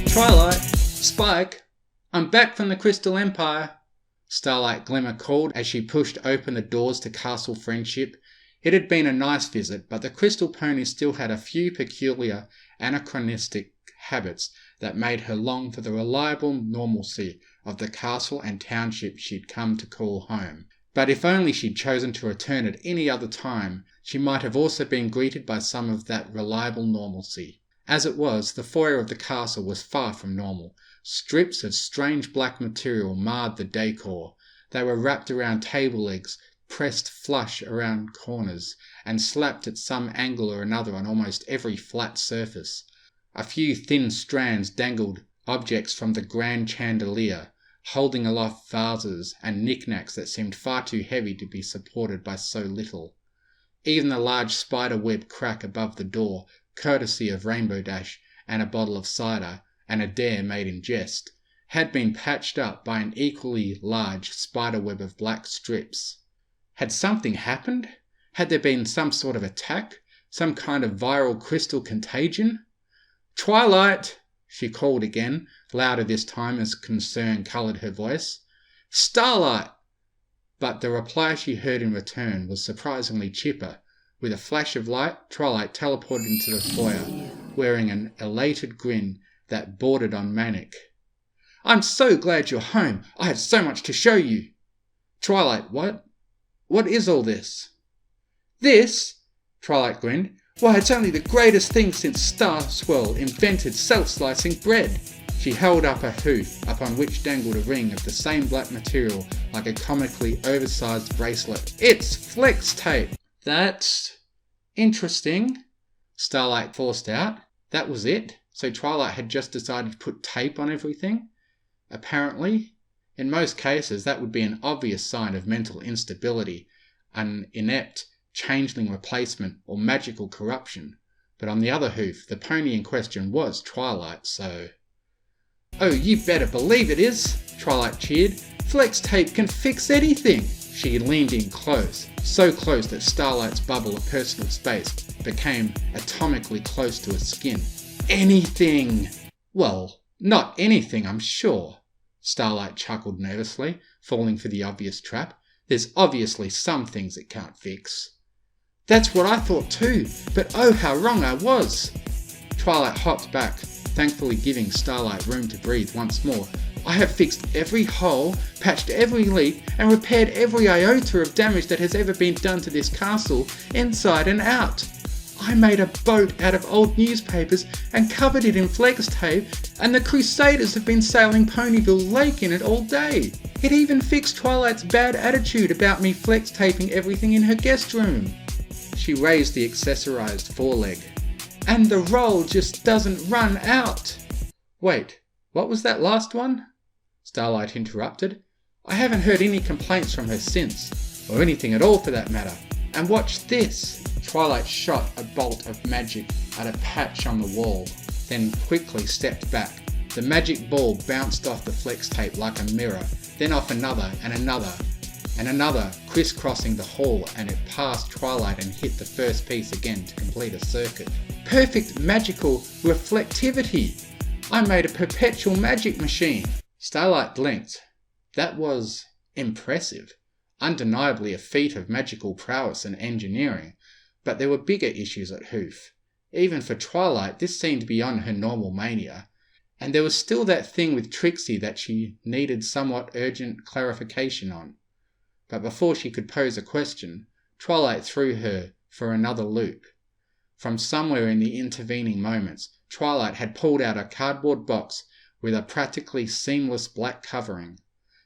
"Twilight! Spike! I'm back from the Crystal Empire!" Starlight Glimmer called as she pushed open the doors to Castle Friendship. It had been a nice visit, but the Crystal Pony still had a few peculiar, anachronistic habits that made her long for the reliable normalcy of the castle and township she'd come to call home. But if only she'd chosen to return at any other time, she might have also been greeted by some of that reliable normalcy. As it was, the foyer of the castle was far from normal. Strips of strange black material marred the decor. They were wrapped around table legs, pressed flush around corners, and slapped at some angle or another on almost every flat surface. A few thin strands dangled objects from the grand chandelier, holding aloft vases and knickknacks that seemed far too heavy to be supported by so little. Even the large spider web crack above the door, courtesy of Rainbow Dash and a bottle of cider and a dare made in jest, had been patched up by an equally large spider web of black strips. Had something happened? Had there been some sort of attack? Some kind of viral crystal contagion? "Twilight!" she called again, louder this time as concern coloured her voice. "Starlight!" but the reply she heard in return was surprisingly chipper. With a flash of light, Twilight teleported into the foyer, wearing an elated grin that bordered on manic. "I'm so glad you're home. I have so much to show you." "Twilight, what? What is all this?" "This?" Twilight grinned. "Why, it's only the greatest thing since Starswell invented self-slicing bread." She held up a hoof, upon which dangled a ring of the same black material like a comically oversized bracelet. "It's flex tape." "That's interesting," Starlight forced out. That was it? So Twilight had just decided to put tape on everything? Apparently. In most cases, that would be an obvious sign of mental instability, an inept, changeling replacement, or magical corruption. But on the other hoof, the pony in question was Twilight, so... "Oh, you better believe it is," Twilight cheered. "Flex tape can fix anything." She leaned in close, so close that Starlight's bubble of personal space became atomically close to her skin. "Anything!" "Well, not anything, I'm sure." Starlight chuckled nervously, falling for the obvious trap. "There's obviously some things it can't fix." "That's what I thought too, but oh how wrong I was." Twilight hopped back, thankfully giving Starlight room to breathe once more. "I have fixed every hole, patched every leak, and repaired every iota of damage that has ever been done to this castle, inside and out. I made a boat out of old newspapers and covered it in flex tape, and the Crusaders have been sailing Ponyville Lake in it all day. It even fixed Twilight's bad attitude about me flex taping everything in her guest room." She raised the accessorized foreleg. "And the roll just doesn't run out." "Wait, what was that last one?" Starlight interrupted. "I haven't heard any complaints from her since, or anything at all for that matter. And watch this." Twilight shot a bolt of magic at a patch on the wall, then quickly stepped back. The magic ball bounced off the flex tape like a mirror, then off another and another and another, crisscrossing the hall, and it passed Twilight and hit the first piece again to complete a circuit. "Perfect magical reflectivity! I made a perpetual magic machine." Starlight blinked. That was impressive. Undeniably a feat of magical prowess and engineering, but there were bigger issues at hoof. Even for Twilight, this seemed beyond her normal mania, and there was still that thing with Trixie that she needed somewhat urgent clarification on. But before she could pose a question, Twilight threw her for another loop. From somewhere in the intervening moments, Twilight had pulled out a cardboard box with a practically seamless black covering.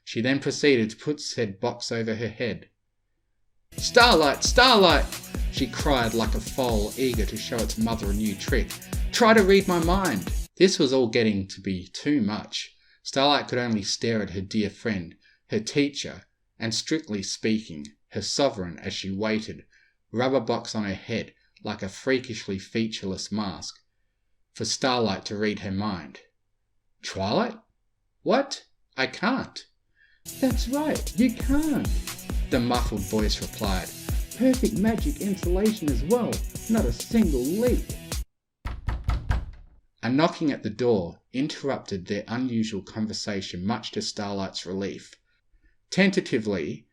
She then proceeded to put said box over her head. "Starlight! Starlight!" she cried like a foal eager to show its mother a new trick. "Try to read my mind!" This was all getting to be too much. Starlight could only stare at her dear friend, her teacher, and strictly speaking, her sovereign as she waited, rubber box on her head like a freakishly featureless mask, for Starlight to read her mind. "Twilight? What? I can't." "That's right, you can't," the muffled voice replied. "Perfect magic insulation as well, not a single leak." A knocking at the door interrupted their unusual conversation, much to Starlight's relief. Tentatively,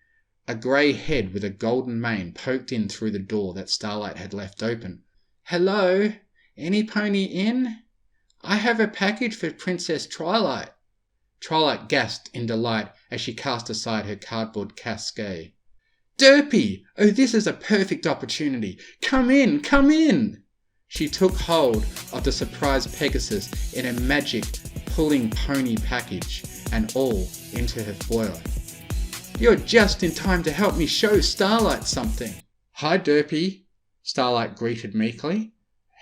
a grey head with a golden mane poked in through the door that Starlight had left open. "Hello? Any pony in? I have a package for Princess Twilight." Twilight gasped in delight as she cast aside her cardboard casquet. "Derpy! Oh, this is a perfect opportunity. Come in, come in!" She took hold of the surprised Pegasus in a magic pulling pony package and all into her foyer. "You're just in time to help me show Starlight something." "Hi, Derpy," Starlight greeted meekly.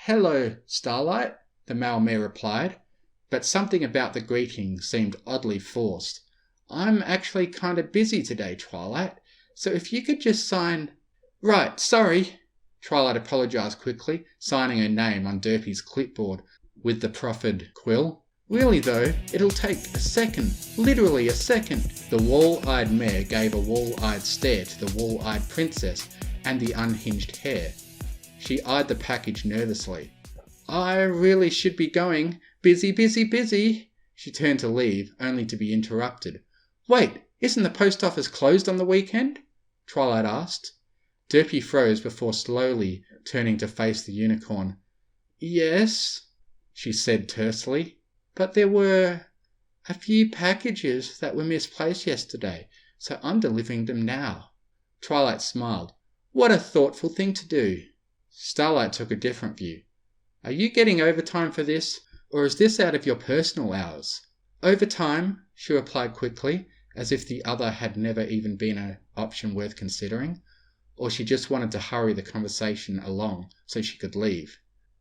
"Hello, Starlight," the mailmare replied, but something about the greeting seemed oddly forced. "I'm actually kind of busy today, Twilight, so if you could just sign..." "Right, sorry," Twilight apologized quickly, signing her name on Derpy's clipboard with the proffered quill. "Really though, it'll take a second, literally a second." The wall-eyed mare gave a wall-eyed stare to the wall-eyed princess and the unhinged hair. She eyed the package nervously. "I really should be going. Busy, busy, busy." She turned to leave, only to be interrupted. "Wait, Isn't the post office closed on the weekend? Twilight asked. Derpy froze before slowly turning to face the unicorn. Yes, she said tersely, but there were a few packages that were misplaced yesterday, so I'm delivering them now. Twilight smiled. What a thoughtful thing to do. Starlight took a different view. Are you getting overtime for this, or is this out of your personal hours? Overtime, she replied quickly, as if the other had never even been an option worth considering, or she just wanted to hurry the conversation along so she could leave.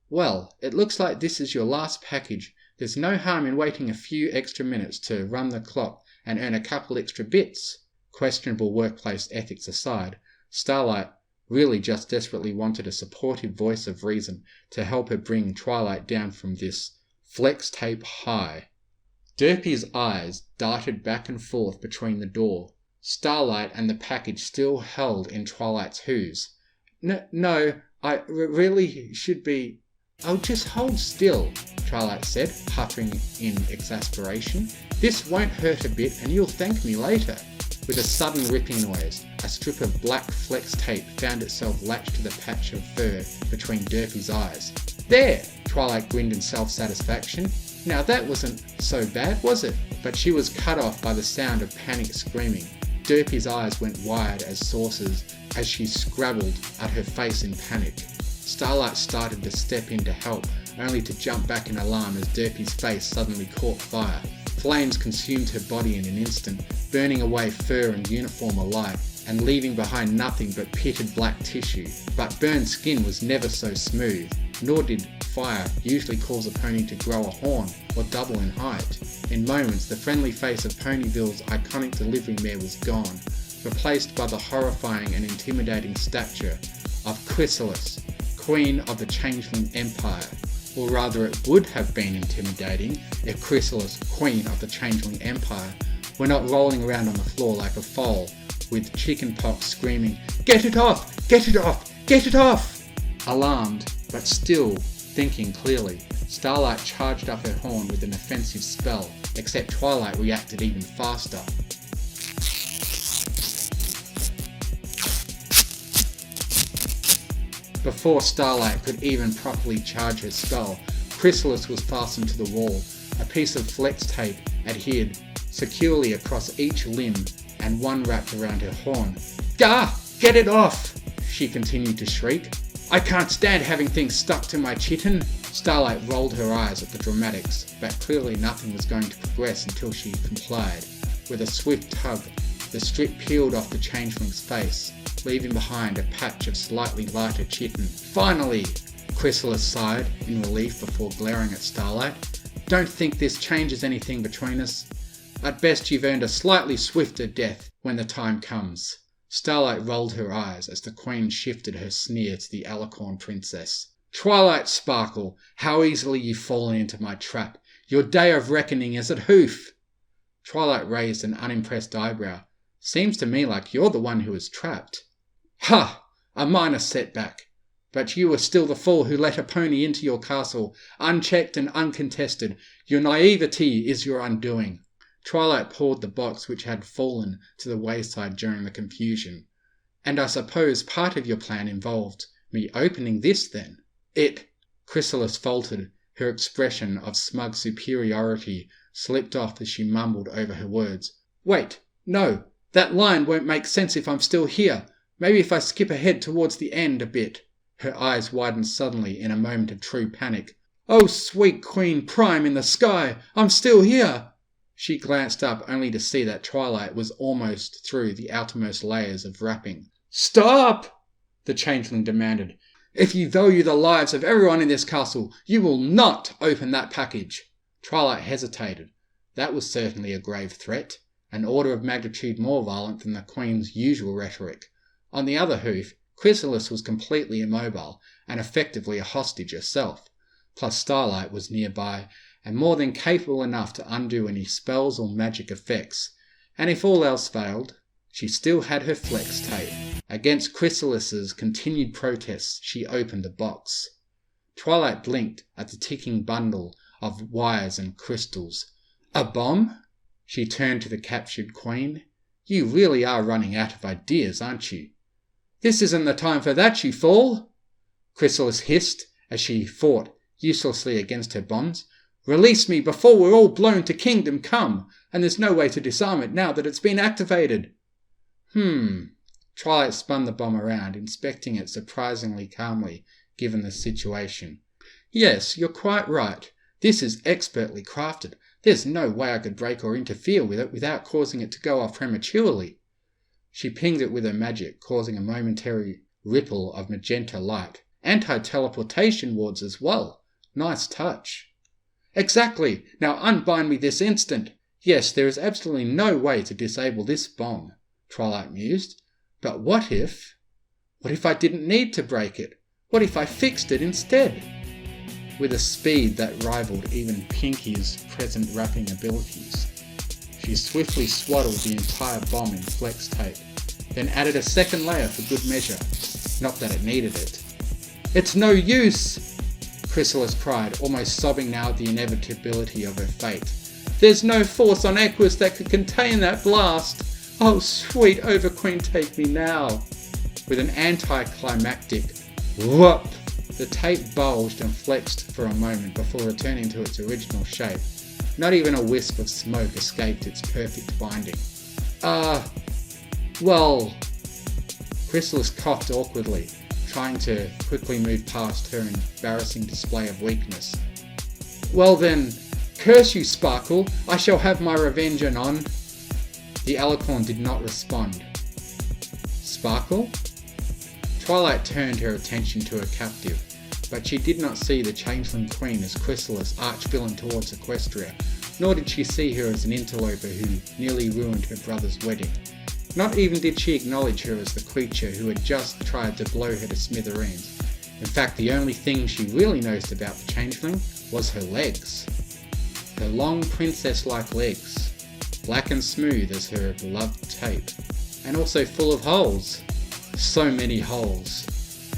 Well, it looks like this is your last package. There's no harm in waiting a few extra minutes to run the clock and earn a couple extra bits. Questionable workplace ethics aside, Starlight really just desperately wanted a supportive voice of reason to help her bring Twilight down from this flex tape high. Derpy's eyes darted back and forth between the door, Starlight and the package still held in Twilight's hooves. No, I really should be... Oh, just hold still, Twilight said, puffing in exasperation. This won't hurt a bit and you'll thank me later. With a sudden ripping noise, a strip of black flex tape found itself latched to the patch of fur between Derpy's eyes. There! Twilight grinned in self-satisfaction. Now that wasn't so bad, was it? But she was cut off by the sound of panicked screaming. Derpy's eyes went wide as saucers as she scrabbled at her face in panic. Starlight started to step in to help, only to jump back in alarm as Derpy's face suddenly caught fire. Flames consumed her body in an instant, burning away fur and uniform alike, and leaving behind nothing but pitted black tissue. But burned skin was never so smooth, nor did fire usually cause a pony to grow a horn or double in height. In moments, the friendly face of Ponyville's iconic delivery mare was gone, replaced by the horrifying and intimidating stature of Chrysalis, Queen of the Changeling Empire. Or rather, it would have been intimidating if Chrysalis, Queen of the Changeling Empire, were not rolling around on the floor like a foal, with chickenpox screaming, "Get it off! Get it off! Get it off!" Alarmed, but still thinking clearly, Starlight charged up her horn with an offensive spell, except Twilight reacted even faster. Before Starlight could even properly charge her spell, Chrysalis was fastened to the wall. A piece of flex tape adhered securely across each limb and one wrapped around her horn. "Gah! Get it off!" she continued to shriek. "I can't stand having things stuck to my chitin." Starlight rolled her eyes at the dramatics, but clearly nothing was going to progress until she complied. With a swift tug, the strip peeled off the changeling's face, leaving behind a patch of slightly lighter chitin. "Finally!" Chrysalis sighed in relief before glaring at Starlight. "Don't think this changes anything between us. At best you've earned a slightly swifter death when the time comes." Starlight rolled her eyes as the Queen shifted her sneer to the Alicorn Princess. "Twilight Sparkle, how easily you've fallen into my trap. Your day of reckoning is at hoof." Twilight raised an unimpressed eyebrow. "Seems to me like you're the one who is trapped." "Ha! A minor setback. But you were still the fool who let a pony into your castle, unchecked and uncontested. Your naivety is your undoing." Twilight pawed the box which had fallen to the wayside during the confusion. "And I suppose part of your plan involved me opening this then?" Chrysalis faltered. Her expression of smug superiority slipped off as she mumbled over her words. "Wait, no, that line won't make sense if I'm still here. Maybe if I skip ahead towards the end a bit." Her eyes widened suddenly in a moment of true panic. "Oh, sweet Queen Prime in the sky, I'm still here!" She glanced up only to see that Twilight was almost through the outermost layers of wrapping. "Stop!" the changeling demanded. "If you value the lives of everyone in this castle, you will not open that package." Twilight hesitated. That was certainly a grave threat, an order of magnitude more violent than the Queen's usual rhetoric. On the other hoof, Chrysalis was completely immobile and effectively a hostage herself. Plus Starlight was nearby and more than capable enough to undo any spells or magic effects. And if all else failed, she still had her flex tape. Against Chrysalis's continued protests, she opened the box. Twilight blinked at the ticking bundle of wires and crystals. "A bomb?" She turned to the captured Queen. You really are running out of ideas, aren't you? This isn't the time for that, you fool! Chrysalis hissed as she fought uselessly against her bonds. Release me before we're all blown to kingdom come, and there's no way to disarm it now that it's been activated. Twilight spun the bomb around, inspecting it surprisingly calmly, given the situation. Yes, you're quite right. This is expertly crafted. There's no way I could break or interfere with it without causing it to go off prematurely. She pinged it with her magic, causing a momentary ripple of magenta light. Anti-teleportation wards as well. Nice touch. Exactly. Now unbind me this instant. Yes, there is absolutely no way to disable this bomb, Twilight mused. But what if I didn't need to break it? What if I fixed it instead? With a speed that rivaled even Pinky's present wrapping abilities, she swiftly swaddled the entire bomb in flex tape, then added a second layer for good measure. Not that it needed it. It's no use! Chrysalis cried, almost sobbing now at the inevitability of her fate. There's no force on Equus that could contain that blast! Oh, sweet Overqueen, take me now! With an anticlimactic whoop, the tape bulged and flexed for a moment before returning to its original shape. Not even a wisp of smoke escaped its perfect binding. Well... Chrysalis coughed awkwardly, trying to quickly move past her embarrassing display of weakness. Well then, curse you, Sparkle! I shall have my revenge anon. The alicorn did not respond. Sparkle? Twilight turned her attention to her captive, but she did not see the changeling queen as Chrysalis arch-villain towards Equestria, nor did she see her as an interloper who nearly ruined her brother's wedding. Not even did she acknowledge her as the creature who had just tried to blow her to smithereens. In fact, the only thing she really noticed about the changeling was her legs. Her long princess-like legs, black and smooth as her beloved tape, and also full of holes. So many holes.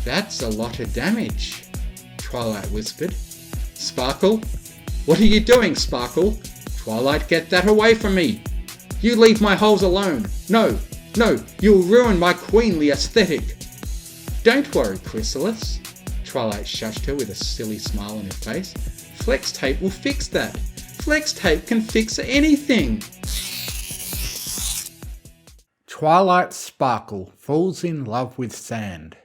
That's a lot of damage, Twilight whispered. Sparkle? What are you doing, Sparkle? Twilight, get that away from me! You leave my holes alone! No, you'll ruin my queenly aesthetic! Don't worry, Chrysalis. Twilight shushed her with a silly smile on her face. Flex tape will fix that. Flex tape can fix anything! Twilight Sparkle Falls in Love with Sand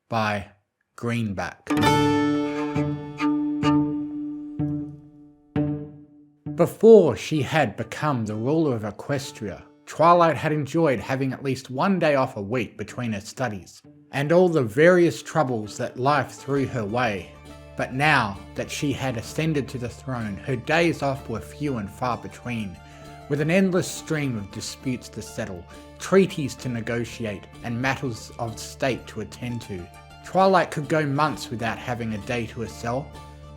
by Greenback. Before she had become the ruler of Equestria, Twilight had enjoyed having at least one day off a week between her studies, and all the various troubles that life threw her way. But now that she had ascended to the throne, her days off were few and far between, with an endless stream of disputes to settle, treaties to negotiate, and matters of state to attend to. Twilight could go months without having a day to herself.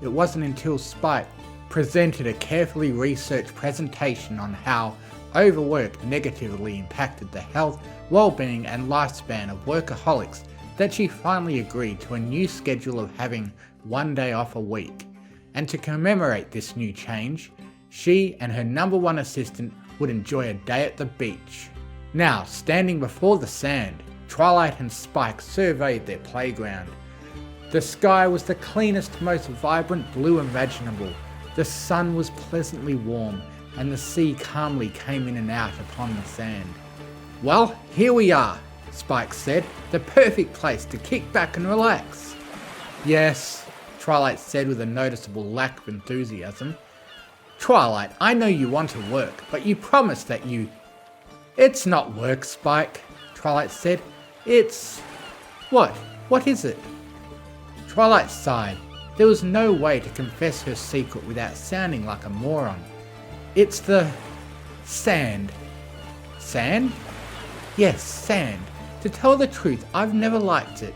It wasn't until Spike presented a carefully researched presentation on how overwork negatively impacted the health, well-being and lifespan of workaholics that she finally agreed to a new schedule of having one day off a week. And to commemorate this new change, she and her #1 assistant would enjoy a day at the beach. Now, standing before the sand, Twilight and Spike surveyed their playground. The sky was the cleanest, most vibrant blue imaginable. The sun was pleasantly warm, and the sea calmly came in and out upon the sand. Well, here we are, Spike said, the perfect place to kick back and relax. Yes, Twilight said with a noticeable lack of enthusiasm. Twilight, I know you want to work, but you promised that you... It's not work, Spike, Twilight said. It's... What? What is it? Twilight sighed. There was no way to confess her secret without sounding like a moron. It's the... sand. Sand? Yes, sand. To tell the truth, I've never liked it.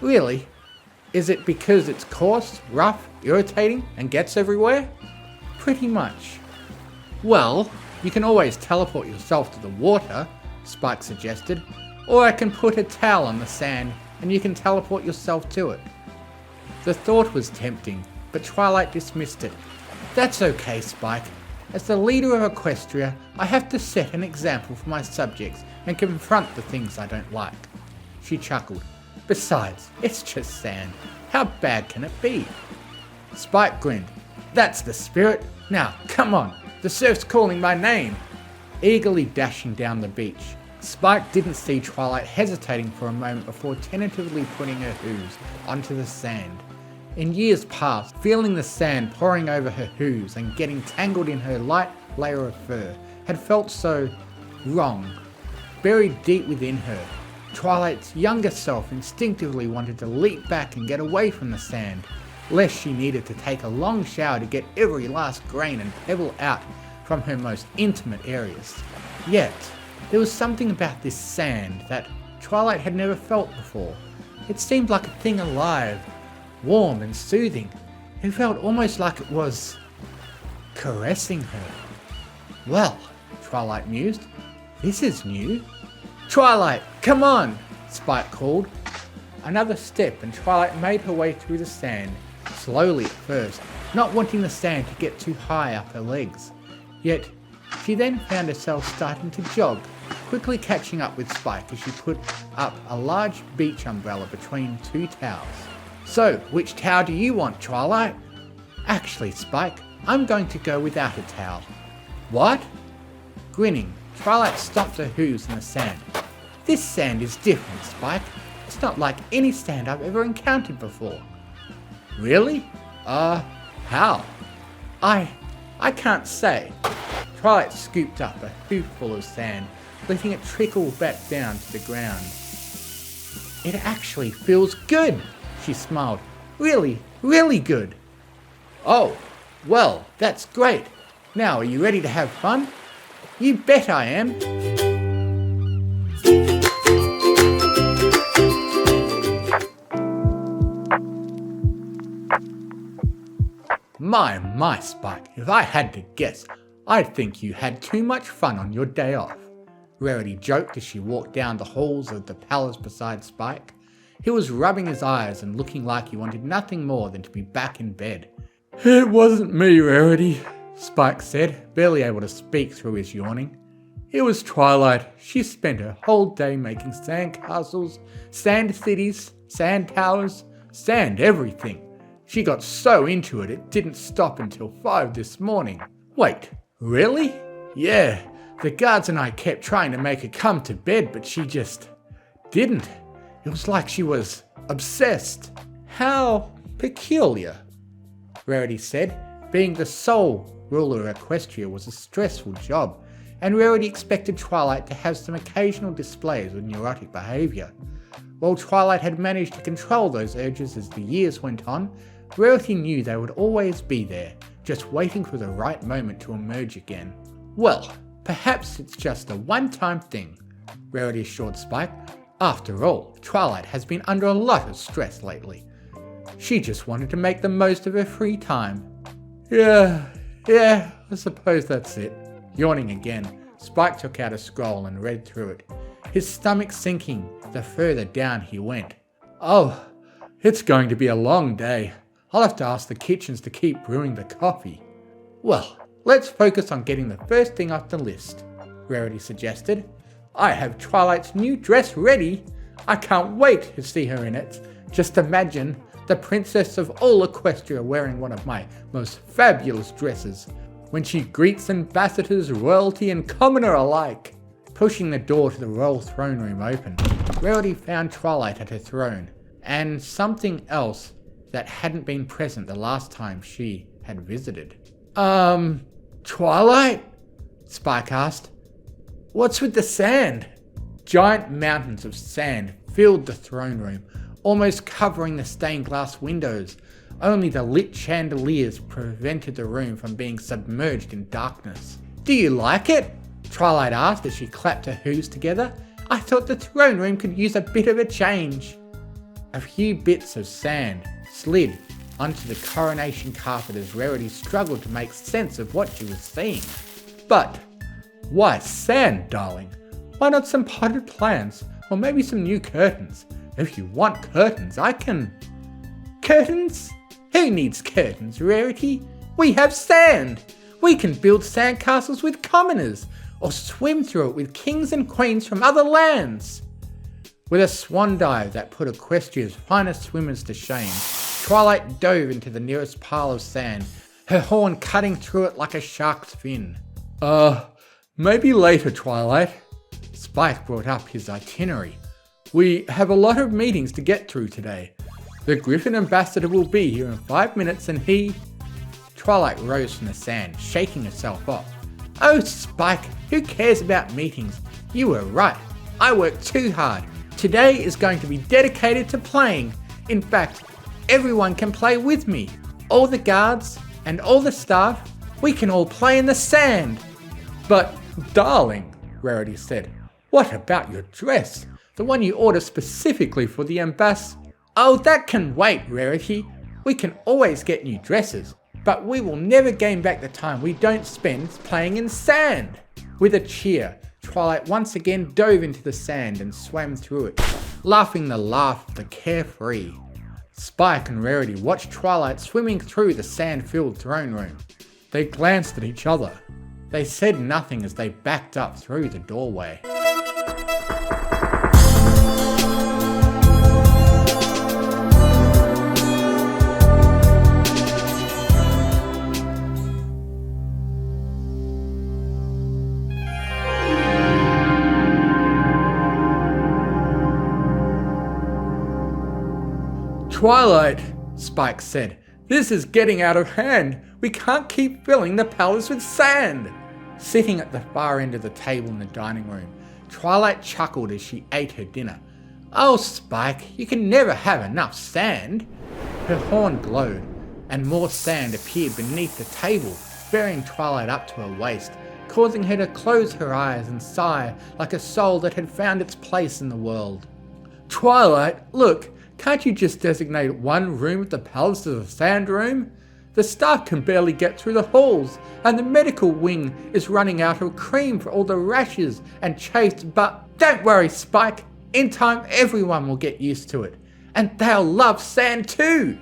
Really? Is it because it's coarse, rough, irritating, and gets everywhere? Pretty much. Well, you can always teleport yourself to the water, Spike suggested. Or I can put a towel on the sand and you can teleport yourself to it. The thought was tempting, but Twilight dismissed it. That's okay, Spike. As the leader of Equestria, I have to set an example for my subjects and confront the things I don't like. She chuckled. Besides, it's just sand. How bad can it be? Spike grinned. That's the spirit. Now, come on. The surf's calling my name. Eagerly dashing down the beach, Spike didn't see Twilight hesitating for a moment before tentatively putting her hooves onto the sand. In years past, feeling the sand pouring over her hooves and getting tangled in her light layer of fur had felt so wrong. Buried deep within her, Twilight's younger self instinctively wanted to leap back and get away from the sand, lest she needed to take a long shower to get every last grain and pebble out from her most intimate areas. Yet, there was something about this sand that Twilight had never felt before. It seemed like a thing alive, warm and soothing. It felt almost like it was caressing her. Well, Twilight mused, this is new. Twilight, come on, Spike called. Another step and Twilight made her way through the sand, slowly at first, not wanting the sand to get too high up her legs. Yet, she then found herself starting to jog, quickly catching up with Spike as she put up a large beach umbrella between two towels. So, which towel do you want, Twilight? Actually, Spike, I'm going to go without a towel. What? Grinning, Twilight stomped her hooves in the sand. This sand is different, Spike. It's not like any sand I've ever encountered before. Really? How? I can't say. Twilight scooped up a hooful of sand, letting it trickle back down to the ground. It actually feels good, she smiled. Really, really good. Oh, well, that's great. Now, are you ready to have fun? You bet I am. My, Spike, if I had to guess, I'd think you had too much fun on your day off. Rarity joked as she walked down the halls of the palace beside Spike. He was rubbing his eyes and looking like he wanted nothing more than to be back in bed. It wasn't me, Rarity, Spike said, barely able to speak through his yawning. It was Twilight. She spent her whole day making sand castles, sand cities, sand towers, sand everything. She got so into it didn't stop until 5 this morning. Wait, really? Yeah, the guards and I kept trying to make her come to bed, but she just didn't. It was like she was obsessed. How peculiar, Rarity said. Being the sole ruler of Equestria was a stressful job, and Rarity expected Twilight to have some occasional displays of neurotic behaviour. While Twilight had managed to control those urges as the years went on, Rarity knew they would always be there, just waiting for the right moment to emerge again. Well, perhaps it's just a one-time thing, Rarity assured Spike. After all, Twilight has been under a lot of stress lately. She just wanted to make the most of her free time. Yeah, I suppose that's it. Yawning again, Spike took out a scroll and read through it, his stomach sinking the further down he went. Oh, it's going to be a long day. I'll have to ask the kitchens to keep brewing the coffee. Well, let's focus on getting the first thing off the list, Rarity suggested. I have Twilight's new dress ready. I can't wait to see her in it. Just imagine the princess of all Equestria wearing one of my most fabulous dresses when she greets ambassadors, royalty and commoner alike. Pushing the door to the royal throne room open, Rarity found Twilight at her throne, and something else that hadn't been present the last time she had visited. Twilight? Spike asked. What's with the sand? Giant mountains of sand filled the throne room, almost covering the stained glass windows. Only the lit chandeliers prevented the room from being submerged in darkness. Do you like it? Twilight asked as she clapped her hooves together. I thought the throne room could use a bit of a change. A few bits of sand slid onto the coronation carpet as Rarity struggled to make sense of what she was seeing. But why sand, darling? Why not some potted plants or maybe some new curtains? If you want curtains, I can... Curtains? Who needs curtains, Rarity? We have sand! We can build sandcastles with commoners, or swim through it with kings and queens from other lands. With a swan dive that put Equestria's finest swimmers to shame, Twilight dove into the nearest pile of sand, her horn cutting through it like a shark's fin. Maybe later, Twilight. Spike brought up his itinerary. We have a lot of meetings to get through today. The Griffin ambassador will be here in 5 minutes and he... Twilight rose from the sand, shaking herself off. Oh, Spike, who cares about meetings? You were right. I worked too hard. Today is going to be dedicated to playing. In fact, everyone can play with me. All the guards and all the staff, we can all play in the sand. But, darling, Rarity said, what about your dress? The one you ordered specifically for the Oh, that can wait, Rarity. We can always get new dresses, but we will never gain back the time we don't spend playing in sand. With a cheer, Twilight once again dove into the sand and swam through it, laughing the laugh of the carefree. Spike and Rarity watched Twilight swimming through the sand-filled throne room. They glanced at each other. They said nothing as they backed up through the doorway. Twilight, Spike said, this is getting out of hand. We can't keep filling the palace with sand. Sitting at the far end of the table in the dining room, Twilight chuckled as she ate her dinner. Oh, Spike, you can never have enough sand. Her horn glowed, and more sand appeared beneath the table, bearing Twilight up to her waist, causing her to close her eyes and sigh like a soul that had found its place in the world. Twilight, look, can't you just designate one room of the palace as a sand room? The staff can barely get through the halls, and the medical wing is running out of cream for all the rashes and chafes, but don't worry, Spike. In time, everyone will get used to it, and they'll love sand too.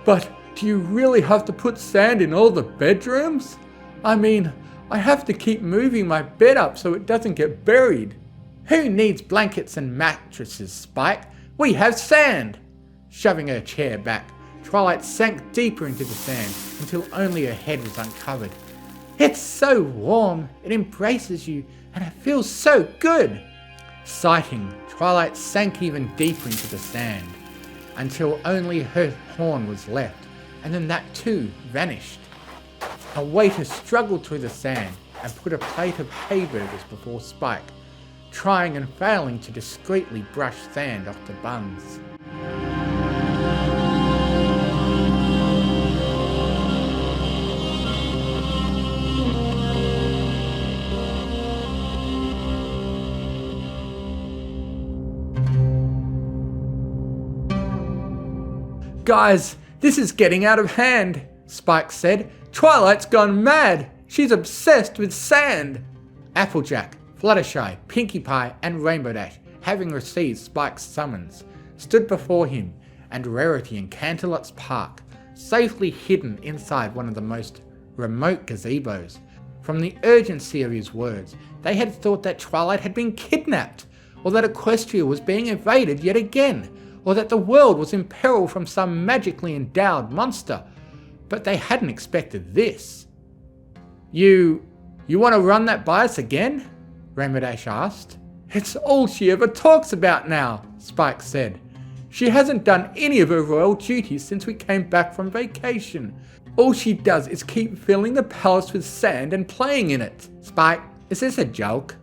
But do you really have to put sand in all the bedrooms? I mean, I have to keep moving my bed up so it doesn't get buried. Who needs blankets and mattresses, Spike? We have sand! Shoving her chair back, Twilight sank deeper into the sand until only her head was uncovered. It's so warm, it embraces you, and it feels so good! Sighing, Twilight sank even deeper into the sand, until only her horn was left, and then that too vanished. A waiter struggled through the sand and put a plate of hay burgers before Spike, trying and failing to discreetly brush sand off the buns. Guys, this is getting out of hand, Spike said. Twilight's gone mad. She's obsessed with sand. Applejack, Fluttershy, Pinkie Pie, and Rainbow Dash, having received Spike's summons, stood before him and Rarity in Canterlot's Park, safely hidden inside one of the most remote gazebos. From the urgency of his words, they had thought that Twilight had been kidnapped, or that Equestria was being invaded yet again, or that the world was in peril from some magically endowed monster. But they hadn't expected this. You want to run that by us again? Rainbow Dash asked. It's all she ever talks about now, Spike said. She hasn't done any of her royal duties since we came back from vacation. All she does is keep filling the palace with sand and playing in it. Spike, is this a joke?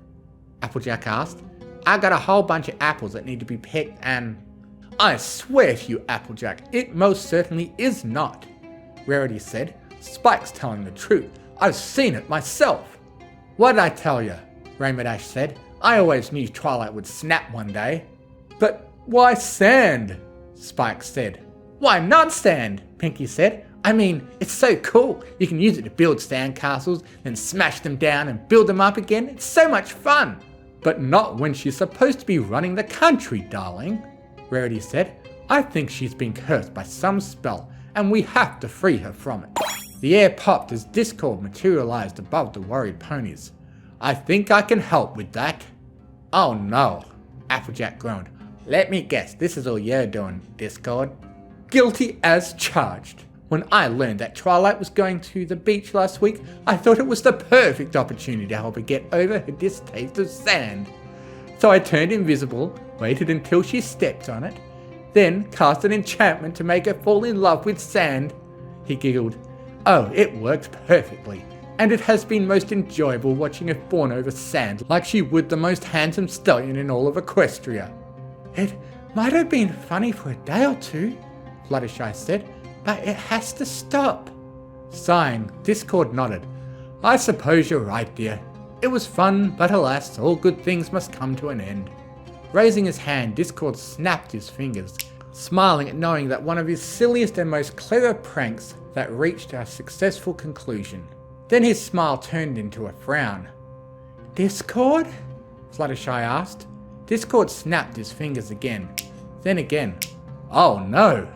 Applejack asked. I got a whole bunch of apples that need to be picked and... I swear to you, Applejack, it most certainly is not, Rarity said. Spike's telling the truth. I've seen it myself. What did I tell you? Rainbow Dash said. I always knew Twilight would snap one day. But why sand? Spike said. Why not sand? Pinkie said. I mean, it's so cool. You can use it to build sandcastles, then smash them down and build them up again. It's so much fun. But not when she's supposed to be running the country, darling, Rarity said. I think she's been cursed by some spell, and we have to free her from it. The air popped as Discord materialized above the worried ponies. I think I can help with that. Oh no, Applejack groaned. Let me guess, this is all you're doing, Discord. Guilty as charged. When I learned that Twilight was going to the beach last week, I thought it was the perfect opportunity to help her get over her distaste of sand. So I turned invisible, waited until she stepped on it, then cast an enchantment to make her fall in love with sand. He giggled. Oh, it worked perfectly, and it has been most enjoyable watching her fawn over sand like she would the most handsome stallion in all of Equestria. It might have been funny for a day or two, Fluttershy said, but it has to stop. Sighing, Discord nodded. I suppose you're right, dear. It was fun, but alas, all good things must come to an end. Raising his hand, Discord snapped his fingers, smiling at knowing that one of his silliest and most clever pranks that reached a successful conclusion. Then his smile turned into a frown. Discord? Fluttershy asked. Discord snapped his fingers again, then again. Oh no!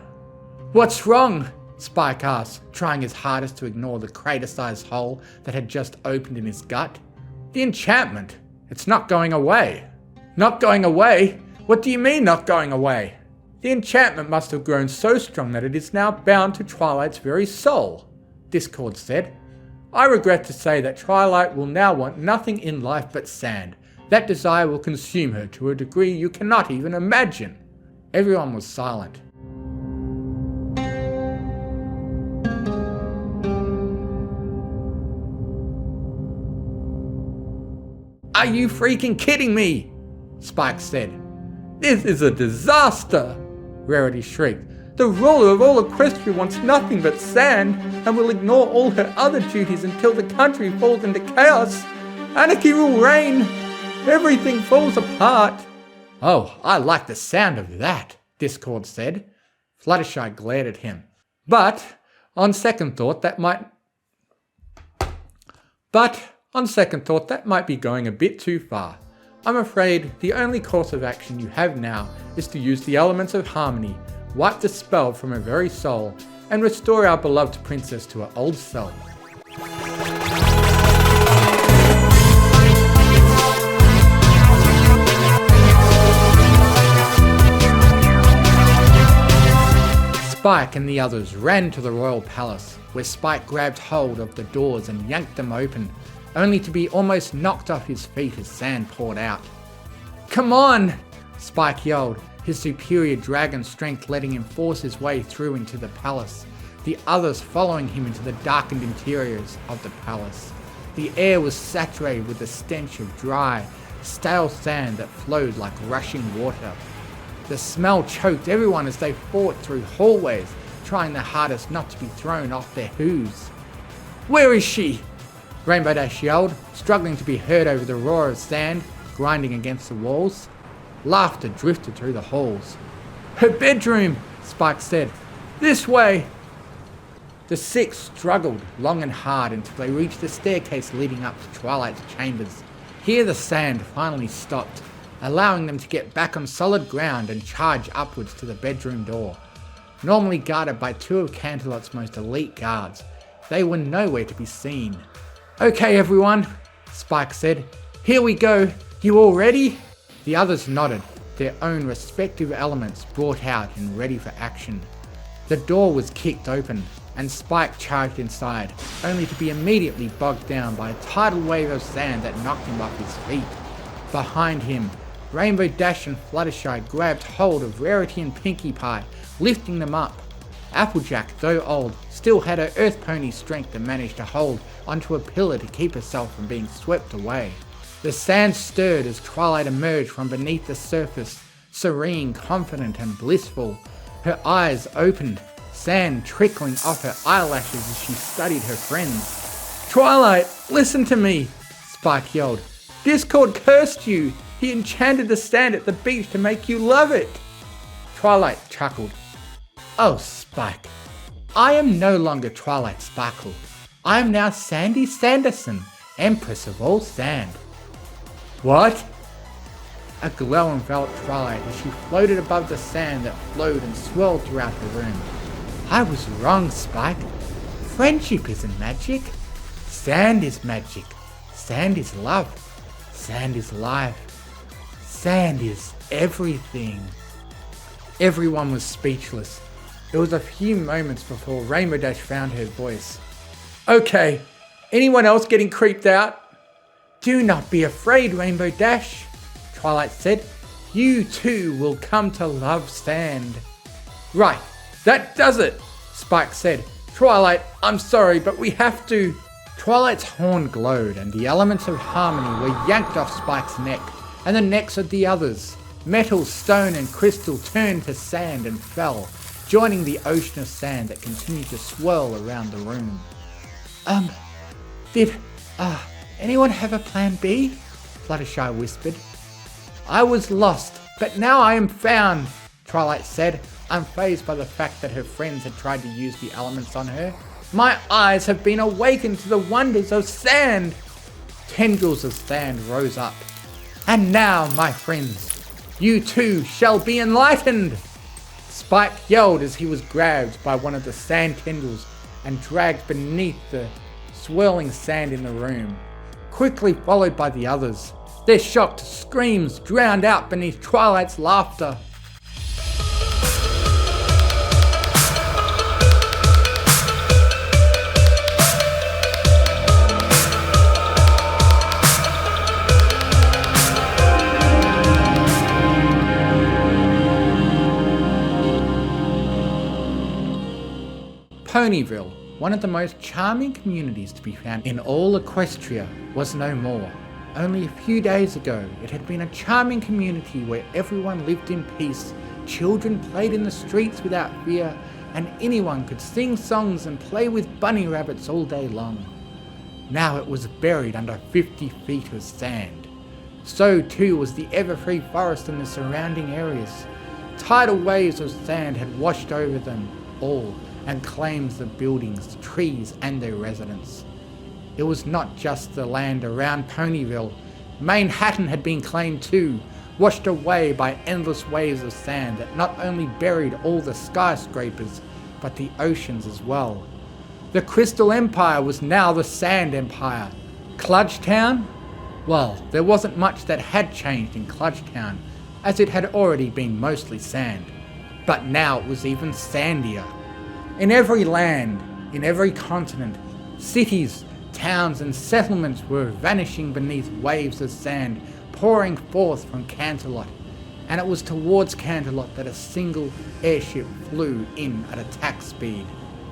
What's wrong? Spike asked, trying his hardest to ignore the crater-sized hole that had just opened in his gut. The enchantment. It's not going away. Not going away? What do you mean not going away? The enchantment must have grown so strong that it is now bound to Twilight's very soul, Discord said. I regret to say that Twilight will now want nothing in life but sand. That desire will consume her to a degree you cannot even imagine. Everyone was silent. Are you freaking kidding me? Spike said. This is a disaster, Rarity shrieked. The ruler of all Equestria wants nothing but sand and will ignore all her other duties until the country falls into chaos. Anarchy will reign. Everything falls apart. Oh, I like the sound of that, Discord said. Fluttershy glared at him. But, on second thought, that might be going a bit too far. I'm afraid the only course of action you have now is to use the elements of harmony, wipe the spell from her very soul, and restore our beloved princess to her old self. Spike and the others ran to the royal palace, where Spike grabbed hold of the doors and yanked them open, only to be almost knocked off his feet as sand poured out. Come on! Spike yelled, his superior dragon strength letting him force his way through into the palace, the others following him into the darkened interiors of the palace. The air was saturated with the stench of dry, stale sand that flowed like rushing water. The smell choked everyone as they fought through hallways, trying their hardest not to be thrown off their hooves. Where is she? Rainbow Dash yelled, struggling to be heard over the roar of sand grinding against the walls. Laughter drifted through the halls. Her bedroom, Spike said. This way! The six struggled long and hard until they reached the staircase leading up to Twilight's chambers. Here the sand finally stopped, allowing them to get back on solid ground and charge upwards to the bedroom door. Normally guarded by two of Canterlot's most elite guards, they were nowhere to be seen. Okay everyone, Spike said. Here we go. You all ready? The others nodded, their own respective elements brought out and ready for action. The door was kicked open, and Spike charged inside, only to be immediately bogged down by a tidal wave of sand that knocked him off his feet. Behind him, Rainbow Dash and Fluttershy grabbed hold of Rarity and Pinkie Pie, lifting them up. Applejack, though old, still had her earth pony strength and managed to hold onto a pillar to keep herself from being swept away. The sand stirred as Twilight emerged from beneath the surface, serene, confident and blissful. Her eyes opened, sand trickling off her eyelashes as she studied her friends. Twilight, listen to me, Spike yelled. Discord cursed you. He enchanted the sand at the beach to make you love it. Twilight chuckled. Oh, Spike, I am no longer Twilight Sparkle. I am now Sandy Sanderson, Empress of all sand. What? A glow enveloped Twilight as she floated above the sand that flowed and swirled throughout the room. I was wrong, Spike. Friendship isn't magic. Sand is magic. Sand is love. Sand is life. Sand is everything. Everyone was speechless. It was a few moments before Rainbow Dash found her voice. Okay, anyone else getting creeped out? Do not be afraid, Rainbow Dash, Twilight said. You too will come to love sand. Right, that does it, Spike said. Twilight, I'm sorry, but we have to. Twilight's horn glowed and the elements of harmony were yanked off Spike's neck and the necks of the others. Metal, stone and crystal turned to sand and fell, joining the ocean of sand that continued to swirl around the room. Did anyone have a plan B? Fluttershy whispered. I was lost, but now I am found, Twilight said, unfazed by the fact that her friends had tried to use the elements on her. My eyes have been awakened to the wonders of sand. Tendrils of sand rose up. And now, my friends, you too shall be enlightened. Spike yelled as he was grabbed by one of the sand tendrils and dragged beneath the swirling sand in the room, quickly followed by the others. Their shocked screams drowned out beneath Twilight's laughter. Ponyville, one of the most charming communities to be found in all Equestria, was no more. Only a few days ago, it had been a charming community where everyone lived in peace, children played in the streets without fear, and anyone could sing songs and play with bunny rabbits all day long. Now it was buried under 50 feet of sand. So too was the ever-free forest and the surrounding areas. Tidal waves of sand had washed over them all and claimed the buildings, trees, and their residents. It was not just the land around Ponyville. Manhattan had been claimed too, washed away by endless waves of sand that not only buried all the skyscrapers, but the oceans as well. The Crystal Empire was now the Sand Empire. Kludgetown? Well, there wasn't much that had changed in Kludgetown, as it had already been mostly sand. But now it was even sandier. In every land, in every continent, cities, towns and settlements were vanishing beneath waves of sand pouring forth from Canterlot, and it was towards Canterlot that a single airship flew in at attack speed.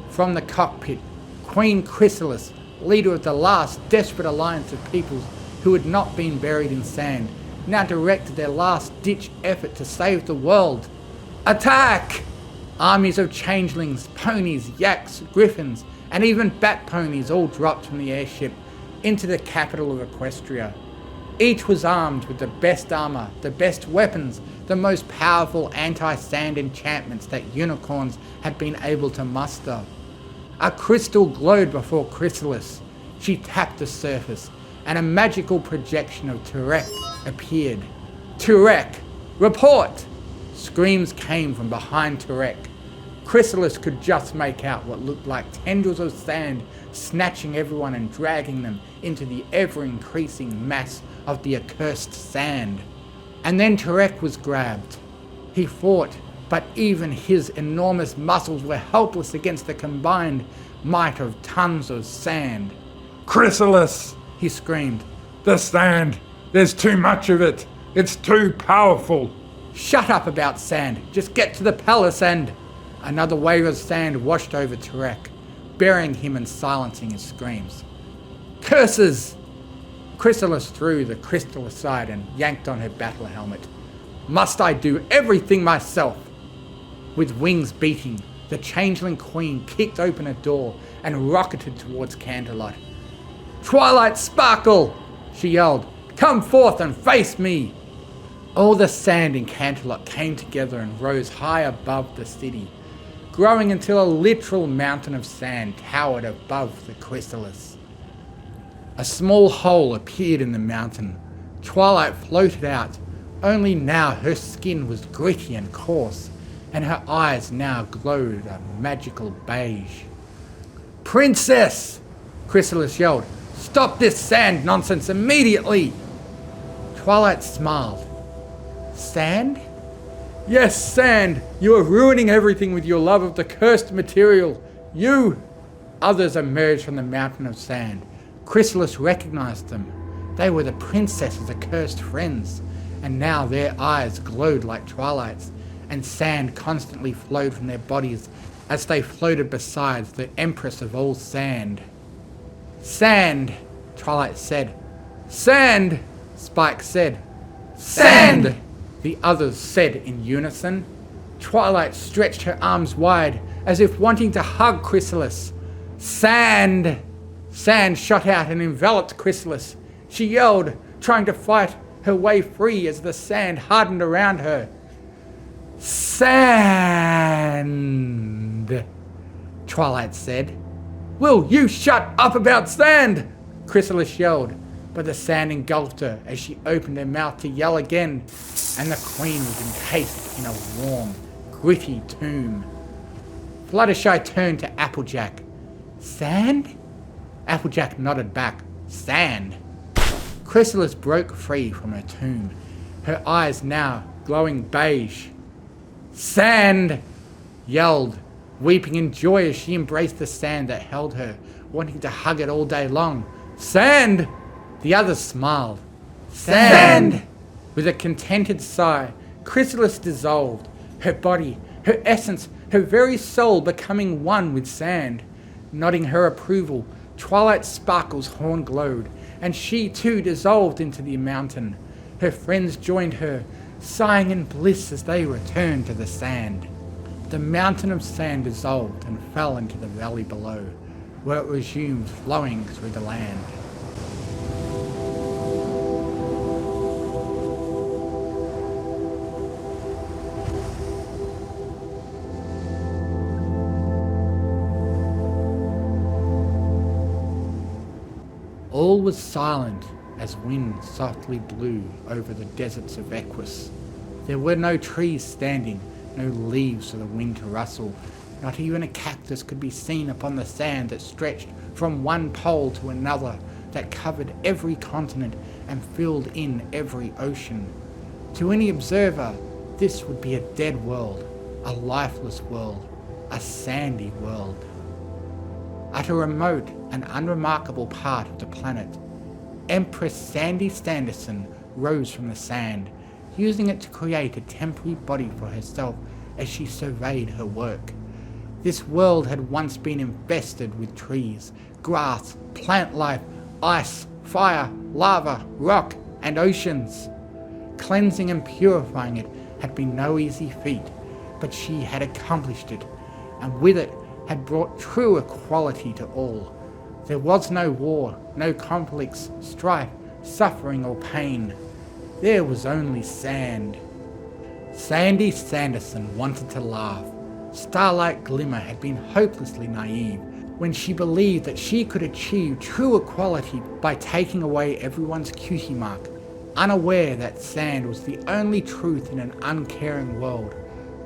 From the cockpit, Queen Chrysalis, leader of the last desperate alliance of peoples who had not been buried in sand, now directed their last-ditch effort to save the world. Attack! Armies of changelings, ponies, yaks, griffins, and even bat ponies all dropped from the airship into the capital of Equestria. Each was armed with the best armor, the best weapons, the most powerful anti-sand enchantments that unicorns had been able to muster. A crystal glowed before Chrysalis. She tapped the surface, and a magical projection of Turek appeared. Turek! Report! Screams came from behind Turek. Chrysalis could just make out what looked like tendrils of sand snatching everyone and dragging them into the ever-increasing mass of the accursed sand. And then Turek was grabbed. He fought, but even his enormous muscles were helpless against the combined might of tons of sand. Chrysalis, He screamed. the sand, there's too much of it. It's too powerful. Shut up about sand. Just get to the palace and... Another wave of sand washed over Turek, burying him and silencing his screams. Curses! Chrysalis threw the crystal aside and yanked on her battle helmet. Must I do everything myself? With wings beating, the changeling queen kicked open a door and rocketed towards Canterlot. Twilight Sparkle! She yelled. Come forth and face me! All the sand in Canterlot came together and rose high above the city, growing until a literal mountain of sand towered above the Chrysalis. A small hole appeared in the mountain. Twilight floated out, only now her skin was gritty and coarse, and her eyes now glowed a magical beige. Princess! Chrysalis yelled. Stop this sand nonsense immediately! Twilight smiled. Sand? Yes, sand! You are ruining everything with your love of the cursed material. You! Others emerged from the mountain of sand. Chrysalis recognized them. They were the princess's accursed friends, and now their eyes glowed like Twilight's, and sand constantly flowed from their bodies as they floated beside the Empress of all sand. Sand! Twilight said. Sand! Spike said. Sand! The others said in unison. Twilight stretched her arms wide as if wanting to hug Chrysalis. Sand! Sand shot out and enveloped Chrysalis. She yelled, trying to fight her way free as the sand hardened around her. Sand! Twilight said. Will you shut up about sand? Chrysalis yelled, but the sand engulfed her as she opened her mouth to yell again, and the queen was encased in a warm, gritty tomb. Fluttershy turned to Applejack. Sand? Applejack nodded back. Sand. Chrysalis broke free from her tomb, her eyes now glowing beige. Sand! Yelled, weeping in joy as she embraced the sand that held her, wanting to hug it all day long. Sand! The others smiled. Sand! With a contented sigh, Chrysalis dissolved, her body, her essence, her very soul becoming one with sand. Nodding her approval, Twilight Sparkle's horn glowed, and she too dissolved into the mountain. Her friends joined her, sighing in bliss as they returned to the sand. The mountain of sand dissolved and fell into the valley below, where it resumed flowing through the land. All was silent as wind softly blew over the deserts of Equus. There were no trees standing, no leaves for the wind to rustle. Not even a cactus could be seen upon the sand that stretched from one pole to another, that covered every continent and filled in every ocean. To any observer, this would be a dead world, a lifeless world, a sandy world. At a remote and unremarkable part of the planet, Empress Sandy Sanderson rose from the sand, using it to create a temporary body for herself as she surveyed her work. This world had once been infested with trees, grass, plant life, ice, fire, lava, rock, and oceans. Cleansing and purifying it had been no easy feat, but she had accomplished it, and with it had brought true equality to all. There was no war, no conflicts, strife, suffering or pain. There was only sand. Sandy Sanderson wanted to laugh. Starlight Glimmer had been hopelessly naive when she believed that she could achieve true equality by taking away everyone's cutie mark, unaware that sand was the only truth in an uncaring world.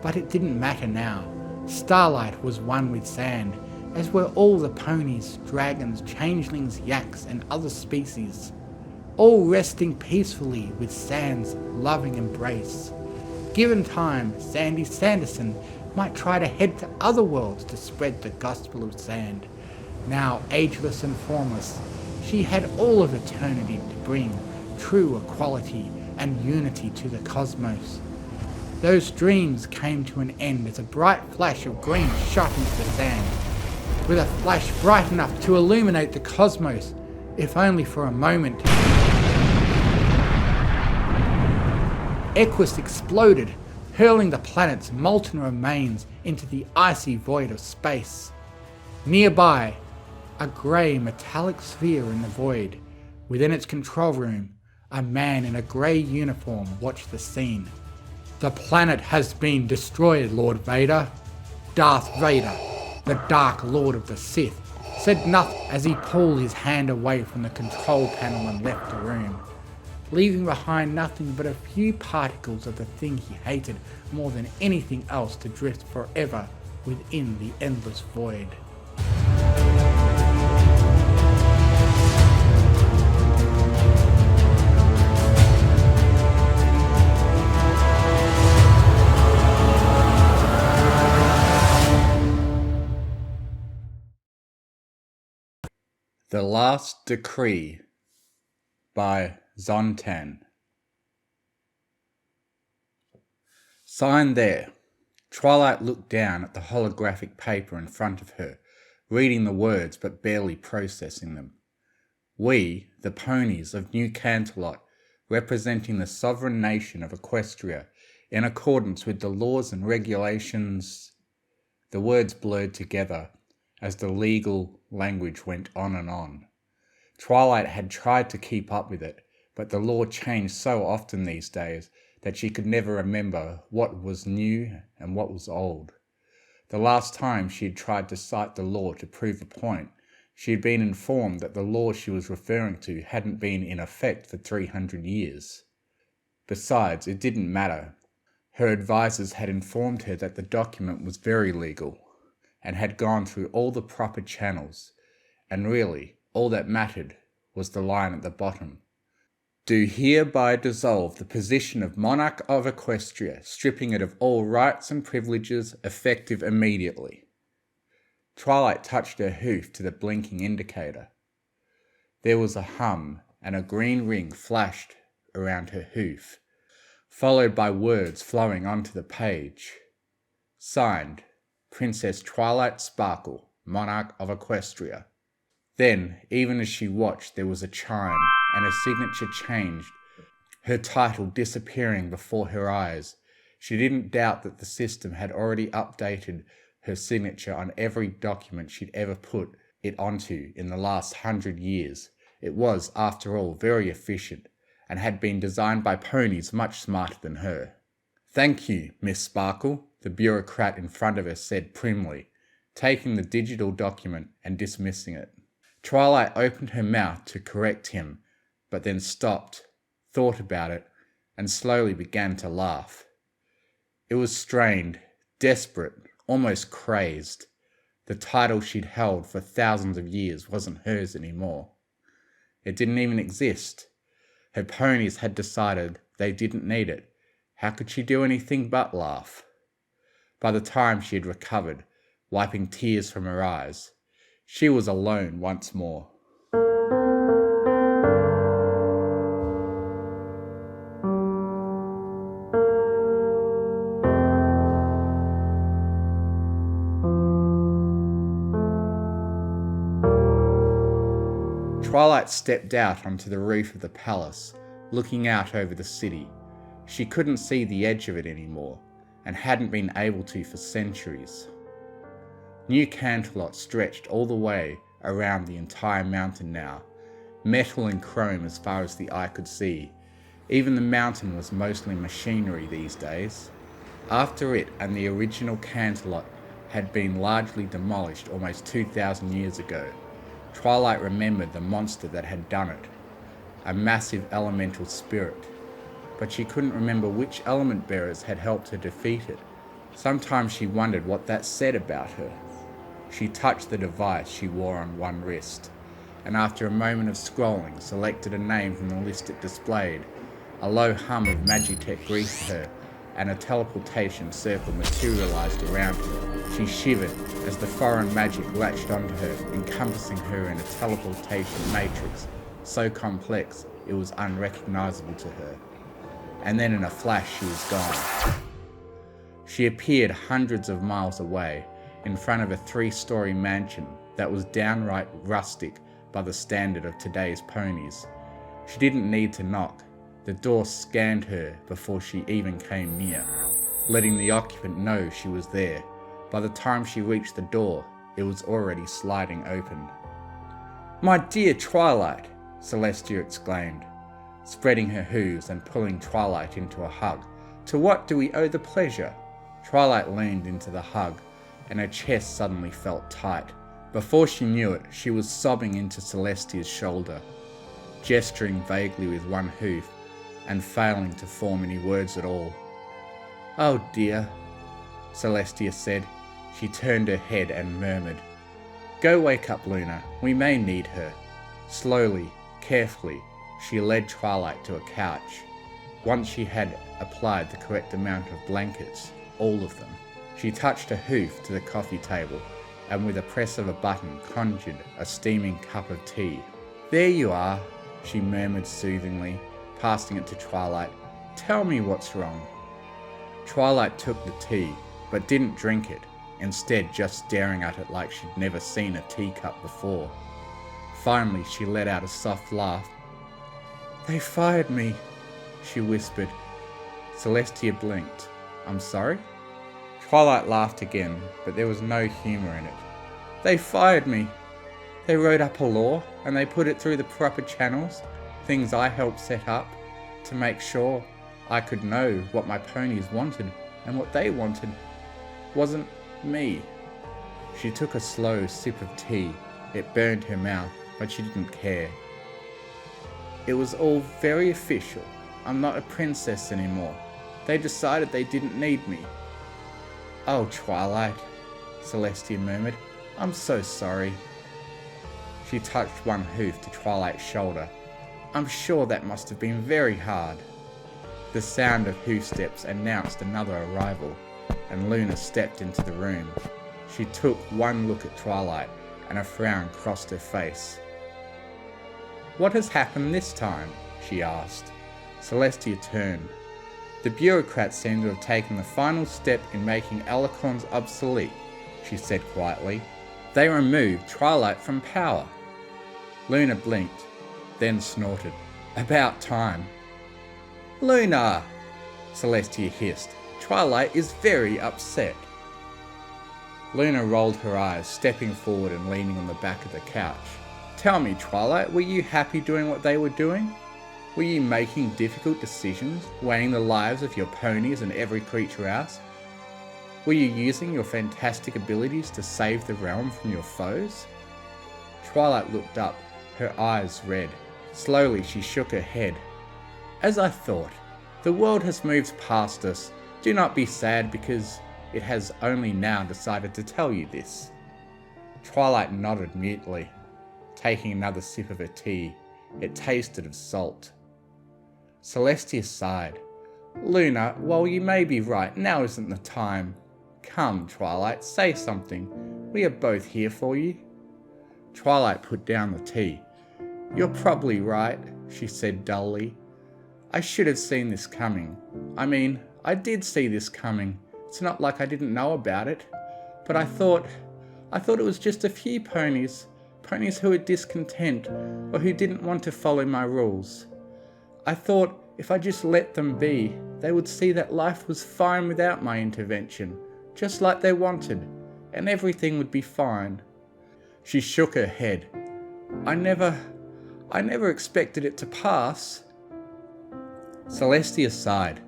But it didn't matter now. Starlight was one with sand, as were all the ponies, dragons, changelings, yaks, and other species, all resting peacefully with sand's loving embrace. Given time, Sandy Sanderson might try to head to other worlds to spread the gospel of sand. Now ageless and formless, she had all of eternity to bring true equality and unity to the cosmos. Those dreams came to an end as a bright flash of green shot into the sand, with a flash bright enough to illuminate the cosmos, if only for a moment. Equus exploded, hurling the planet's molten remains into the icy void of space. Nearby, a grey metallic sphere in the void. Within its control room, a man in a grey uniform watched the scene. The planet has been destroyed, Lord Vader. Darth Vader, the Dark Lord of the Sith, said nothing as he pulled his hand away from the control panel and left the room, leaving behind nothing but a few particles of the thing he hated more than anything else to drift forever within the endless void. The Last Decree by Zontan. Signed there. Twilight looked down at the holographic paper in front of her, reading the words but barely processing them. We, the ponies of New Canterlot, representing the sovereign nation of Equestria, in accordance with the laws and regulations... The words blurred together as the legal language went on and on. Twilight had tried to keep up with it, but the law changed so often these days that she could never remember what was new and what was old. The last time she had tried to cite the law to prove a point, she had been informed that the law she was referring to hadn't been in effect for 300 years. Besides, it didn't matter. Her advisors had informed her that the document was very legal and had gone through all the proper channels, and really, all that mattered was the line at the bottom. Do hereby dissolve the position of monarch of Equestria, stripping it of all rights and privileges, effective immediately. Twilight touched her hoof to the blinking indicator. There was a hum, and a green ring flashed around her hoof, followed by words flowing onto the page. Signed, Princess Twilight Sparkle, Monarch of Equestria. Then, even as she watched, there was a chime, and her signature changed, her title disappearing before her eyes. She didn't doubt that the system had already updated her signature on every document she'd ever put it onto in the last 100 years. It was, after all, very efficient, and had been designed by ponies much smarter than her. Thank you, Miss Sparkle, the bureaucrat in front of her said primly, taking the digital document and dismissing it. Twilight opened her mouth to correct him, but then stopped, thought about it, and slowly began to laugh. It was strained, desperate, almost crazed. The title she'd held for thousands of years wasn't hers anymore. It didn't even exist. Her ponies had decided they didn't need it. How could she do anything but laugh? By the time she had recovered, wiping tears from her eyes, she was alone once more. Twilight stepped out onto the roof of the palace, looking out over the city. She couldn't see the edge of it anymore, and hadn't been able to for centuries. New Canterlot stretched all the way around the entire mountain now, metal and chrome as far as the eye could see. Even the mountain was mostly machinery these days. After it and the original Canterlot had been largely demolished almost 2,000 years ago, Twilight remembered the monster that had done it, a massive elemental spirit, but she couldn't remember which element bearers had helped her defeat it. Sometimes she wondered what that said about her. She touched the device she wore on one wrist, and after a moment of scrolling, selected a name from the list it displayed. A low hum of Magitech greeted her, and a teleportation circle materialized around her. She shivered as the foreign magic latched onto her, encompassing her in a teleportation matrix so complex it was unrecognizable to her. And then in a flash she was gone. She appeared hundreds of miles away, in front of a 3-story mansion that was downright rustic by the standard of today's ponies. She didn't need to knock. The door scanned her before she even came near, letting the occupant know she was there. By the time she reached the door, it was already sliding open. "My dear Twilight!" Celestia exclaimed, spreading her hooves and pulling Twilight into a hug. "To what do we owe the pleasure?" Twilight leaned into the hug, and her chest suddenly felt tight. Before she knew it, she was sobbing into Celestia's shoulder, gesturing vaguely with one hoof, and failing to form any words at all. "Oh dear," Celestia said. She turned her head and murmured, "Go wake up Luna, we may need her." Slowly, carefully, she led Twilight to a couch. Once she had applied the correct amount of blankets, all of them, she touched a hoof to the coffee table and with a press of a button conjured a steaming cup of tea. "There you are," she murmured soothingly, passing it to Twilight. "Tell me what's wrong." Twilight took the tea, but didn't drink it, instead just staring at it like she'd never seen a teacup before. Finally, she let out a soft laugh. "They fired me," she whispered. Celestia blinked. "I'm sorry?" Twilight laughed again, but there was no humour in it. "They fired me. They wrote up a law, and they put it through the proper channels, things I helped set up, to make sure I could know what my ponies wanted and what they wanted. Wasn't me." She took a slow sip of tea. It burned her mouth, but she didn't care. "It was all very official. I'm not a princess anymore. They decided they didn't need me." "Oh, Twilight," Celestia murmured. "I'm so sorry." She touched one hoof to Twilight's shoulder. "I'm sure that must have been very hard." The sound of hoofsteps announced another arrival, and Luna stepped into the room. She took one look at Twilight, and a frown crossed her face. "What has happened this time?" she asked. Celestia turned. "The bureaucrats seem to have taken the final step in making alicorns obsolete," she said quietly. "They removed Twilight from power." Luna blinked, then snorted. "About time." "Luna!" Celestia hissed. "Twilight is very upset." Luna rolled her eyes, stepping forward and leaning on the back of the couch. "Tell me, Twilight, were you happy doing what they were doing? Were you making difficult decisions, weighing the lives of your ponies and every creature else? Were you using your fantastic abilities to save the realm from your foes?" Twilight looked up, her eyes red. Slowly she shook her head. "As I thought, the world has moved past us. Do not be sad because it has only now decided to tell you this." Twilight nodded mutely, taking another sip of her tea. It tasted of salt. Celestia sighed. "Luna, while you may be right, now isn't the time. Come, Twilight, say something. We are both here for you." Twilight put down the tea. "You're probably right," she said dully. "I should have seen this coming. I mean, I did see this coming. It's not like I didn't know about it. But I thought it was just a few ponies who were discontent or who didn't want to follow my rules. I thought if I just let them be, they would see that life was fine without my intervention, just like they wanted, and everything would be fine." She shook her head. I never expected it to pass." Celestia sighed.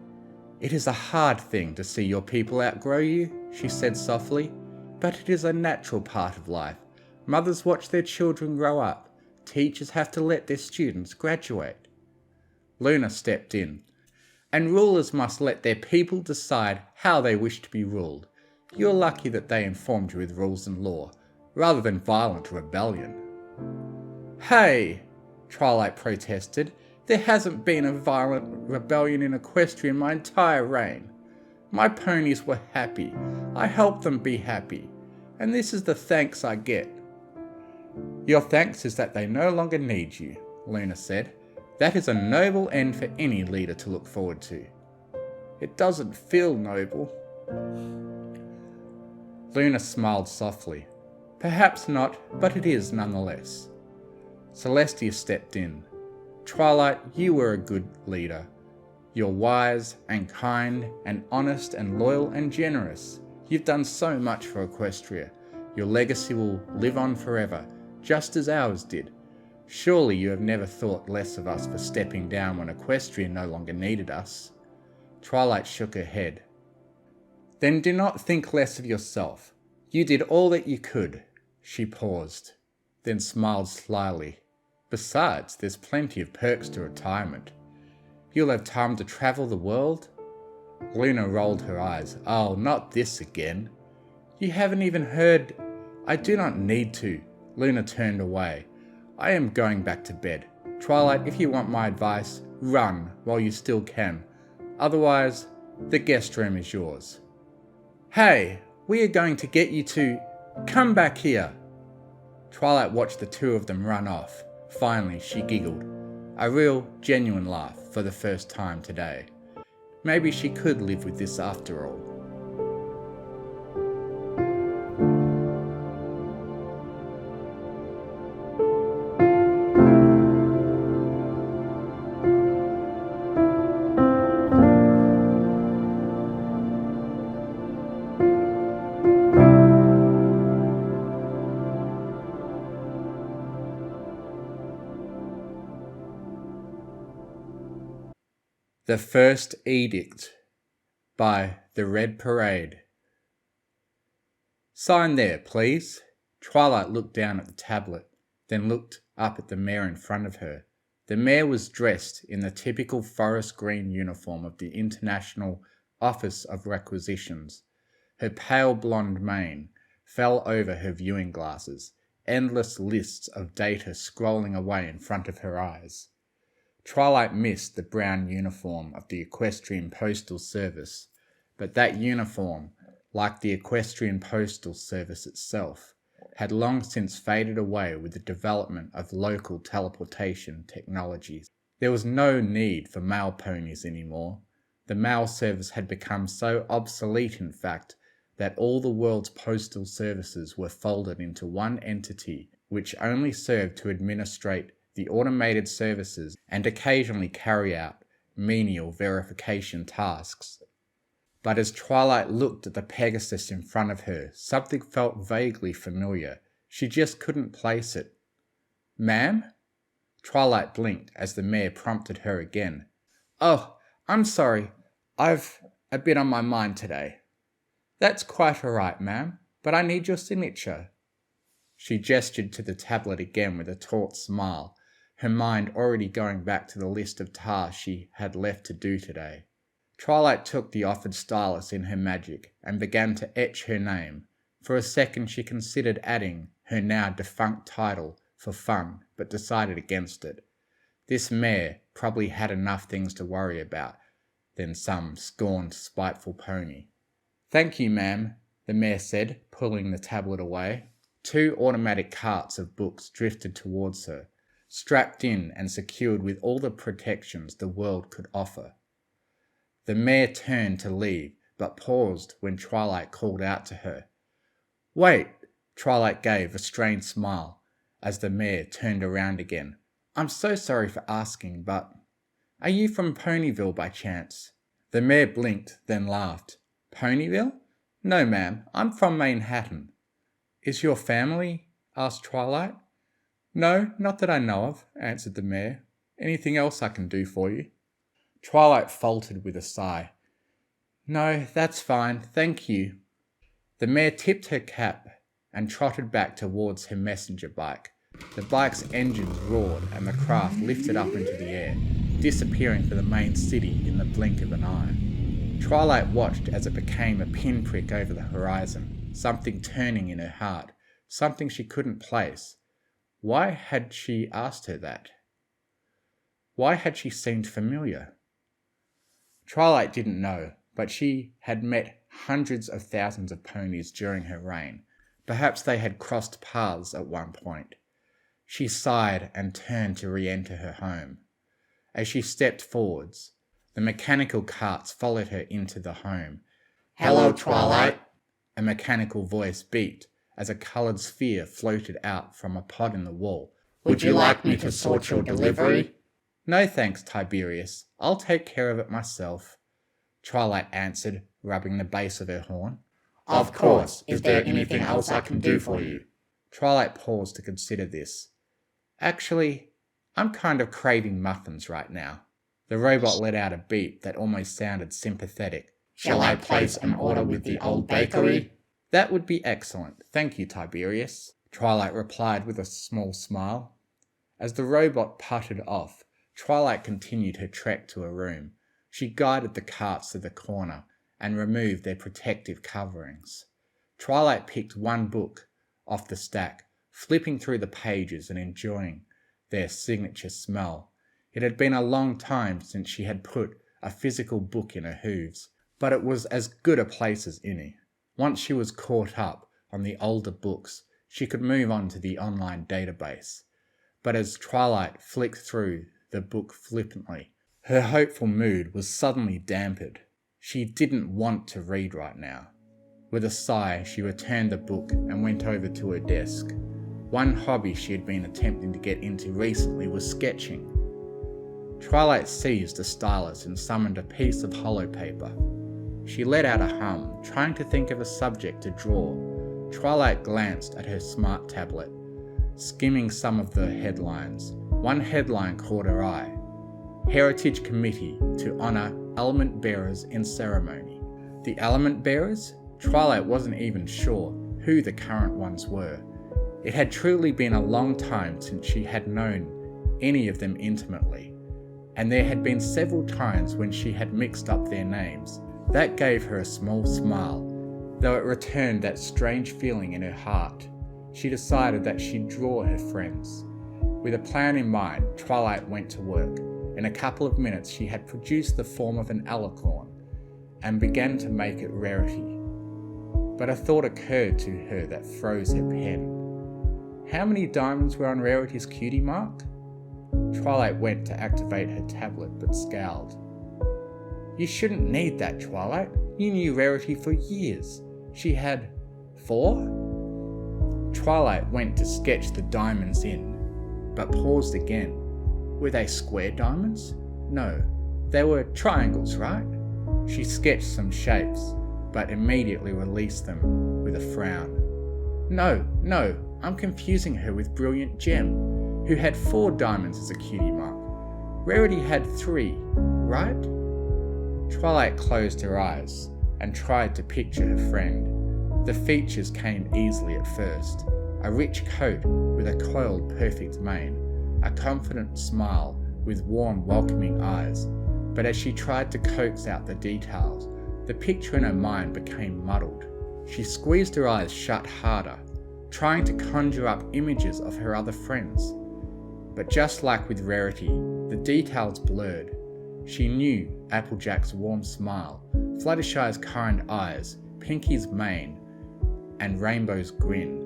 "It is a hard thing to see your people outgrow you," she said softly, "but it is a natural part of life. Mothers watch their children grow up. Teachers have to let their students graduate." Luna stepped in. "And rulers must let their people decide how they wish to be ruled. You're lucky that they informed you with rules and law, rather than violent rebellion." "Hey!" Twilight protested. "There hasn't been a violent rebellion in Equestria my entire reign. My ponies were happy. I helped them be happy. And this is the thanks I get." "Your thanks is that they no longer need you," Luna said. "That is a noble end for any leader to look forward to." "It doesn't feel noble." Luna smiled softly. "Perhaps not, but it is nonetheless." Celestia stepped in. "Twilight, you were a good leader. You're wise and kind and honest and loyal and generous. You've done so much for Equestria. Your legacy will live on forever, just as ours did. Surely you have never thought less of us for stepping down when Equestria no longer needed us." Twilight shook her head. "Then do not think less of yourself. You did all that you could." She paused, then smiled slyly. "Besides, there's plenty of perks to retirement. You'll have time to travel the world." Luna rolled her eyes. "Oh, not this again. You haven't even heard—" "I do not need to." Luna turned away. "I am going back to bed. Twilight, if you want my advice, run while you still can. Otherwise, the guest room is yours." "Hey, we are going to get you to—" Come back here. Twilight watched the two of them run off. Finally, she giggled. A real, genuine laugh for the first time today. Maybe she could live with this after all. The First Edict by The Red Parade. Sign there, please. Twilight looked down at the tablet, then looked up at the mare in front of her. The mare was dressed in the typical forest green uniform of the International Office of Requisitions. Her pale blonde mane fell over her viewing glasses, endless lists of data scrolling away in front of her eyes. Twilight missed the brown uniform of the Equestrian Postal Service, but that uniform, like the Equestrian Postal Service itself, had long since faded away with the development of local teleportation technologies. There was no need for mail ponies anymore. The mail service had become so obsolete, in fact, that all the world's postal services were folded into one entity which only served to administrate the automated services and occasionally carry out menial verification tasks. But as Twilight looked at the Pegasus in front of her, something felt vaguely familiar. She just couldn't place it. Ma'am? Twilight blinked as the mare prompted her again. Oh, I'm sorry. I've a bit on my mind today. That's quite all right, ma'am, but I need your signature. She gestured to the tablet again with a taut smile, her mind already going back to the list of tasks she had left to do today. Twilight took the offered stylus in her magic and began to etch her name. For a second she considered adding her now defunct title for fun, but decided against it. This mare probably had enough things to worry about than some scorned, spiteful pony. Thank you, ma'am, the mare said, pulling the tablet away. 2 automatic carts of books drifted towards her, strapped in and secured with all the protections the world could offer. The mare turned to leave, but paused when Twilight called out to her. Wait! Twilight gave a strained smile as the mare turned around again. I'm so sorry for asking, but are you from Ponyville by chance? The mare blinked, then laughed. Ponyville? No, ma'am, I'm from Manhattan. Is your family? Asked Twilight. No, not that I know of, answered the mare. Anything else I can do for you? Twilight faltered with a sigh. No, that's fine, thank you. The mare tipped her cap and trotted back towards her messenger bike. The bike's engines roared and the craft lifted up into the air, disappearing for the main city in the blink of an eye. Twilight watched as it became a pinprick over the horizon, something turning in her heart, something she couldn't place. Why had she asked her that? Why had she seemed familiar? Twilight didn't know, but she had met hundreds of thousands of ponies during her reign. Perhaps they had crossed paths at one point. She sighed and turned to re-enter her home. As she stepped forwards, the mechanical carts followed her into the home. Hello, Twilight. A mechanical voice beeped as a coloured sphere floated out from a pod in the wall. Would you like me to sort your delivery? No thanks, Tiberius. I'll take care of it myself, Twilight answered, rubbing the base of her horn. Of course. Is there anything else I can do for you? Twilight paused to consider this. Actually, I'm kind of craving muffins right now. The robot let out a beep that almost sounded sympathetic. Shall I place an order with the old bakery? That would be excellent. Thank you, Tiberius, Twilight replied with a small smile. As the robot puttered off, Twilight continued her trek to her room. She guided the carts to the corner and removed their protective coverings. Twilight picked one book off the stack, flipping through the pages and enjoying their signature smell. It had been a long time since she had put a physical book in her hooves, but it was as good a place as any. Once she was caught up on the older books, she could move on to the online database. But as Twilight flicked through the book flippantly, her hopeful mood was suddenly dampened. She didn't want to read right now. With a sigh, she returned the book and went over to her desk. One hobby she had been attempting to get into recently was sketching. Twilight seized a stylus and summoned a piece of hollow paper. She let out a hum, trying to think of a subject to draw. Twilight glanced at her smart tablet, skimming some of the headlines. One headline caught her eye: Heritage Committee to honour element bearers in ceremony. The element bearers? Twilight wasn't even sure who the current ones were. It had truly been a long time since she had known any of them intimately, and there had been several times when she had mixed up their names. That gave her a small smile, though it returned that strange feeling in her heart. She decided that she'd draw her friends. With a plan in mind, Twilight went to work. In a couple of minutes she had produced the form of an alicorn and began to make it Rarity. But a thought occurred to her that froze her pen. How many diamonds were on Rarity's cutie mark? Twilight went to activate her tablet but scowled. You shouldn't need that, Twilight. You knew Rarity for years. She had 4? Twilight went to sketch the diamonds in, but paused again. Were they square diamonds? No, they were triangles, right? She sketched some shapes, but immediately released them with a frown. No, I'm confusing her with Brilliant Gem, who had 4 diamonds as a cutie mark. Rarity had 3, right? Twilight closed her eyes and tried to picture her friend. The features came easily at first. A rich coat with a coiled perfect mane, a confident smile with warm welcoming eyes. But as she tried to coax out the details, the picture in her mind became muddled. She squeezed her eyes shut harder, trying to conjure up images of her other friends. But just like with Rarity, the details blurred. She knew Applejack's warm smile, Fluttershy's kind eyes, Pinky's mane, and Rainbow's grin.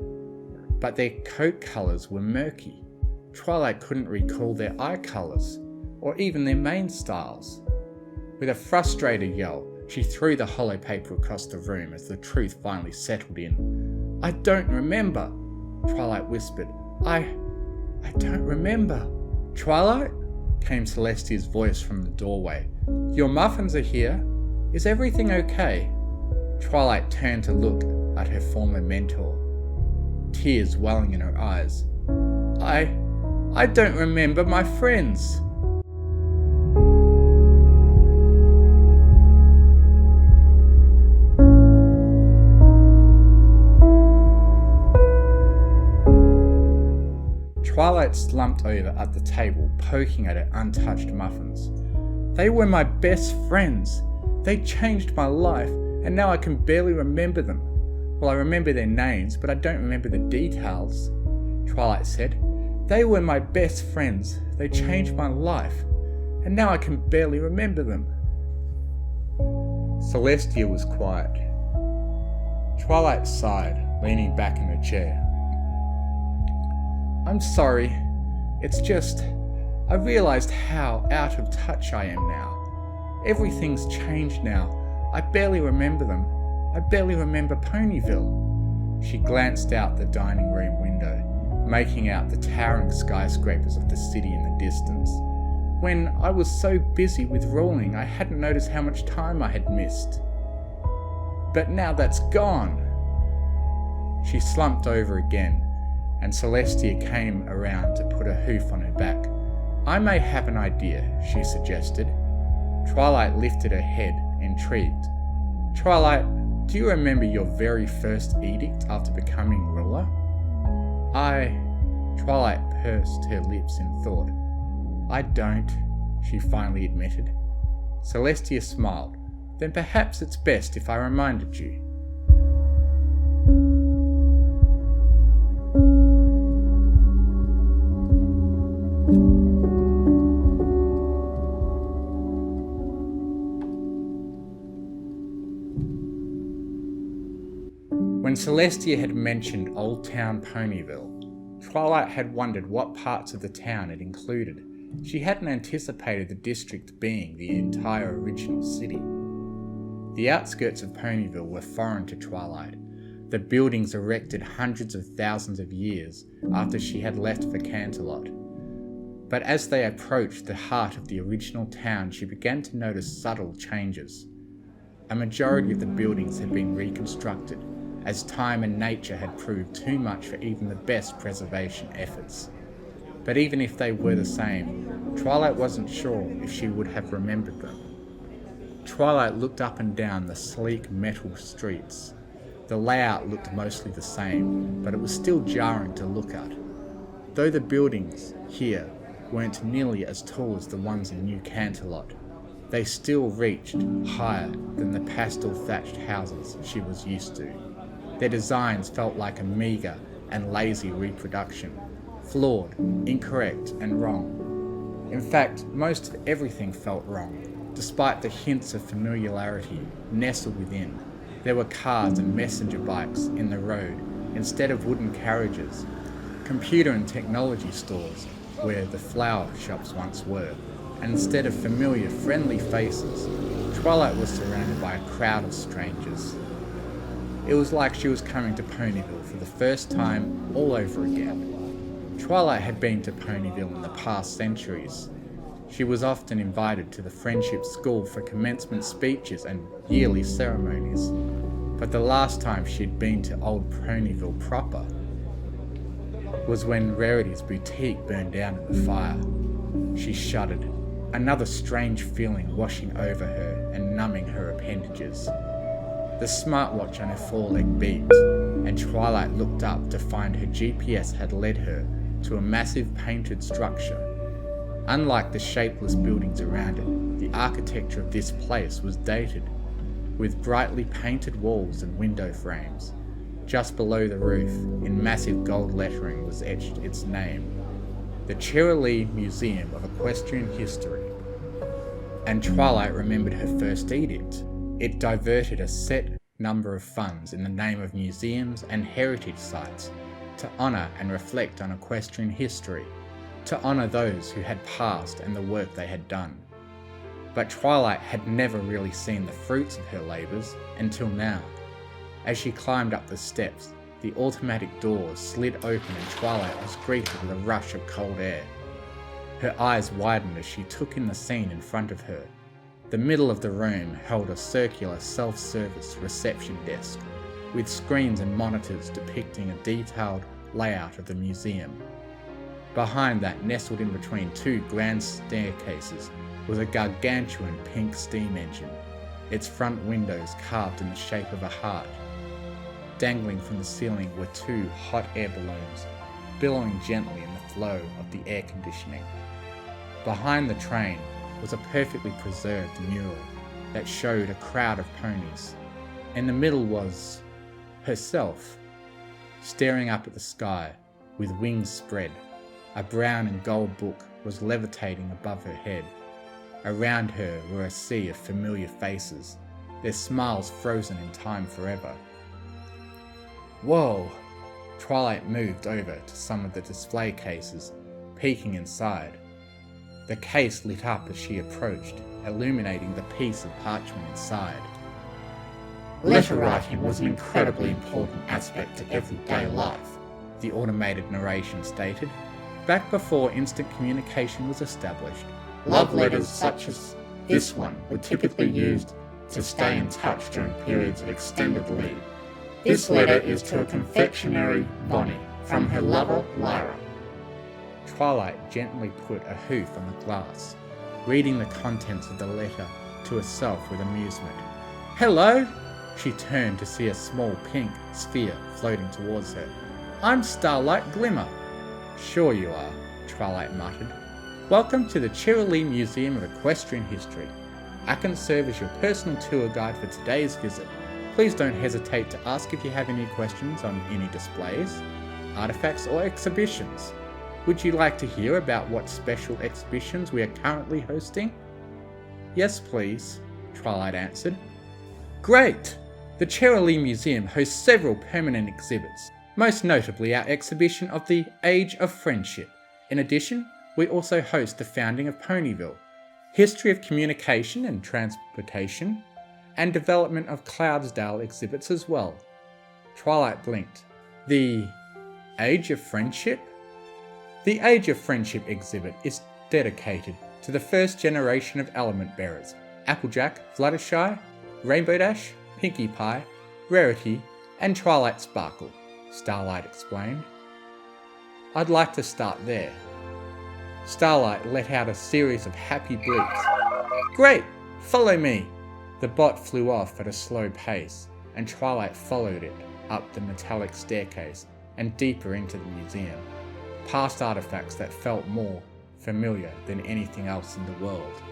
But their coat colours were murky. Twilight couldn't recall their eye colours, or even their mane styles. With a frustrated yell, she threw the hollow paper across the room as the truth finally settled in. I don't remember, Twilight whispered. I don't remember. Twilight? Came Celestia's voice from the doorway. Your muffins are here. Is everything okay? Twilight turned to look at her former mentor, tears welling in her eyes. I don't remember my friends. Twilight slumped over at the table, poking at her untouched muffins. They were my best friends. They changed my life, and now I can barely remember them. Well, I remember their names, but I don't remember the details, Twilight said. They were my best friends. They changed my life, and now I can barely remember them. Celestia was quiet. Twilight sighed, leaning back in her chair. I'm sorry. It's just, I realised how out of touch I am now. Everything's changed now. I barely remember them. I barely remember Ponyville. She glanced out the dining room window, making out the towering skyscrapers of the city in the distance. When I was so busy with ruling, I hadn't noticed how much time I had missed. But now that's gone. She slumped over again, and Celestia came around to put a hoof on her back. I may have an idea, she suggested. Twilight lifted her head, intrigued. Twilight, do you remember your very first edict after becoming ruler? Twilight pursed her lips in thought. I don't, she finally admitted. Celestia smiled. Then perhaps it's best if I reminded you. When Celestia had mentioned Old Town Ponyville, Twilight had wondered what parts of the town it included. She hadn't anticipated the district being the entire original city. The outskirts of Ponyville were foreign to Twilight, the buildings erected hundreds of thousands of years after she had left for Canterlot. But as they approached the heart of the original town, she began to notice subtle changes. A majority of the buildings had been reconstructed, as time and nature had proved too much for even the best preservation efforts. But even if they were the same, Twilight wasn't sure if she would have remembered them. Twilight looked up and down the sleek metal streets. The layout looked mostly the same, but it was still jarring to look at. Though the buildings here weren't nearly as tall as the ones in New Canterlot, they still reached higher than the pastel-thatched houses she was used to. Their designs felt like a meagre and lazy reproduction, flawed, incorrect, and wrong. In fact, most of everything felt wrong, despite the hints of familiarity nestled within. There were cars and messenger bikes in the road instead of wooden carriages, computer and technology stores where the flower shops once were, and instead of familiar, friendly faces, Twilight was surrounded by a crowd of strangers. It was like she was coming to Ponyville for the first time all over again. Twilight had been to Ponyville in the past centuries. She was often invited to the Friendship School for commencement speeches and yearly ceremonies. But the last time she'd been to Old Ponyville proper was when Rarity's boutique burned down in the fire. She shuddered, another strange feeling washing over her and numbing her appendages. The smartwatch on her foreleg beeped, and Twilight looked up to find her GPS had led her to a massive painted structure. Unlike the shapeless buildings around it, the architecture of this place was dated, with brightly painted walls and window frames. Just below the roof, in massive gold lettering, was etched its name, the Cheerilee Museum of Equestrian History. And Twilight remembered her first edict. It diverted a set number of funds in the name of museums and heritage sites to honour and reflect on equestrian history, to honour those who had passed and the work they had done. But Twilight had never really seen the fruits of her labours until now. As she climbed up the steps, the automatic doors slid open and Twilight was greeted with a rush of cold air. Her eyes widened as she took in the scene in front of her. The middle of the room held a circular self-service reception desk, with screens and monitors depicting a detailed layout of the museum. Behind that, nestled in between two grand staircases, was a gargantuan pink steam engine, its front windows carved in the shape of a heart. Dangling from the ceiling were two hot air balloons, billowing gently in the flow of the air conditioning. Behind the train was a perfectly preserved mural that showed a crowd of ponies. In the middle was herself, staring up at the sky with wings spread. A brown and gold book was levitating above her head. Around her were a sea of familiar faces, their smiles frozen in time forever. Whoa! Twilight moved over to some of the display cases, peeking inside. The case lit up as she approached, illuminating the piece of parchment inside. Letter writing was an incredibly important aspect to everyday life, the automated narration stated. Back before instant communication was established, love letters such as this one were typically used to stay in touch during periods of extended leave. This letter is to a confectionery, Bonnie, from her lover, Lyra. Twilight gently put a hoof on the glass, reading the contents of the letter to herself with amusement. Hello! She turned to see a small pink sphere floating towards her. I'm Starlight Glimmer. Sure you are, Twilight muttered. Welcome to the Cheerilee Museum of Equestrian History. I can serve as your personal tour guide for today's visit. Please don't hesitate to ask if you have any questions on any displays, artifacts or exhibitions. Would you like to hear about what special exhibitions we are currently hosting? Yes, please, Twilight answered. Great! The Cherylee Museum hosts several permanent exhibits, most notably our exhibition of the Age of Friendship. In addition, we also host the founding of Ponyville, history of communication and transportation, and development of Cloudsdale exhibits as well. Twilight blinked. The Age of Friendship? The Age of Friendship exhibit is dedicated to the first generation of element bearers, Applejack, Fluttershy, Rainbow Dash, Pinkie Pie, Rarity, and Twilight Sparkle, Starlight explained. I'd like to start there. Starlight let out a series of happy bleeps. Great! Follow me! The bot flew off at a slow pace, and Twilight followed it up the metallic staircase and deeper into the museum, past artifacts that felt more familiar than anything else in the world.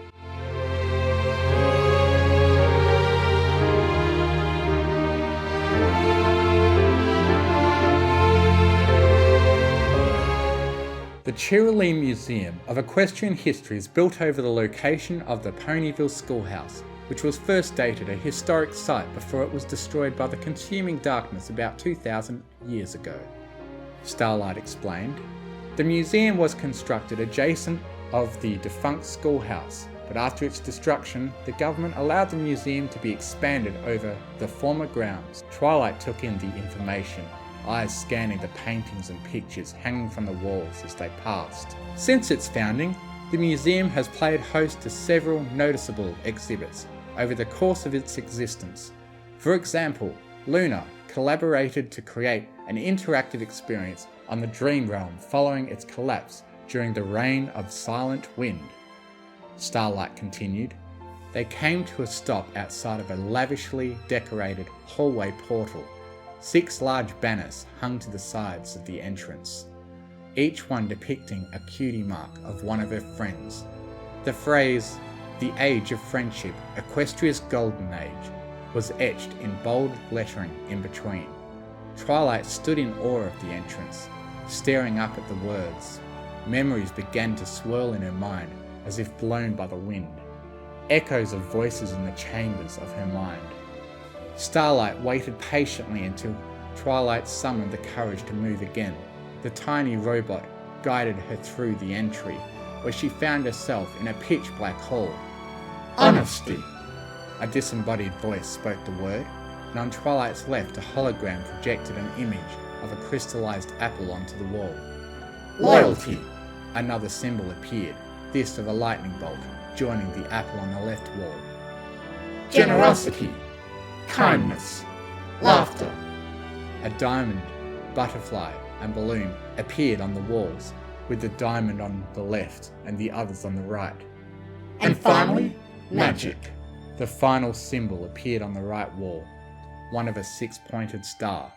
The Cherylee Museum of Equestrian History is built over the location of the Ponyville Schoolhouse, which was first dated a historic site before it was destroyed by the consuming darkness about 2,000 years ago. Starlight explained. The museum was constructed adjacent of the defunct schoolhouse, but after its destruction, the government allowed the museum to be expanded over the former grounds. Twilight took in the information, eyes scanning the paintings and pictures hanging from the walls as they passed. Since its founding, the museum has played host to several noticeable exhibits over the course of its existence. For example, Luna collaborated to create an interactive experience on the Dream Realm following its collapse during the reign of Silent Wind. Starlight continued. They came to a stop outside of a lavishly decorated hallway portal. 6 large banners hung to the sides of the entrance, each one depicting a cutie mark of one of her friends. The phrase, "The Age of Friendship, Equestria's Golden Age," was etched in bold lettering in between. Twilight stood in awe of the entrance, staring up at the words. Memories began to swirl in her mind as if blown by the wind, echoes of voices in the chambers of her mind. Starlight waited patiently until Twilight summoned the courage to move again. The tiny robot guided her through the entry, where she found herself in a pitch-black hall. Honesty! A disembodied voice spoke the word, and on Twilight's left a hologram projected an image of a crystallized apple onto the wall. Loyalty! Another symbol appeared, this of a lightning bolt, joining the apple on the left wall. Generosity! Kindness! Laughter! A diamond, butterfly, and balloon appeared on the walls, with the diamond on the left and the others on the right. And finally, magic! The final symbol appeared on the right wall, one of a 6-pointed star.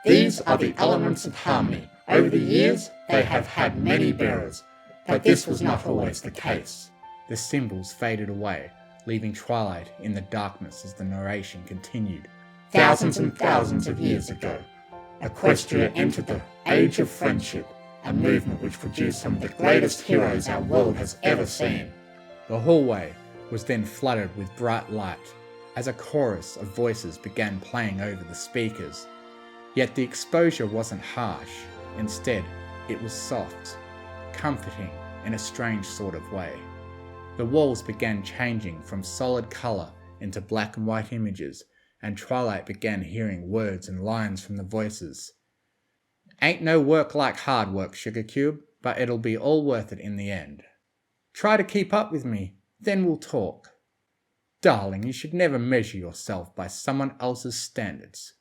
These are the elements of harmony. Over the years, they have had many bearers, but this was not always the case. The symbols faded away, leaving Twilight in the darkness as the narration continued. Thousands and thousands of years ago, Equestria entered the Age of Friendship, a movement which produced some of the greatest heroes our world has ever seen. The hallway was then flooded with bright light, as a chorus of voices began playing over the speakers. Yet the exposure wasn't harsh. Instead, it was soft, comforting in a strange sort of way. The walls began changing from solid colour into black and white images, and Twilight began hearing words and lines from the voices. Ain't no work like hard work, Sugar Cube, but it'll be all worth it in the end. Try to keep up with me, then we'll talk. Darling, you should never measure yourself by someone else's standards.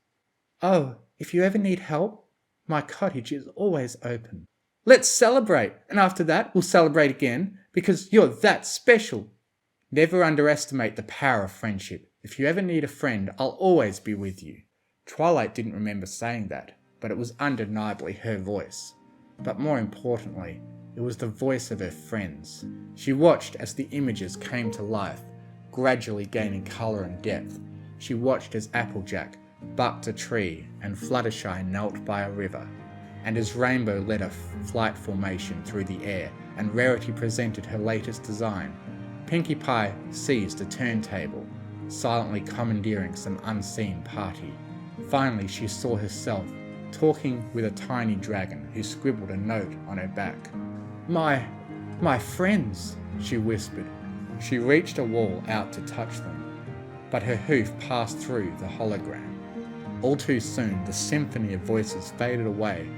Oh, if you ever need help, my cottage is always open. Let's celebrate, and after that we'll celebrate again, because you're that special. Never underestimate the power of friendship. If you ever need a friend, I'll always be with you. Twilight didn't remember saying that, but it was undeniably her voice. But more importantly, it was the voice of her friends. She watched as the images came to life, gradually gaining colour and depth. She watched as Applejack bucked a tree and Fluttershy knelt by a river, and as Rainbow led a flight formation through the air and Rarity presented her latest design. Pinkie Pie seized a turntable, silently commandeering some unseen party. Finally, she saw herself talking with a tiny dragon who scribbled a note on her back. My friends, she whispered. She reached a wall out to touch them, but her hoof passed through the hologram. All too soon, the symphony of voices faded away,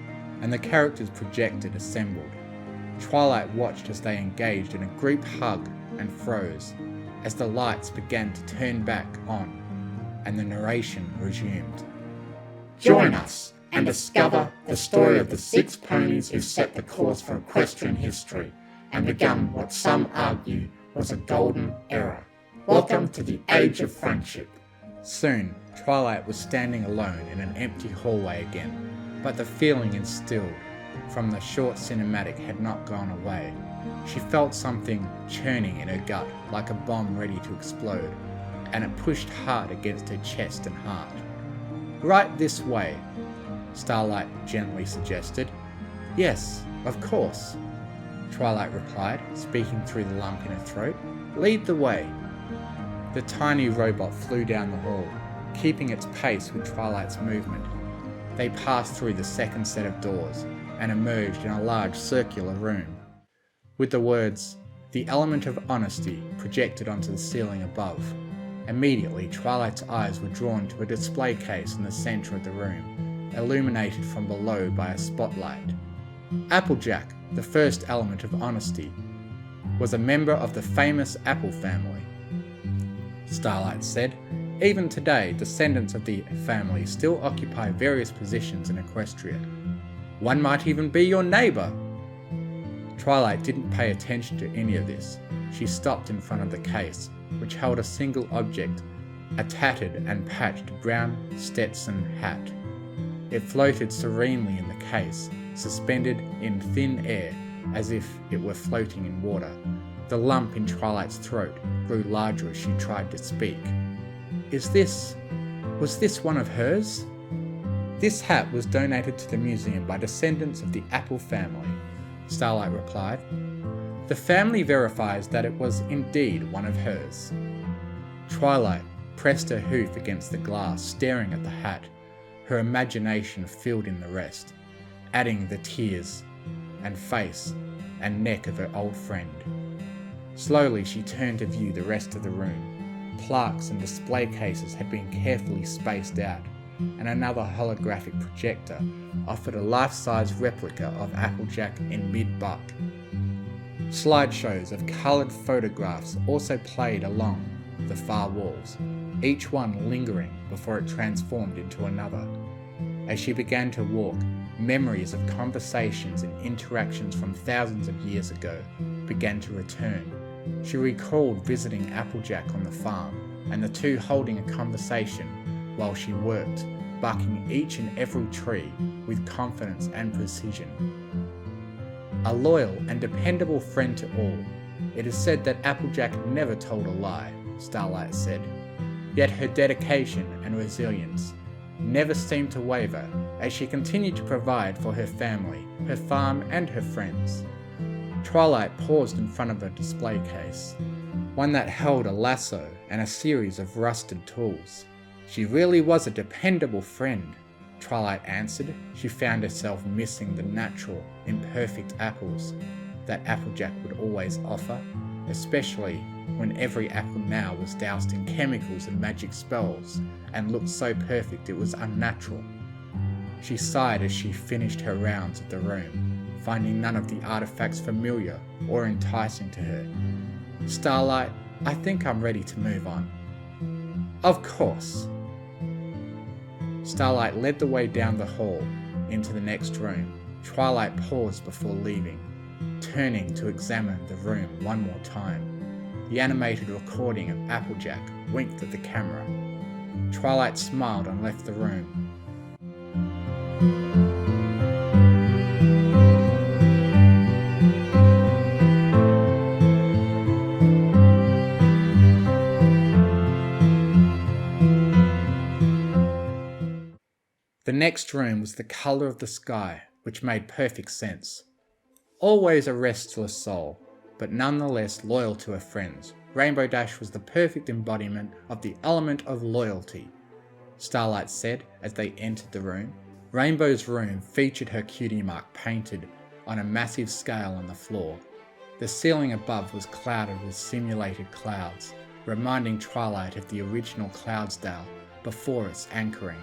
and the characters projected assembled. Twilight watched as they engaged in a group hug and froze, as the lights began to turn back on, and the narration resumed. Join us and discover the story of the 6 ponies who set the course for equestrian history and begun what some argue was a golden era. Welcome to the Age of Friendship. Soon, Twilight was standing alone in an empty hallway again, but the feeling instilled from the short cinematic had not gone away. She felt something churning in her gut like a bomb ready to explode, and it pushed hard against her chest and heart. Right this way, Starlight gently suggested. Yes, of course, Twilight replied, speaking through the lump in her throat. Lead the way. The tiny robot flew down the hall, keeping its pace with Twilight's movement. They passed through the second set of doors and emerged in a large circular room, with the words, "The element of honesty," projected onto the ceiling above. Immediately, Twilight's eyes were drawn to a display case in the centre of the room, illuminated from below by a spotlight. Applejack, the first element of honesty, was a member of the famous Apple family, Starlight said. Even today, descendants of the family still occupy various positions in Equestria. One might even be your neighbour. Twilight didn't pay attention to any of this. She stopped in front of the case, which held a single object, a tattered and patched brown Stetson hat. It floated serenely in the case, suspended in thin air as if it were floating in water. The lump in Twilight's throat grew larger as she tried to speak. Was this one of hers? This hat was donated to the museum by descendants of the Apple family, Starlight replied. The family verifies that it was indeed one of hers. Twilight pressed her hoof against the glass, staring at the hat. Her imagination filled in the rest, adding the tears and face and neck of her old friend. Slowly she turned to view the rest of the room. Plaques and display cases had been carefully spaced out, and another holographic projector offered a life-size replica of Applejack in mid-buck. Slideshows of coloured photographs also played along the far walls, each one lingering before it transformed into another. As she began to walk, memories of conversations and interactions from thousands of years ago began to return. She recalled visiting Applejack on the farm, and the two holding a conversation while she worked, barking each and every tree with confidence and precision. A loyal and dependable friend to all. It is said that Applejack never told a lie, Starlight said. Yet her dedication and resilience never seemed to waver as she continued to provide for her family, her farm, and her friends. Twilight paused in front of a display case, one that held a lasso and a series of rusted tools. She really was a dependable friend, Twilight answered. She found herself missing the natural, imperfect apples that Applejack would always offer, especially when every apple now was doused in chemicals and magic spells and looked so perfect it was unnatural. She sighed as she finished her rounds of the room, finding none of the artifacts familiar or enticing to her. Starlight, I think I'm ready to move on. Of course. Starlight led the way down the hall into the next room. Twilight paused before leaving, turning to examine the room one more time. The animated recording of Applejack winked at the camera. Twilight smiled and left the room. The next room was the colour of the sky, which made perfect sense. Always a restless soul, but nonetheless loyal to her friends, Rainbow Dash was the perfect embodiment of the element of loyalty, Starlight said as they entered the room. Rainbow's room featured her cutie mark painted on a massive scale on the floor. The ceiling above was clouded with simulated clouds, reminding Twilight of the original Cloudsdale before its anchoring.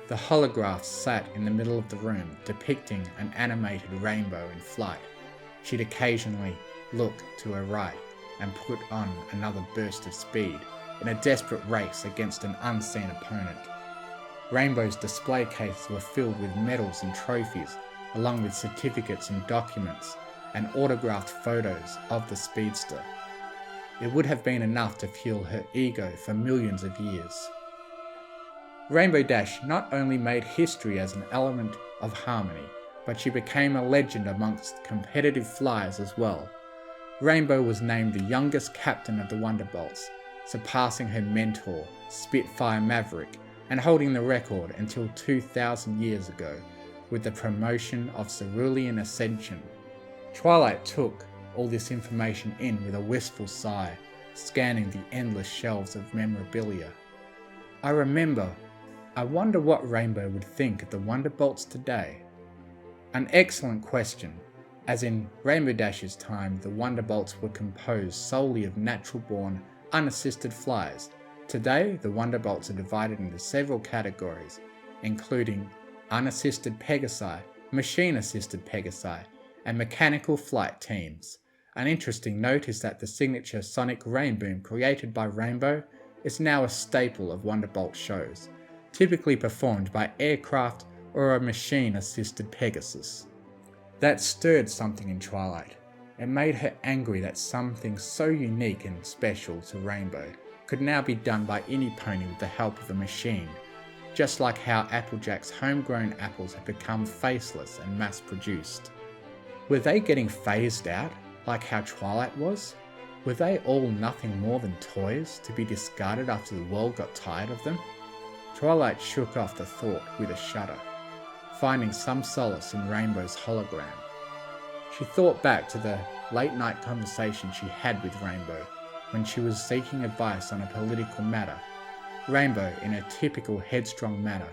The holograph sat in the middle of the room, depicting an animated rainbow in flight. She'd occasionally look to her right and put on another burst of speed in a desperate race against an unseen opponent. Rainbow's display cases were filled with medals and trophies, along with certificates and documents, and autographed photos of the speedster. It would have been enough to fuel her ego for millions of years. Rainbow Dash not only made history as an element of harmony, but she became a legend amongst competitive flyers as well. Rainbow was named the youngest captain of the Wonderbolts, surpassing her mentor, Spitfire Maverick, and holding the record until 2,000 years ago, with the promotion of Cerulean Ascension. Twilight took all this information in with a wistful sigh, scanning the endless shelves of memorabilia. I wonder what Rainbow would think of the Wonderbolts today. An excellent question, as in Rainbow Dash's time the Wonderbolts were composed solely of natural-born, unassisted flyers. Today, the Wonderbolts are divided into several categories, including unassisted Pegasi, machine-assisted Pegasi, and mechanical flight teams. An interesting note is that the signature sonic rainboom created by Rainbow is now a staple of Wonderbolt shows, typically performed by aircraft or a machine-assisted Pegasus. That stirred something in Twilight. It made her angry that something so unique and special to Rainbow could now be done by any pony with the help of a machine, just like how Applejack's homegrown apples had become faceless and mass-produced. Were they getting phased out, like how Twilight was? Were they all nothing more than toys to be discarded after the world got tired of them? Twilight shook off the thought with a shudder, finding some solace in Rainbow's hologram. She thought back to the late-night conversation she had with Rainbow when she was seeking advice on a political matter. Rainbow, in a typical headstrong manner,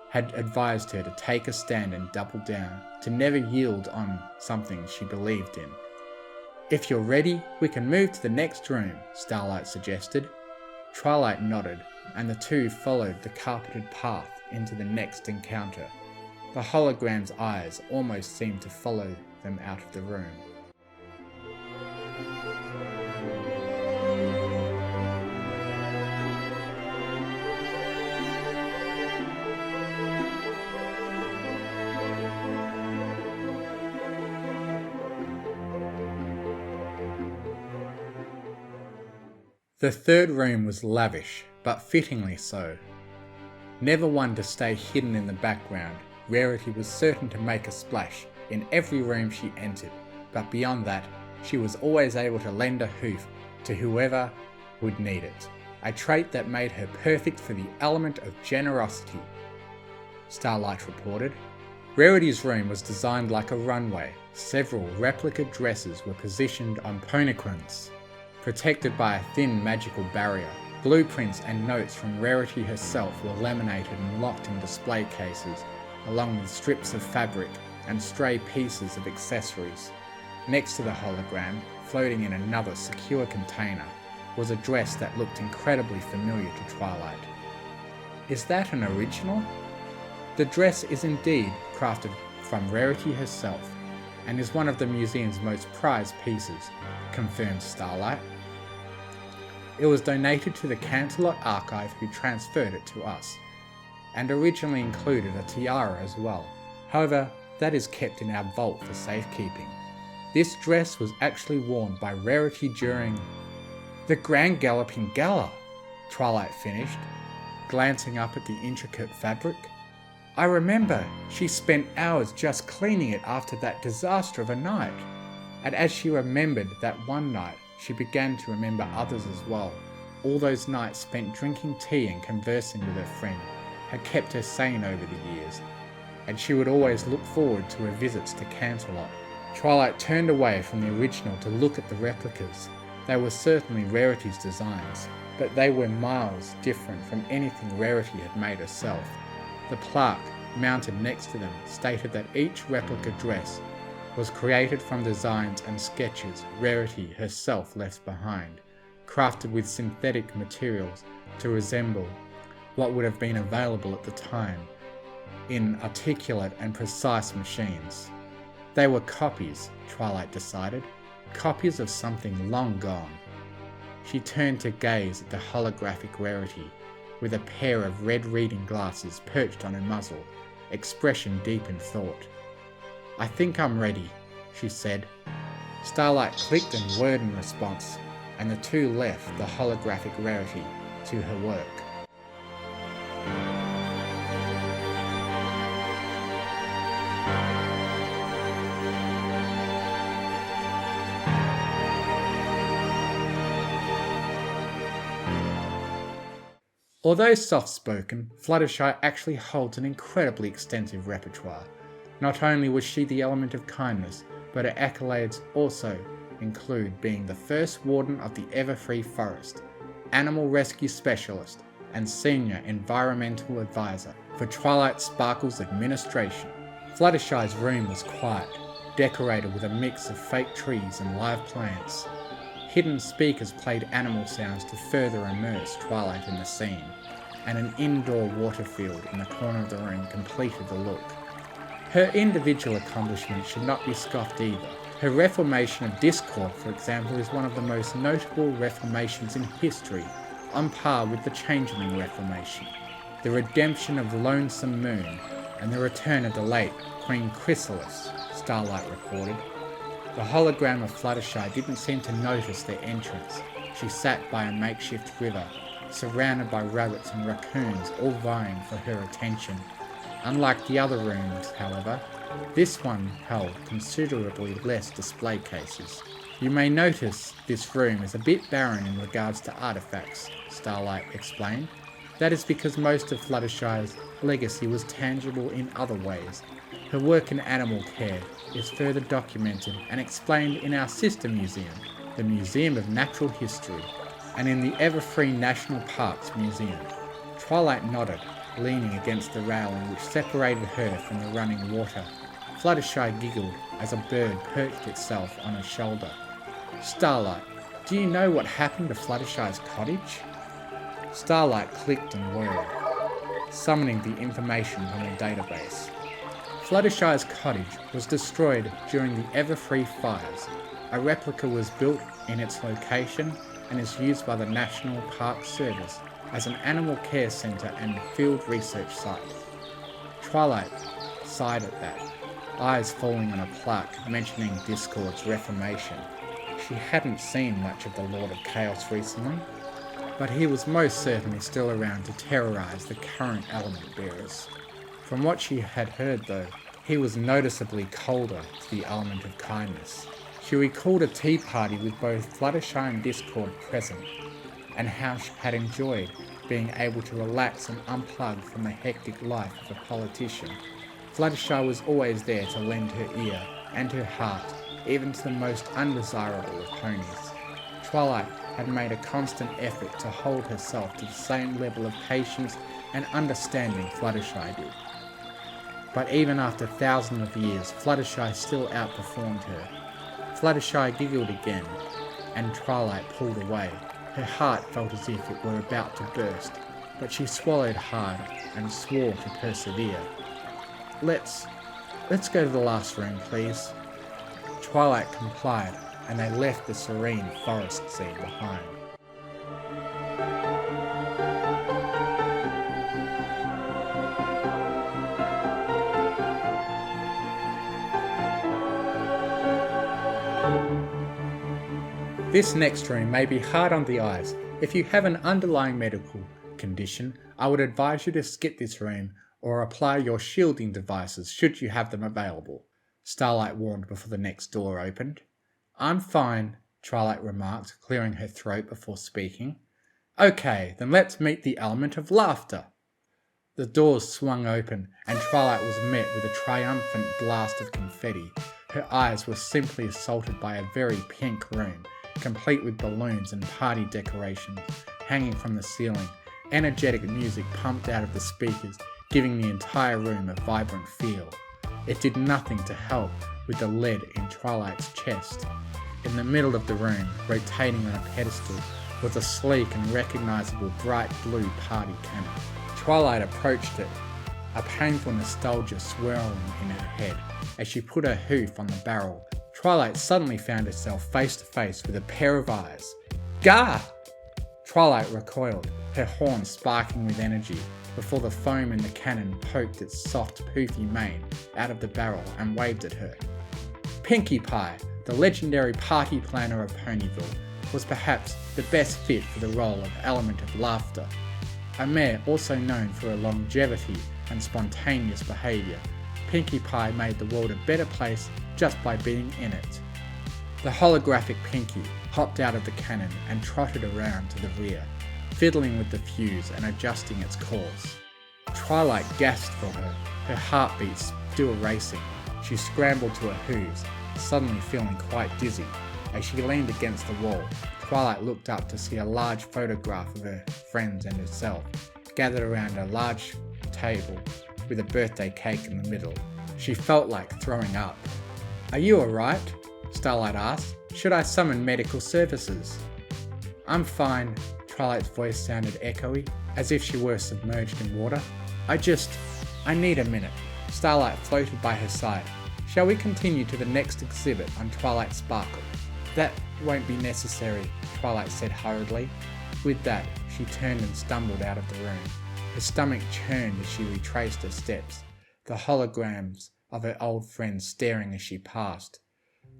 had advised her to take a stand and double down, to never yield on something she believed in. "If you're ready, we can move to the next room," Starlight suggested. Twilight nodded, and the two followed the carpeted path into the next encounter. The hologram's eyes almost seemed to follow them out of the room. The third room was lavish, but fittingly so. Never one to stay hidden in the background, Rarity was certain to make a splash in every room she entered, but beyond that, she was always able to lend a hoof to whoever would need it, a trait that made her perfect for the element of generosity, Starlight reported. Rarity's room was designed like a runway. Several replica dresses were positioned on poniquins, protected by a thin magical barrier. Blueprints and notes from Rarity herself were laminated and locked in display cases, along with strips of fabric and stray pieces of accessories. Next to the hologram, floating in another secure container, was a dress that looked incredibly familiar to Twilight. Is that an original? The dress is indeed crafted from Rarity herself, and is one of the museum's most prized pieces, confirmed Starlight. It was donated to the Canterlot Archive, who transferred it to us, and originally included a tiara as well. However, that is kept in our vault for safekeeping. This dress was actually worn by Rarity during the Grand Galloping Gala, Twilight finished, glancing up at the intricate fabric. I remember she spent hours just cleaning it after that disaster of a night, and as she remembered that one night, she began to remember others as well. All those nights spent drinking tea and conversing with her friend had kept her sane over the years, and she would always look forward to her visits to Canterlot. Twilight turned away from the original to look at the replicas. They were certainly Rarity's designs, but they were miles different from anything Rarity had made herself. The plaque mounted next to them stated that each replica dress was created from designs and sketches Rarity herself left behind, crafted with synthetic materials to resemble what would have been available at the time in articulate and precise machines. They were copies, Twilight decided, copies of something long gone. She turned to gaze at the holographic Rarity, with a pair of red reading glasses perched on her muzzle, expression deep in thought. "I think I'm ready," she said. Starlight clicked a word in response, and the two left the holographic Rarity to her work. Although soft-spoken, Fluttershy actually holds an incredibly extensive repertoire. Not only was she the element of kindness, but her accolades also include being the first warden of the Everfree Forest, animal rescue specialist, and senior environmental advisor for Twilight Sparkle's administration. Fluttershy's room was quiet, decorated with a mix of fake trees and live plants. Hidden speakers played animal sounds to further immerse Twilight in the scene, and an indoor water field in the corner of the room completed the look. Her individual accomplishments should not be scoffed either. Her reformation of Discord, for example, is one of the most notable reformations in history, on par with the Changeling Reformation, the redemption of Lonesome Moon, and the return of the late Queen Chrysalis, Starlight reported. The hologram of Fluttershy didn't seem to notice their entrance. She sat by a makeshift river, surrounded by rabbits and raccoons all vying for her attention. Unlike the other rooms, however, this one held considerably less display cases. "You may notice this room is a bit barren in regards to artifacts," Starlight explained. "That is because most of Fluttershy's legacy was tangible in other ways. Her work in animal care is further documented and explained in our sister museum, the Museum of Natural History, and in the Everfree National Parks Museum." Twilight nodded, leaning against the railing which separated her from the running water. Fluttershy giggled as a bird perched itself on her shoulder. "Starlight, do you know what happened to Fluttershy's cottage?" Starlight clicked and whirred, summoning the information from her database. Fluttershy's cottage was destroyed during the Everfree fires. A replica was built in its location and is used by the National Park Service as an animal care centre and field research site. Twilight sighed at that, eyes falling on a plaque mentioning Discord's reformation. She hadn't seen much of the Lord of Chaos recently, but he was most certainly still around to terrorise the current element bearers. From what she had heard though, he was noticeably colder to the element of kindness. She recalled a tea party with both Fluttershy and Discord present, and how she had enjoyed being able to relax and unplug from the hectic life of a politician. Fluttershy was always there to lend her ear and her heart, even to the most undesirable of ponies. Twilight had made a constant effort to hold herself to the same level of patience and understanding Fluttershy did. But even after thousands of years, Fluttershy still outperformed her. Fluttershy giggled again, and Twilight pulled away. Her heart felt as if it were about to burst, but she swallowed hard and swore to persevere. Let's go to the last room, please." Twilight complied, and they left the serene forest scene behind. This next room may be hard on the eyes. If you have an underlying medical condition, I would advise you to skip this room or apply your shielding devices should you have them available, Starlight warned before the next door opened. "I'm fine," Twilight remarked, clearing her throat before speaking. "Okay, then let's meet the element of laughter." The doors swung open, and Twilight was met with a triumphant blast of confetti. Her eyes were simply assaulted by a very pink room, complete with balloons and party decorations hanging from the ceiling. Energetic music pumped out of the speakers, giving the entire room a vibrant feel. It did nothing to help with the lead in Twilight's chest. In the middle of the room, rotating on a pedestal, was a sleek and recognisable bright blue party cannon. Twilight approached it, a painful nostalgia swirling in her head as she put her hoof on the barrel. Twilight suddenly found herself face to face with a pair of eyes. Gah! Twilight recoiled, her horn sparking with energy, before the foam in the cannon poked its soft, poofy mane out of the barrel and waved at her. Pinkie Pie, the legendary party planner of Ponyville, was perhaps the best fit for the role of Element of Laughter, a mare also known for her longevity and spontaneous behaviour. Pinkie Pie made the world a better place just by being in it. The holographic Pinkie hopped out of the cannon and trotted around to the rear, fiddling with the fuse and adjusting its course. Twilight gasped for her heartbeats still racing. She scrambled to her hooves, suddenly feeling quite dizzy. As she leaned against the wall, Twilight looked up to see a large photograph of her friends and herself, gathered around a large table with a birthday cake in the middle. She felt like throwing up. "Are you alright?" Starlight asked. "Should I summon medical services?" "I'm fine." Twilight's voice sounded echoey, as if she were submerged in water. I need a minute." Starlight floated by her side. "Shall we continue to the next exhibit on Twilight Sparkle?" "That won't be necessary," Twilight said hurriedly. With that, she turned and stumbled out of the room. Her stomach churned as she retraced her steps, the holograms of her old friends staring as she passed.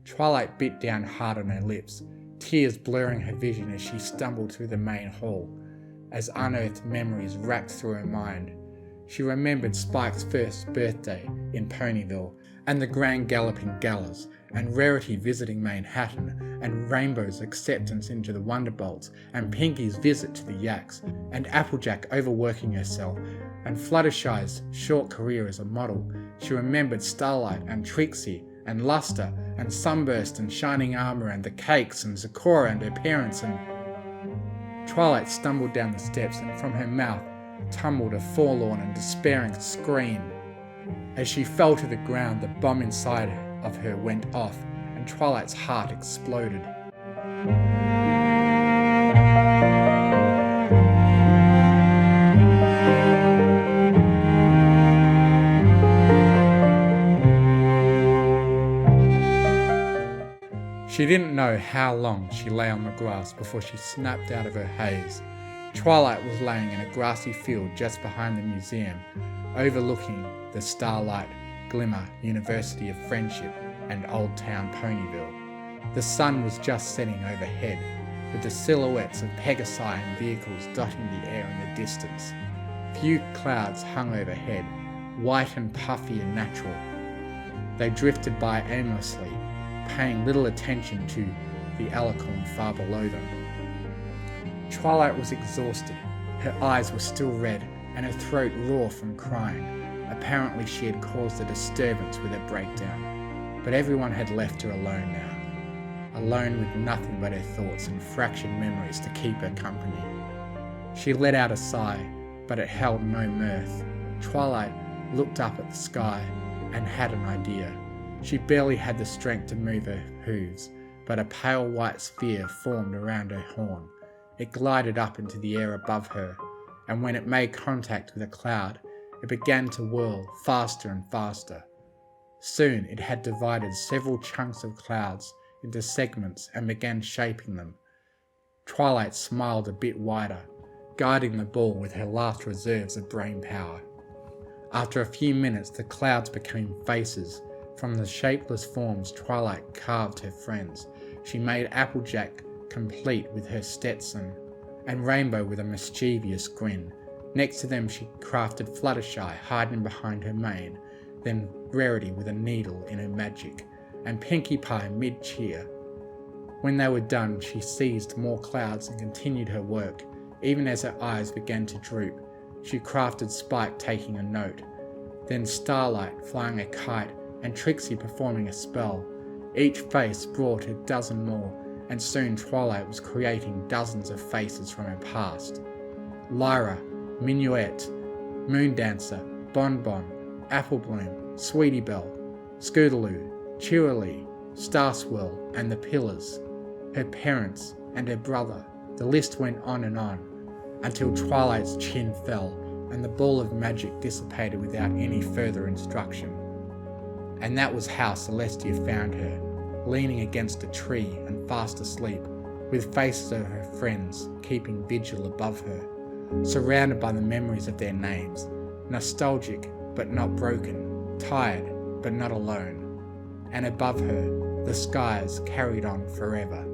Twilight bit down hard on her lips, tears blurring her vision as she stumbled through the main hall. As unearthed memories racked through her mind, she remembered Spike's first birthday in Ponyville, and the Grand Galloping Galas, and Rarity visiting Manhattan, and Rainbow's acceptance into the Wonderbolts, and Pinkie's visit to the Yaks, and Applejack overworking herself, and Fluttershy's short career as a model. She remembered Starlight and Trixie, and Luster, and Sunburst, and Shining Armour, and the cakes, and Zecora and her parents, and... Twilight stumbled down the steps, and from her mouth tumbled a forlorn and despairing scream. As she fell to the ground, the bomb inside of her went off, and Twilight's heart exploded. She didn't know how long she lay on the grass before she snapped out of her haze. Twilight was laying in a grassy field just behind the museum, overlooking the starlight glimmer University of Friendship and Old Town Ponyville. The sun was just setting overhead, with the silhouettes of Pegasi and vehicles dotting the air in the distance. Few clouds hung overhead, white and puffy and natural. They drifted by aimlessly, paying little attention to the Alicorn far below them. Twilight was exhausted. Her eyes were still red and her throat raw from crying. Apparently she had caused a disturbance with her breakdown, but everyone had left her alone now, alone with nothing but her thoughts and fractured memories to keep her company. She let out a sigh, but it held no mirth. Twilight looked up at the sky and had an idea. She barely had the strength to move her hooves, but a pale white sphere formed around her horn. It glided up into the air above her, and when it made contact with a cloud, it began to whirl faster and faster. Soon it had divided several chunks of clouds into segments and began shaping them. Twilight smiled a bit wider, guiding the ball with her last reserves of brain power. After a few minutes, the clouds became faces. From the shapeless forms Twilight carved her friends. She made Applejack complete with her Stetson, and Rainbow with a mischievous grin. Next to them she crafted Fluttershy hiding behind her mane, then Rarity with a needle in her magic, and Pinkie Pie mid-cheer. When they were done, she seized more clouds and continued her work. Even as her eyes began to droop, she crafted Spike taking a note, then Starlight flying a kite, and Trixie performing a spell. Each face brought a dozen more, and soon Twilight was creating dozens of faces from her past. Lyra, Minuet, Moondancer, Bonbon, Applebloom, Sweetie Belle, Scootaloo, Cheerilee, Starswirl, and the Pillars, her parents and her brother. The list went on, until Twilight's chin fell and the ball of magic dissipated without any further instruction. And that was how Celestia found her, leaning against a tree and fast asleep, with faces of her friends keeping vigil above her, surrounded by the memories of their names, nostalgic but not broken, tired but not alone. And above her, the skies carried on forever.